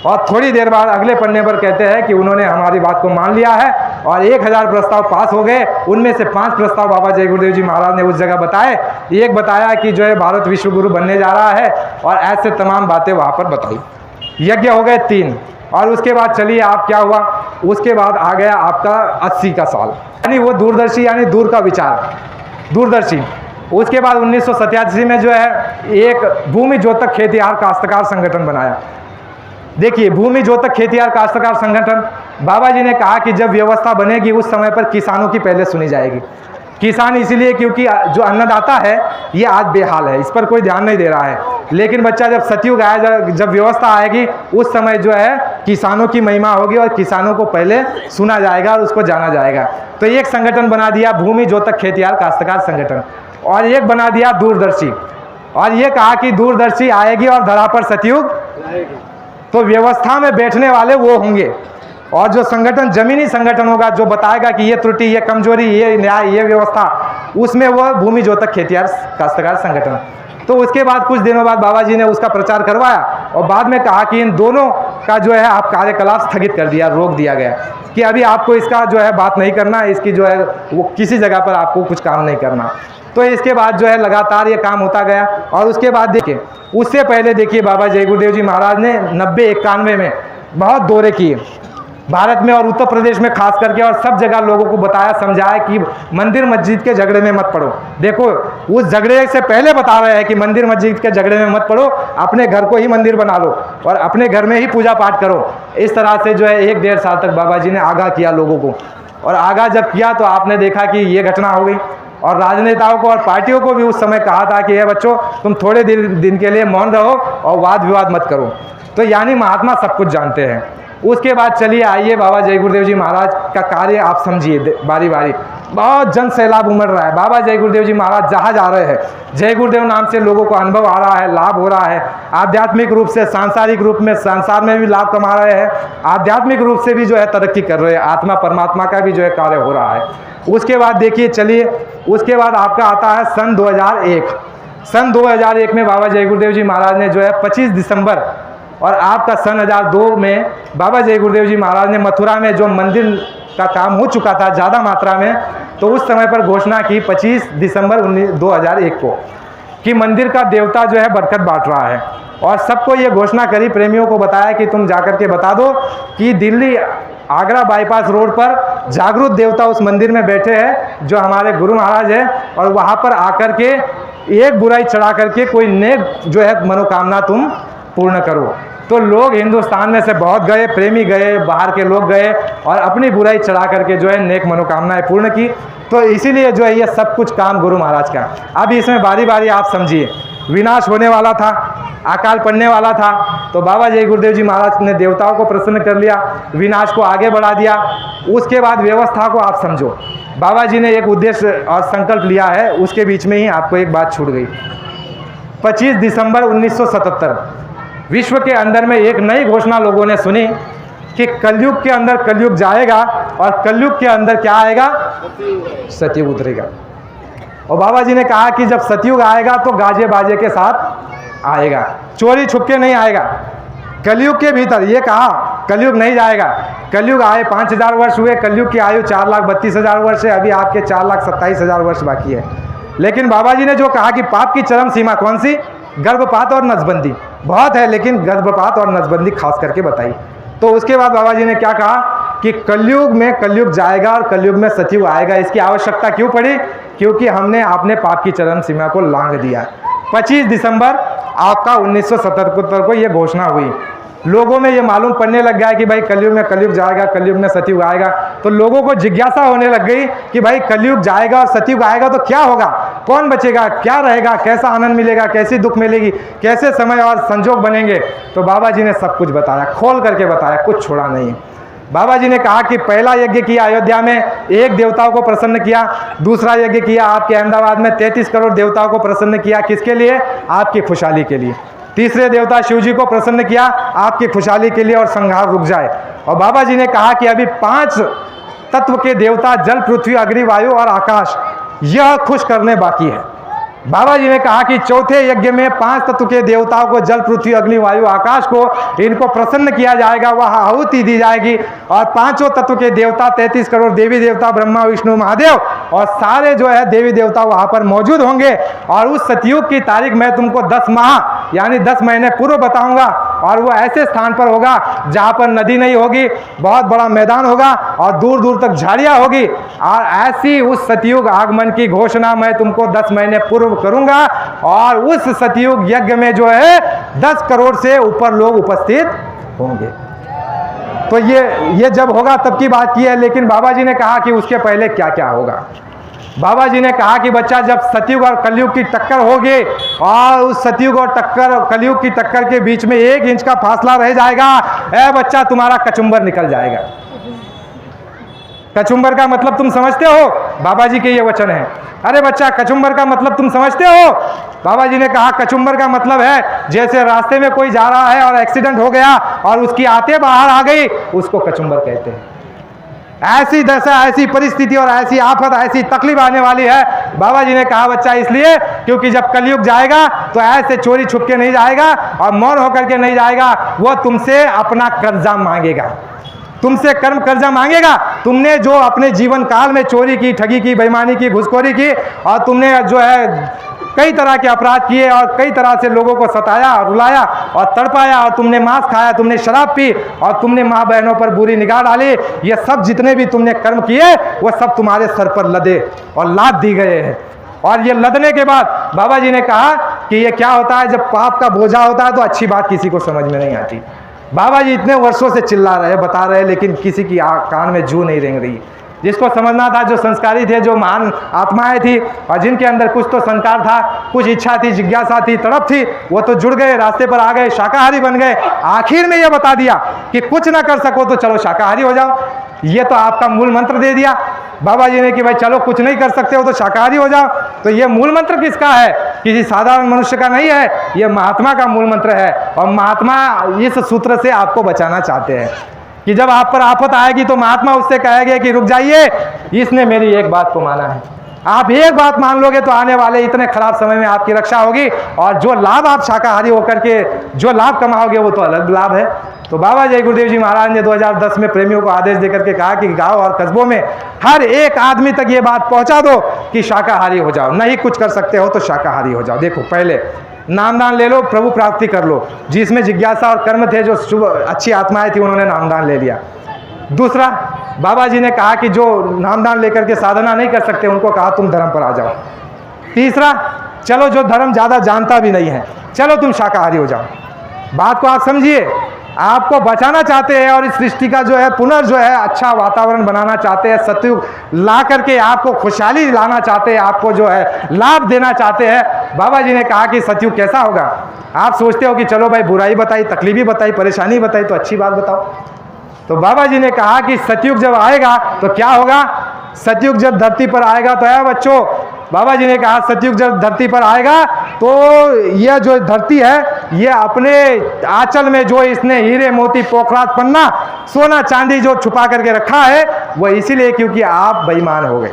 और थोड़ी देर बाद अगले पन्ने पर कहते हैं कि उन्होंने हमारी बात को मान लिया है और 1000 प्रस्ताव पास हो गए। उनमें से 5 प्रस्ताव बाबा जय गुरुदेव जी महाराज ने उस जगह बताए। एक बताया कि जो है भारत विश्व गुरु बनने जा रहा है और ऐसे तमाम बातें वहाँ पर बताई। यज्ञ हो गए 3 और उसके बाद चलिए आप क्या हुआ, उसके बाद आ गया आपका 80 का साल, यानी वो दूरदर्शी यानी दूर का विचार, दूरदर्शी। उसके बाद 1987 में जो है एक भूमि जोतक खेतिहार काश्तकार संगठन बनाया। देखिए भूमि जोतक खेतिहार काश्तकार संगठन, बाबा जी ने कहा कि जब व्यवस्था बनेगी उस समय पर किसानों की पहले सुनी जाएगी। किसान इसीलिए क्योंकि जो अन्नदाता है ये आज बेहाल है, इस पर कोई ध्यान नहीं दे रहा है। लेकिन बच्चा जब सतयुग आएगा, जब व्यवस्था आएगी उस समय जो है किसानों की महिमा होगी और किसानों को पहले सुना जाएगा और उसको जाना जाएगा। तो एक संगठन बना दिया भूमि जोतक खेतिहार काश्तकार संगठन, और एक बना दिया दूरदर्शी, और ये कहा कि दूरदर्शी आएगी और धरा पर सतयुग, तो व्यवस्था में बैठने वाले वो होंगे और जो संगठन जमीनी संगठन होगा जो बताएगा कि ये त्रुटि, ये कमजोरी, ये न्याय, ये व्यवस्था, उसमें वो भूमि जोतक खेतिहार काश्तकार संगठन। तो उसके बाद कुछ दिनों बाद बाबा जी ने उसका प्रचार करवाया और बाद में कहा कि इन दोनों का जो है आप कार्यकलाप स्थगित कर दिया, रोक दिया गया कि अभी आपको इसका जो है बात नहीं करना, इसकी जो है वो किसी जगह पर आपको कुछ काम नहीं करना। तो इसके बाद जो है लगातार ये काम होता गया। और उसके बाद देखिए, उससे पहले देखिए बाबा जय गुरुदेव जी महाराज ने 90-91 में बहुत दौरे किए भारत में और उत्तर प्रदेश में खास करके, और सब जगह लोगों को बताया, समझाया कि मंदिर मस्जिद के झगड़े में मत पड़ो। देखो उस झगड़े से पहले बता रहे हैं कि मंदिर मस्जिद के झगड़े में मत पड़ो, अपने घर को ही मंदिर बना लो और अपने घर में ही पूजा पाठ करो। इस तरह से जो है 1-1.5 साल तक बाबा जी ने आगाह किया लोगों को, और आगाह जब किया तो आपने देखा कि ये घटना हो गई। और राजनेताओं को और पार्टियों को भी उस समय कहा था कि ये बच्चों तुम थोड़े दिन के लिए मौन रहो और वाद विवाद मत करो। तो यानी महात्मा सब कुछ जानते हैं। उसके बाद चलिए आइए बाबा जय गुरुदेव जी महाराज का कार्य आप समझिए बारी बारी। बहुत जन सैलाब उमड़ रहा है। बाबा जय गुरुदेव जी महाराज जहाँ जा रहे हैं, जय गुरुदेव नाम से लोगों को अनुभव आ रहा है, लाभ हो रहा है। आध्यात्मिक रूप से, सांसारिक रूप में, संसार में भी लाभ कमा रहे हैं, आध्यात्मिक रूप से भी जो है तरक्की कर रहे हैं, आत्मा परमात्मा का भी जो है कार्य हो रहा है। उसके बाद देखिए चलिए, उसके बाद आपका आता है सन 2001। सन 2001 में बाबा जय गुरुदेव जी महाराज ने जो है 25 दिसंबर, और आपका सन 2002 में बाबा जय गुरुदेव जी महाराज ने मथुरा में जो मंदिर का काम हो चुका था ज़्यादा मात्रा में, तो उस समय पर घोषणा की 25 दिसंबर 2001 को कि मंदिर का देवता जो है बरकत बांट रहा है। और सबको ये घोषणा करी, प्रेमियों को बताया कि तुम जाकर के बता दो कि दिल्ली आगरा बाईपास रोड पर जागरूक देवता उस मंदिर में बैठे हैं जो हमारे गुरु महाराज हैं, और वहाँ पर आकर के एक बुराई चढ़ा करके कोई नेक जो है मनोकामना तुम पूर्ण करो। तो लोग हिंदुस्तान में से बहुत गए, प्रेमी गए, बाहर के लोग गए और अपनी बुराई चढ़ा करके जो है नेक मनोकामनाएं पूर्ण की। तो इसीलिए जो है ये सब कुछ काम गुरु महाराज का। अब इसमें बारी बारी आप समझिए, विनाश होने वाला था, अकाल पड़ने वाला था, तो बाबा जय गुरुदेव जी महाराज ने देवताओं को प्रसन्न कर लिया, विनाश को आगे बढ़ा दिया। उसके बाद व्यवस्था को आप समझो, बाबा जी ने एक उद्देश्य और संकल्प लिया है, उसके बीच में ही आपको एक बात छूट गई। 25 दिसंबर 1977 विश्व के अंदर में एक नई घोषणा लोगों ने सुनी कि कलयुग के अंदर कलयुग जाएगा और कलयुग के अंदर क्या आएगा, सतयुग उतरेगा। और बाबा जी ने कहा कि जब सतयुग आएगा तो गाजे बाजे के साथ आएगा, चोरी छुपके नहीं आएगा। कलयुग के भीतर ये कहा कलयुग नहीं जाएगा। कलयुग आए 5000 वर्ष हुए, कलयुग की आयु 4,32,000 वर्ष है, अभी आपके 4,27,000 वर्ष बाकी है। लेकिन बाबा जी ने जो कहा कि पाप की चरम सीमा कौन सी, गर्भपात और नसबंदी, बहुत है लेकिन गर्भपात और नसबंदी खास करके बताई। तो उसके बाद बाबा जी ने क्या कहा कि कलयुग में कलयुग जाएगा और कलयुग में सतयुग आएगा। इसकी आवश्यकता क्यों पड़ी, क्योंकि हमने अपने पाप की चरम सीमा को लांघ दिया। 25 दिसंबर आपका 1977 को ये घोषणा हुई। लोगों में ये मालूम पड़ने लग गया है कि भाई कलयुग में कलयुग जाएगा, कलयुग में सतयुग आएगा। तो लोगों को जिज्ञासा होने लग गई कि भाई कलयुग जाएगा और सतयुग आएगा तो क्या होगा, कौन बचेगा, क्या रहेगा, कैसा आनंद मिलेगा, कैसी दुख मिलेगी, कैसे समय और संजोग बनेंगे। तो बाबा जी ने सब कुछ बताया, खोल करके बताया, कुछ छोड़ा नहीं। बाबा जी ने कहा कि पहला यज्ञ किया अयोध्या में, एक देवताओं को प्रसन्न किया। दूसरा यज्ञ किया आपके अहमदाबाद में, 33 करोड़ देवताओं को प्रसन्न किया। किसके लिए? आपकी खुशहाली के लिए। तीसरे देवता शिव जी को प्रसन्न किया आपकी खुशहाली के लिए और संहार रुक जाए। और बाबा जी ने कहा कि अभी 5 तत्व के देवता जल, पृथ्वी, अग्नि, वायु और आकाश, यह खुश करने बाकी है। बाबा जी ने कहा कि चौथे यज्ञ में 5 तत्व के देवताओं को, जल, पृथ्वी, अग्नि, वायु, आकाश को, इनको प्रसन्न किया जाएगा, वह आहुति दी जाएगी। और 5 तत्व के देवता, 33 करोड़ देवी देवता, ब्रह्मा, विष्णु, महादेव और सारे जो है देवी देवता वहां पर मौजूद होंगे। और उस सतयुग की तारीख मैं तुमको 10 माह यानी 10 महीने पूर्व बताऊंगा। और वो ऐसे स्थान पर होगा जहां पर नदी नहीं होगी, बहुत बड़ा मैदान होगा और दूर दूर तक झाड़ियां होगी। और ऐसी उस सतयुग आगमन की घोषणा मैं तुमको 10 महीने पूर्व करूंगा। और उस सतयुग यज्ञ में जो है 10 करोड़ से ऊपर लोग उपस्थित होंगे। तो ये जब होगा तब की बात की है। लेकिन बाबा जी ने कहा कि उसके पहले क्या क्या होगा। बाबा जी ने कहा कि बच्चा, जब सतयुग और कलयुग की टक्कर होगी और उस सतयुग और कलयुग की टक्कर के बीच में 1 इंच का फासला रह जाएगा, ए बच्चा तुम्हारा कचुम्बर निकल जाएगा। कचुम्बर का मतलब तुम समझते हो? बाबा जी के ये वचन है। अरे बच्चा, कचुम्बर का मतलब तुम समझते हो? बाबा जी ने कहा कचुम्बर का मतलब है जैसे रास्ते में कोई जा रहा है और एक्सीडेंट हो गया और उसकी आते बाहर आ गई, उसको कचुम्बर कहते हैं। ऐसी दशा, ऐसी परिस्थिति और ऐसी आफत, ऐसी तकलीफ आने वाली है। बाबा जी ने कहा बच्चा इसलिए क्योंकि जब कलयुग जाएगा तो ऐसे चोरी छुप के नहीं जाएगा और मौन होकर के नहीं जाएगा। वो तुमसे अपना कर्जा मांगेगा, तुमसे कर्म कर्जा मांगेगा। तुमने जो अपने जीवन काल में चोरी की, ठगी की, बेईमानी की, घुसखोरी की और तुमने जो है कई तरह के अपराध किए और कई तरह से लोगों को सताया, रुलाया और तड़पाया, और तुमने मांस खाया, तुमने शराब पी और तुमने माँ बहनों पर बुरी निगाह डाली, ये सब जितने भी तुमने कर्म किए वो सब तुम्हारे सर पर लदे और लाद दी गए हैं। और ये लदने के बाद बाबा जी ने कहा कि ये क्या होता है, जब पाप का बोझा होता है तो अच्छी बात किसी को समझ में नहीं आती। बाबा जी इतने वर्षों से चिल्ला रहे, बता रहे, लेकिन किसी की कान में जू नहीं रेंग रही। जिसको समझना था, जो संस्कारी थे, जो महान आत्माएं थी और जिनके अंदर कुछ तो संस्कार था, कुछ इच्छा थी, जिज्ञासा थी, तड़प थी, वो तो जुड़ गए, रास्ते पर आ गए, शाकाहारी बन गए। आखिर में ये बता दिया कि कुछ ना कर सको तो चलो शाकाहारी हो जाओ। ये तो आपका मूल मंत्र दे दिया बाबा जी ने कि भाई चलो कुछ नहीं कर सकते हो तो शाकाहारी हो जाओ। तो ये मूल मंत्र किसका है? किसी साधारण मनुष्य का नहीं है, ये महात्मा का मूल मंत्र है। और महात्मा इस सूत्र से आपको बचाना चाहते हैं कि जब आप पर आफत आएगी तो महात्मा उससे कहेंगे कि रुक जाइए, इसने मेरी एक बात को माना है। आप एक बात मान लोगे तो आने वाले इतने खराब समय में आपकी रक्षा होगी, और जो लाभ आप शाकाहारी होकर के जो लाभ कमाओगे वो तो अलग लाभ है। तो बाबा जय गुरुदेव जी महाराज ने 2010 में प्रेमियों को आदेश देकर के कहा कि गांव और कस्बों में हर एक आदमी तक ये बात पहुंचा दो कि शाकाहारी हो जाओ, नहीं कुछ कर सकते हो तो शाकाहारी हो जाओ। देखो, पहले नामदान ले लो, प्रभु प्राप्ति कर लो। जिसमें जिज्ञासा और कर्म थे, जो शुभ अच्छी आत्माएं थी, उन्होंने नामदान ले लिया। दूसरा, बाबा जी ने कहा कि जो नामदान लेकर के साधना नहीं कर सकते, उनको कहा तुम धर्म पर आ जाओ। तीसरा, चलो जो धर्म ज़्यादा जानता भी नहीं है, चलो तुम शाकाहारी हो जाओ। बात को आप समझिए, आपको बचाना चाहते हैं और इस सृष्टि का जो है पुनर् अच्छा वातावरण बनाना चाहते हैं, सतयुग ला करके आपको खुशहाली लाना चाहते हैं, आपको जो है लाभ देना चाहते हैं। बाबा जी ने कहा कि सतयुग कैसा होगा। आप सोचते हो कि चलो भाई बुराई बताई, तकलीफ भी बताई, परेशानी बताई, तो अच्छी बात बताओ। तो बाबा जी ने कहा कि सतयुग जब आएगा तो क्या होगा। सतयुग जब धरती पर आएगा तो है बच्चों, बाबा जी ने कहा सतयुग जब धरती पर आएगा तो यह जो धरती है, ये अपने आंचल में जो इसने हीरे मोती पोखराज पन्ना सोना चांदी जो छुपा करके रखा है, वह इसीलिए क्योंकि आप बेईमान हो गए।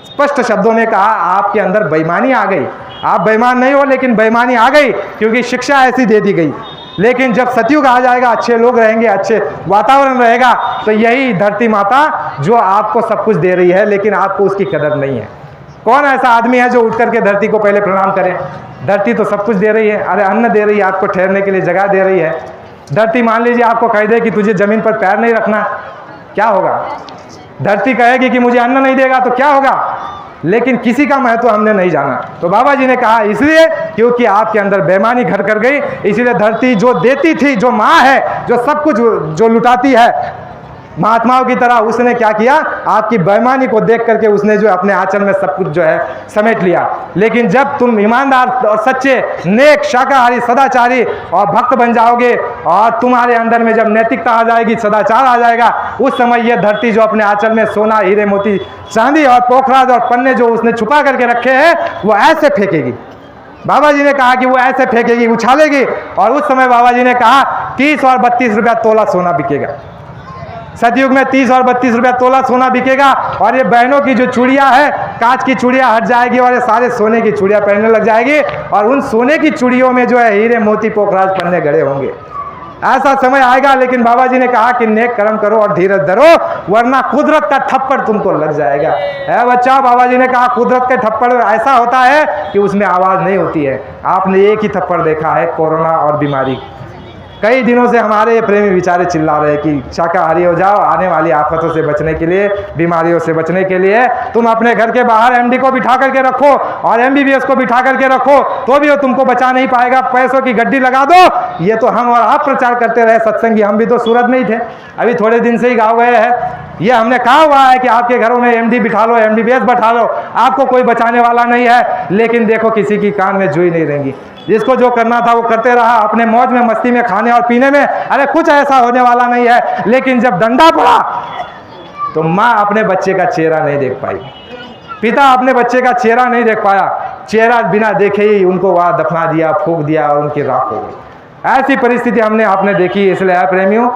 स्पष्ट शब्दों में कहा, आपके अंदर बेईमानी आ गई। आप बेईमान नहीं हो, लेकिन बेईमानी आ गई क्योंकि शिक्षा ऐसी दे दी गई। लेकिन जब सतयुग आ जाएगा, अच्छे लोग रहेंगे, अच्छे वातावरण रहेगा, तो यही धरती माता जो आपको सब कुछ दे रही है, लेकिन आपको उसकी कदर नहीं है। कौन ऐसा आदमी है जो उठ करके धरती को पहले प्रणाम करे? धरती तो सब कुछ दे रही है। अरे अन्न दे रही है, आपको ठहरने के लिए जगह दे रही है। धरती मान लीजिए आपको कह दे कि तुझे जमीन पर पैर नहीं रखना, क्या होगा? धरती कहेगी कि मुझे अन्न नहीं देगा तो क्या होगा? लेकिन किसी का महत्व हमने नहीं जाना। तो बाबा जी ने कहा इसलिए क्योंकि आपके अंदर बेईमानी घर कर गई, इसीलिए धरती जो देती थी, जो माँ है, जो सब कुछ जो लुटाती है महात्माओं की तरह, उसने क्या किया, आपकी बेईमानी को देख करके उसने जो अपने आंचल में सब कुछ जो है समेट लिया। लेकिन जब तुम ईमानदार और सच्चे, नेक, शाकाहारी, सदाचारी और भक्त बन जाओगे और तुम्हारे अंदर में जब नैतिकता आ जाएगी, सदाचार आ जाएगा, उस समय यह धरती जो अपने आंचल में सोना, हीरे, मोती, चांदी और पोखराज और पन्ने जो उसने छुपा करके रखे हैं, वो ऐसे फेंकेगी। बाबा जी ने कहा कि वो ऐसे फेंकेगी, उछालेगी। और उस समय बाबा जी ने कहा 30 और 32 रुपया तोला सोना बिकेगा। सतयुग में 30 और 32 रुपया तोला सोना बिकेगा। और ये बहनों की जो चूड़ियाँ है, कांच की चूड़ियाँ हट जाएगी और ये सारे सोने की चूड़ियाँ पहनने लग जाएगी। और उन सोने की चूड़ियों में जो है हीरे, मोती, पोखराज, पन्ने गड़े होंगे। ऐसा समय आएगा, लेकिन बाबा जी ने कहा कि नेक कर्म करो और धीरज धरो, वरना कुदरत का थप्पड़ तुमको लग जाएगा। है बच्चा, बाबा जी ने कहा कुदरत के थप्पड़ ऐसा होता है कि उसमें आवाज़ नहीं होती है। आपने एक ही थप्पड़ देखा है, कोरोना और बीमारी। कई दिनों से हमारे ये प्रेमी बेचारे चिल्ला रहे हैं कि शाकाहारी हो जाओ, आने वाली आफतों से बचने के लिए, बीमारियों से बचने के लिए तुम अपने घर के बाहर एमडी को बिठा करके रखो और एमबीबीएस को बिठा करके रखो, तो भी वो तुमको बचा नहीं पाएगा। पैसों की गड्डी लगा दो। ये तो हम और आप प्रचार करते रहे सत्संगी, हम भी तो सूरत में ही थे, अभी थोड़े दिन से ही गाँव गए हैं। ये हमने कहा हुआ है कि आपके घरों में एमडी बिठा लो, एमबीबीएस बैठा लो, आपको कोई बचाने वाला नहीं है। लेकिन देखो किसी की कान में जुई नहीं रहेंगी। जिसको जो करना था वो करते रहा, अपने मौज में, मस्ती में, खाने और पीने में। अरे कुछ ऐसा होने वाला नहीं है। लेकिन जब डंडा पड़ा तो माँ अपने बच्चे का चेहरा नहीं देख पाई, पिता अपने बच्चे का चेहरा नहीं देख पाया। चेहरा बिना देखे ही उनको वहाँ दफना दिया, फूंक दिया और उनकी राख हो गई। ऐसी परिस्थिति आपने देखी। इसलिए प्रेमियों,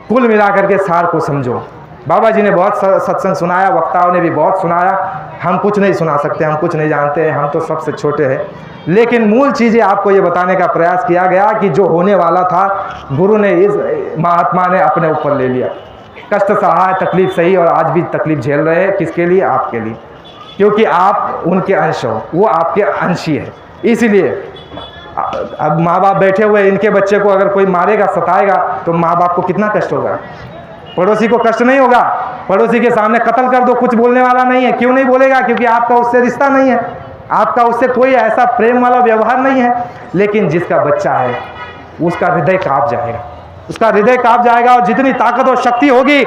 कुल मिलाकर के सार को समझो। बाबा जी ने बहुत सत्संग सुनाया, वक्ताओं ने भी बहुत सुनाया। हम कुछ नहीं सुना सकते, हम कुछ नहीं जानते हैं, हम तो सबसे छोटे हैं। लेकिन मूल चीज़ें आपको ये बताने का प्रयास किया गया कि जो होने वाला था, गुरु ने, इस महात्मा ने अपने ऊपर ले लिया। कष्ट सहा, तकलीफ सही, और आज भी तकलीफ झेल रहे हैं। किसके लिए? आपके लिए, क्योंकि आप उनके अंश हो, वो आपके अंशी है। इसीलिए अब माँ बाप बैठे हुए, इनके बच्चे को अगर कोई मारेगा, सताएगा, तो माँ बाप को कितना कष्ट होगा। पड़ोसी को कष्ट नहीं होगा? पड़ोसी के सामने कत्ल कर दो, कुछ बोलने वाला नहीं है। क्यों नहीं बोलेगा? क्योंकि आपका उससे रिश्ता नहीं है, आपका उससे कोई ऐसा प्रेम वाला व्यवहार नहीं है। लेकिन जिसका बच्चा है, उसका हृदय कांप जाएगा, उसका हृदय कांप जाएगा, और जितनी ताकत और शक्ति होगी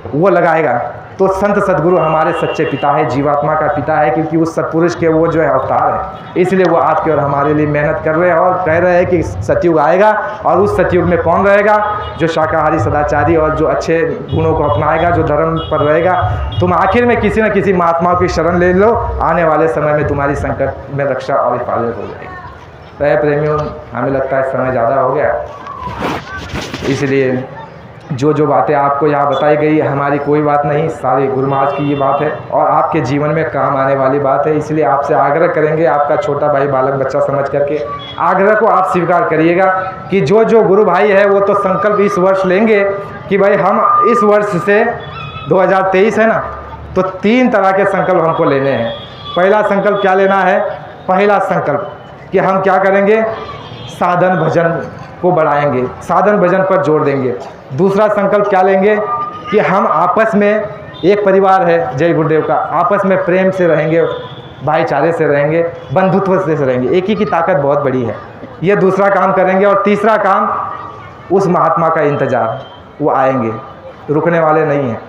वो लगाएगा। तो संत सदगुरु हमारे सच्चे पिता है, जीवात्मा का पिता है, क्योंकि उस सतपुरुष के वो जो है अवतार है। इसलिए वो आपके और हमारे लिए मेहनत कर रहे हैं और कह रहे हैं कि सतयुग आएगा, और उस सतयुग में कौन रहेगा? जो शाकाहारी, सदाचारी और जो अच्छे गुणों को अपनाएगा, जो धर्म पर रहेगा। तुम आखिर में किसी न किसी महात्माओं की शरण ले लो, आने वाले समय में तुम्हारी संकट में रक्षा और हिफाजत हो जाएगी। तो प्रेमियों, हमें लगता है समय ज़्यादा हो गया, इसलिए जो बातें आपको यहाँ बताई गई, हमारी कोई बात नहीं, सारी गुरु महाराज की ये बात है और आपके जीवन में काम आने वाली बात है। इसलिए आपसे आग्रह करेंगे, आपका छोटा भाई, बालक बच्चा समझ करके आग्रह को आप स्वीकार करिएगा कि जो गुरु भाई है वो तो संकल्प इस वर्ष लेंगे कि भाई हम इस वर्ष से 2023 है ना, तो 3 तरह के संकल्प हमको लेने हैं। पहला संकल्प क्या लेना है? पहला संकल्प कि हम क्या करेंगे? साधन भजन को बढ़ाएंगे, साधन भजन पर जोर देंगे। दूसरा संकल्प क्या लेंगे कि हम आपस में, एक परिवार है जय गुरुदेव का, आपस में प्रेम से रहेंगे, भाईचारे से रहेंगे, बंधुत्व से रहेंगे। एक ही की ताकत बहुत बड़ी है। ये दूसरा काम करेंगे। और तीसरा काम, उस महात्मा का इंतज़ार, वो आएंगे, रुकने वाले नहीं हैं।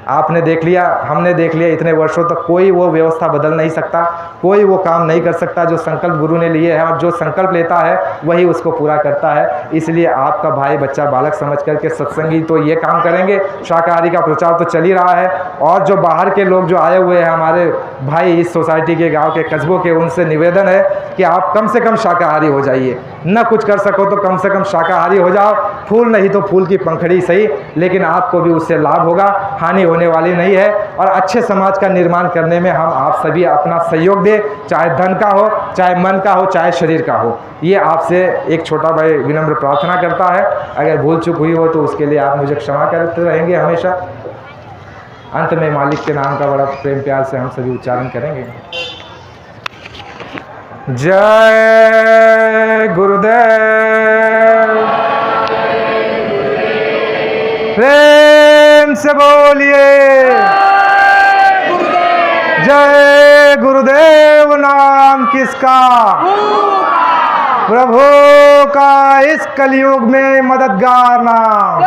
आपने देख लिया, हमने देख लिया, इतने वर्षों तक कोई वो व्यवस्था बदल नहीं सकता, कोई वो काम नहीं कर सकता जो संकल्प गुरु ने लिए है। और जो संकल्प लेता है वही उसको पूरा करता है। इसलिए आपका भाई, बच्चा, बालक समझ करके सत्संगी तो ये काम करेंगे। शाकाहारी का प्रचार तो चल ही रहा है, और जो बाहर के लोग जो आए हुए हैं हमारे भाई, इस सोसाइटी के, गाँव के, कस्बों के, उनसे निवेदन है कि आप कम से कम शाकाहारी हो जाइए। न कुछ कर सको तो कम से कम शाकाहारी हो जाओ। फूल नहीं तो फूल की पंखड़ी सही, लेकिन आपको भी उससे लाभ होगा, हानि होने वाली नहीं है। और अच्छे समाज का निर्माण करने में हम आप सभी अपना सहयोग दें, चाहे धन का हो, चाहे मन का हो, चाहे शरीर का हो। ये आपसे एक छोटा भाई विनम्र प्रार्थना करता है। अगर भूल चूक हुई हो तो उसके लिए आप मुझे क्षमा करते रहेंगे हमेशा। अंत में मालिक के नाम का बड़ा प्रेम प्यार से हम सभी उच्चारण करेंगे। जय गुरुदेव। प्रेम से बोलिए जय किसका? प्रभु का इस कलयुग में मददगार नाम।